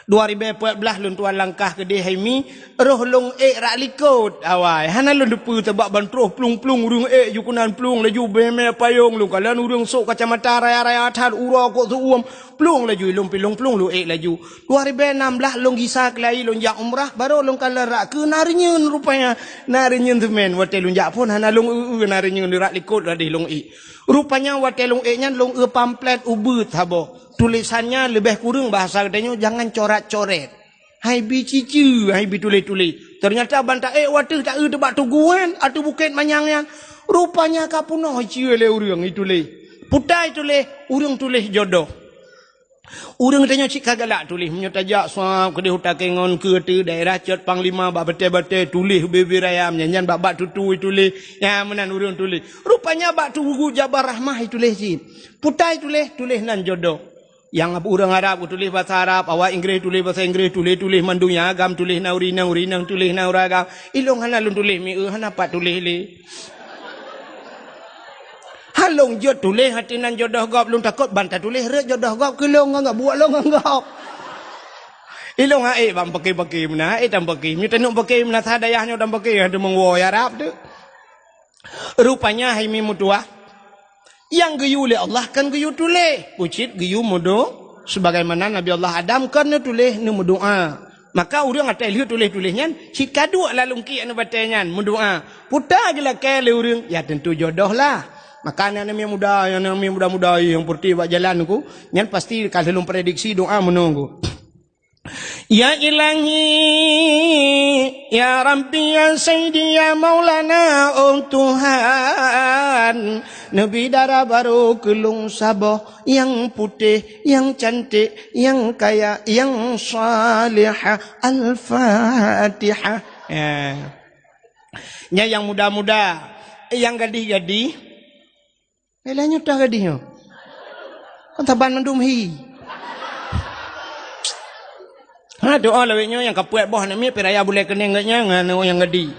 2014 lun tuan langkah ke Haimi roh long rak likut awai hana lun depu tebak bantruh plung-plung urung jukunan plung laju beme payung lu kalan urung sok kacamata raya-raya tar ura kok suum plung laju lung pilung plung lu laju 2016 long gisa kelai lun jak umrah baru lung kalan rak ke narinyeun rupanya narinyeun temen wate lun jak pun hana lung narinyeun rak likut radih lung rupanya wate lung nya lung pamflet ubut habo. Tulisannya lebih kurang bahasa katanya jangan coret-coret. Hai bi cicu, hai bi tulis-tulis. Ternyata bantah waduh tak tebak tuguan atau bukit manyangnya. Rupanya kapunah ciu le urang itu le. Putai tulis, urang tulis jodoh. Urang tanya cik kagalak tulis menyotajak suap ke hutan kengon ke tu daerah Cot Panglima bak betul-betul tulis bebi rayam nyanyian bak tutu tulis ya menan urang tulis. Rupanya bak tugu Jabal Rahmah tulis si. Putai tulis nan jodoh. Yang orang Arab tulis bahasa Arab, awak Inggeris tulis bahasa Inggeris, tulis mandunya agam, tulis urinang, tulis uragam. Ilong hanalun tulis mi hana pat tulis le. Halong jod tulis hati nan jodoh gop lung takut bantah tulis re jodoh gop kelong enggak buat long gop. Ilong bang pakai mana tam pakai. Mi tenuk pakai mana sadayahnya tam pakai ada mengwo Arab tu. Rupanya hai mi mutuah yang geyu oleh Allah kan geyu tulis. Pucit geyu mudo. Sebagaimana Nabi Allah Adam kan tulis ni mudoa. Maka orang ada lihat tulis-tulisnya. Si kaduk lah lungki anu batanya. Mudoa. Putar je lah kaya orang. Ya tentu jodoh lah. Maka yang muda-muda yang putih buat jalan aku. Yang pasti kalau prediksi doa menunggu. Ya ilahi, ya Rabbi, ya Sayyidi, ya Maulana, oh Tuhan. Nabi darah baru kelung saboh, yang putih, yang cantik, yang kaya, yang salihah. Al-Fatihah. Ya, yang muda-muda, yang gadih-gadih. Elahnya dah gadihnya. Kan taban mendumhi. Doa laweknya yang kapuat boh nami peraya boleh kena enggaknya ngano yang gadi.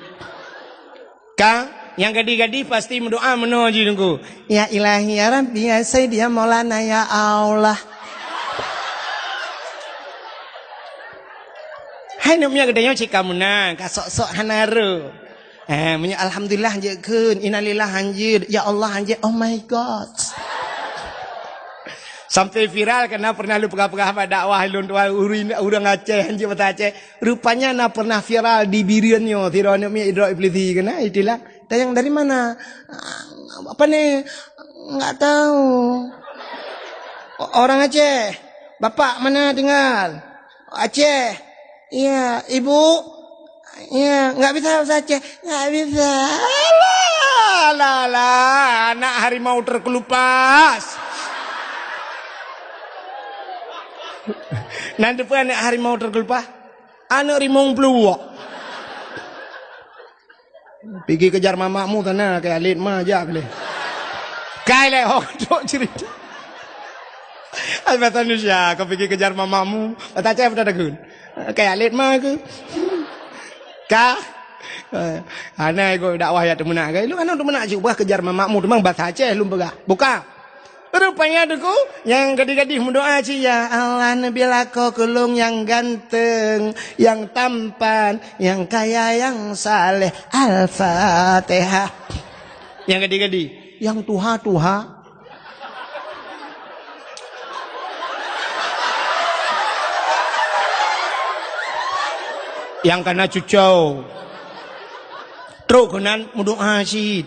Yang gadi-gadi pasti mendoa menuju nunggu. Ya ilahi ya Rabbi ya Sayyidi ya Maulana ya Allah. Hai namanya gedenya cik kamunang kasok-sok hanaru. Punya alhamdulillah je keun, innalillah anjir, ya Allah anjir. Oh my god. Sampai viral karena pernah lu pegah-pegah pada dakwah lun tua urang Aceh anjir mata Aceh. Rupanya na pernah viral di biriannya tirono mi idra iblisi kena itulah. Tayang dari mana? Apa nih? Enggak tahu. Orang Aceh. Bapak mana tinggal? Aceh. Iya, ibu. Iya, enggak bisa bahasa Aceh. Enggak bisa. Lah, anak harimau terkelupas. Nanti pun anak harimau terkelupas, anak harimau peluak. Pergi kejar mamakmu tanah kayak alit mah aja boleh. Kaya leh hodok cerita. Albatan Indonesia, kau pergi kejar mamakmu, kata cek pada dagun. Kayak alit mah ke? Kah? Anak aku dakwah ya temen nak. Lu anak temen nak cuba kejar mamakmu, temang bahasa Aceh lu begah. Buka. Rupanya adukku yang gadis-gadis mendoa ya Allah nabilah kau kulung yang ganteng, yang tampan, yang kaya, yang saleh. Al-Fatihah. Yang gadis-gadis, yang tuha-tuha. Yang kena cucau. Teruk kenan mendoa sih.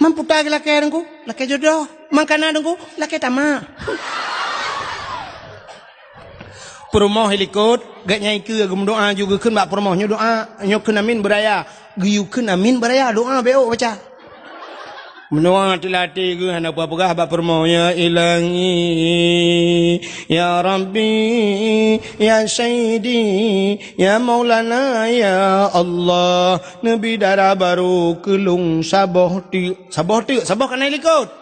Mampu tak laki aku, laki jodoh. Mangkana dengku, laki tamak. Perumoh helikot, gak nyai ke agam doa juga kan bak perumohnya doa, nyok amin beraya, giyukeun amin beraya doa beo baca. Mendoa tilati ke hana apa-apa bak perumohnya ilahi ya Rabbi ya Sayyidi ya Maulana ya Allah nabi darah baru kelung saboh kan helikot.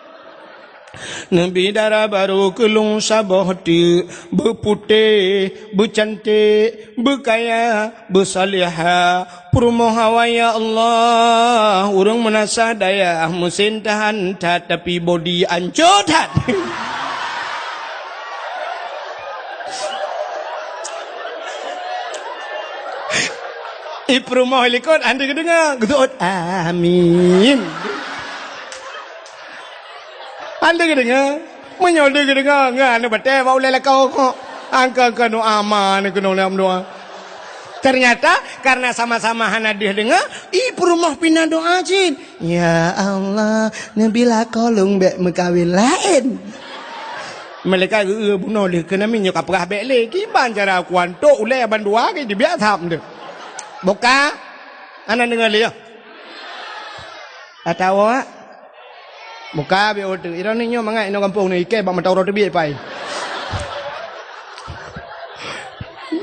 Nabi darah baru kelung saboh ti berputih, bercantik, berkaya, bersalihah. Purmohawa ya Allah, urang menasa daya musin tahan tapi body ancotan. Iprumoh likot anda kedengar, gedut amin. Anda kedengar, menyolder kedengar, ngana betul, bau lelak kau kok, angka kanu aman, kanu dalam doa. Ternyata karena sama-sama hanadir dengar, rumah pindah doa cin. Ya Allah, nabilah kolong bek mekawin lain. Mereka bunuh dia kena minyak kaprah bek le, kiban cara kuanto ulai aban dua ke dia tham deh. Buka, anda dengar dia. Atau awak? Buka be order. Ironinya mangai no kampung ni ke bak matau roti bi pai.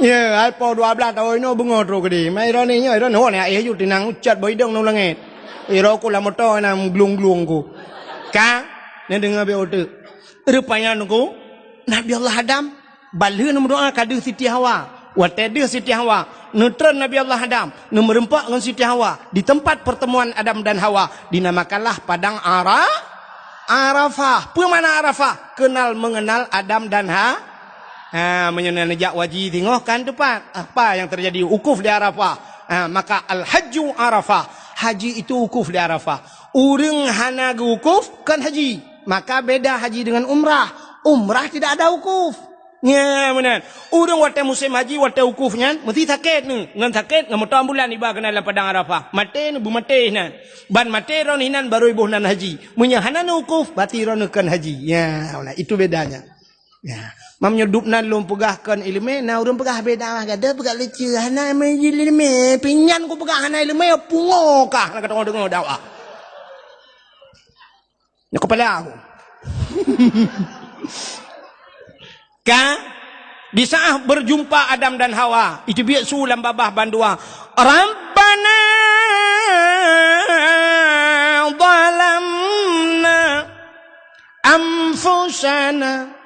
Ya, alpo 12 tahun no bungo tro gede. Mai ironinya iron ho ne ai yu tinang ucat boy dong no langet. Iro ku la motor nang glung-glung ku. Ka, ne dengar be order. Rupanya nunggu Nabi Allah Adam balheun doa kadu Siti Hawa. Watede Siti Hawa, neutron Nabi Allah Adam, merempak dengan Siti Hawa di tempat pertemuan Adam dan Hawa dinamakanlah padang Arafah. Apa mana Arafah? Kenal mengenal Adam dan menyenang nejak wajib tengok kan depan. Apa yang terjadi? Ukuf di Arafah. Maka al-hajju Arafah. Haji itu ukuf di Arafah. Urang hana ukuf kan haji. Maka beda haji dengan umrah. Umrah tidak ada ukuf. Ya benar. Urang wate musim haji wate ukufnya mesti sakit ni. Ngan sakit ngam tahun bulan iba kena dalam padang Arafah. Mate nu mate nan. Ban mate ron hinan baru ibuh nan haji. Munya hanan ukuf berarti ron kan haji. Ya, itu bedanya. Ya, mam nyedup na lum pegahkan ilmu, na urang pegah beda mah gada pegah leceh, hana me ilmu, pinyan ku pegah hana ilmu pungo kah nak kata dengar dakwah. Ya kepala aku. Ka di saat berjumpa Adam dan Hawa, itu biak sulam babah bandua. Rabbana zalamna anfusana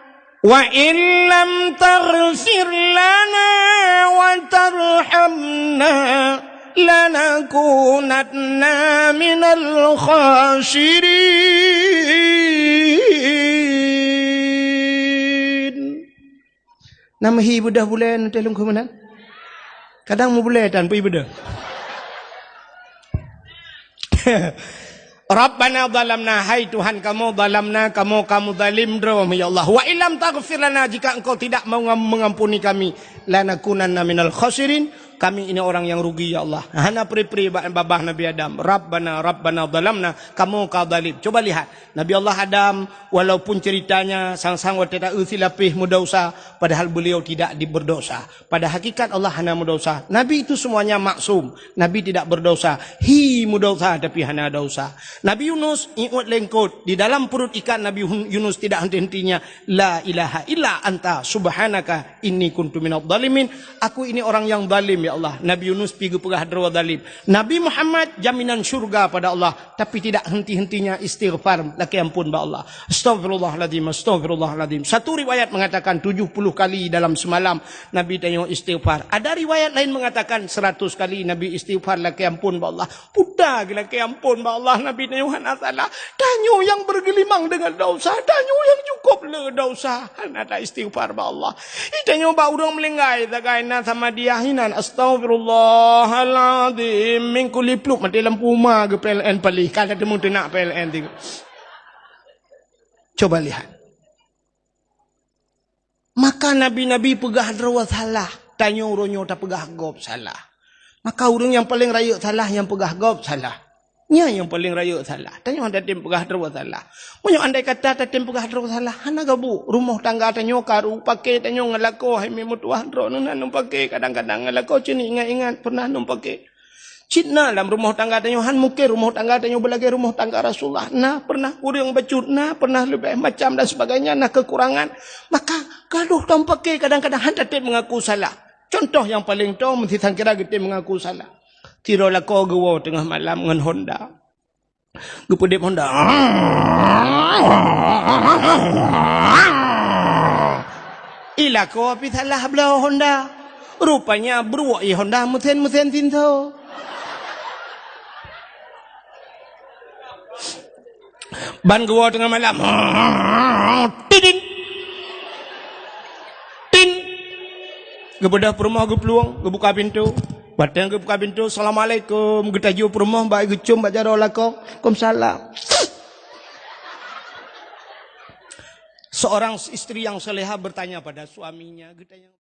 wa illam taghfir lana wa tarhamna lanakunanna minal khasirin. Nama hi budah bulan telung kemenan. Kadang mu boleh dan pi budah. Rabbana zalamna, hai Tuhan kamu zalamna, kamu zalim ya Allah. Wa illam taghfir lana, jika engkau tidak mau mengampuni kami, lanakunanna minal khasirin, kami ini orang yang rugi ya Allah. Hana pri-pri babah Nabi Adam. Rabbana zalamna, kamu zalim. Coba lihat Nabi Allah Adam, walaupun ceritanya sang-sang wateta usilapih mudosa, padahal beliau tidak berdosa. Pada hakikat Allah hana mudosa. Nabi itu semuanya maksum. Nabi tidak berdosa. Hi mudosa tapi hana dosa. Nabi Yunus ikut lengkot di dalam perut ikan. Nabi Yunus tidak henti-hentinya, la ilaha illa anta subhanaka inni kuntu minadh dhalimin. Aku ini orang yang zalim ya Allah. Nabi Yunus pergi pegah darwa zalim. Nabi Muhammad jaminan syurga pada Allah, tapi tidak henti-hentinya istighfar, laki ampun ba Allah. Astagfirullahaladzim, astagfirullahaladzim. Satu riwayat mengatakan 70 kali dalam semalam Nabi tengok istighfar. Ada riwayat lain mengatakan 100 kali Nabi istighfar, laki ampun ba Allah. Pudah laki ampun ba Allah. Nabi tengok hana salah. Tanyo yang bergelimang dengan dosa, tanyo yang cukup le dosa, hana tak istighfar ba Allah. Tanyo ba urang melenggai tagaina sama dia hinan. Astagfirullahaladzim min kulli pluk mati lampu rumah ke PLN palih kalau temu nak PLN tiga. Coba lihat. Maka nabi-nabi pegah darwa salah, tanyo ronyo tak pegah gob salah. Maka urang yang paling raya salah yang pegah gob salah. Nya yang paling raya salah. Tanyo anda tim pegah darwa salah. Munyo andai kata tim pegah darwa salah, hana gabu rumah tangga tanyo karu pakai tanyo ngalako hai memutuah ro nuna num pakai kadang-kadang ngalako cini ingat-ingat pernah num pakai. Cina dalam rumah tangga tanyo han mungkin rumah tangga tanyo belagi rumah tangga Rasulullah. Nah pernah kurang bacut, nah pernah lebih macam dan sebagainya, nah kekurangan. Maka gaduh tam pakai kadang-kadang han tim mengaku salah. Contoh yang paling tahu mesti sangkira kita mengaku salah. Tiro lako gawo tengah malam dengan Honda. Gepedip Honda. Ilako api salah belah Honda. Rupanya beruak Honda musen-musen tinto. Ban gawo tengah malam. Tidin. Tin. Gebedah perumah gepeluang, gebuka pintu. Batang ke buka pintu, assalamualaikum, kita jumpa rumah, baik gecum, baca doa lako, waalaikumsalam. Seorang istri yang soleha bertanya pada suaminya,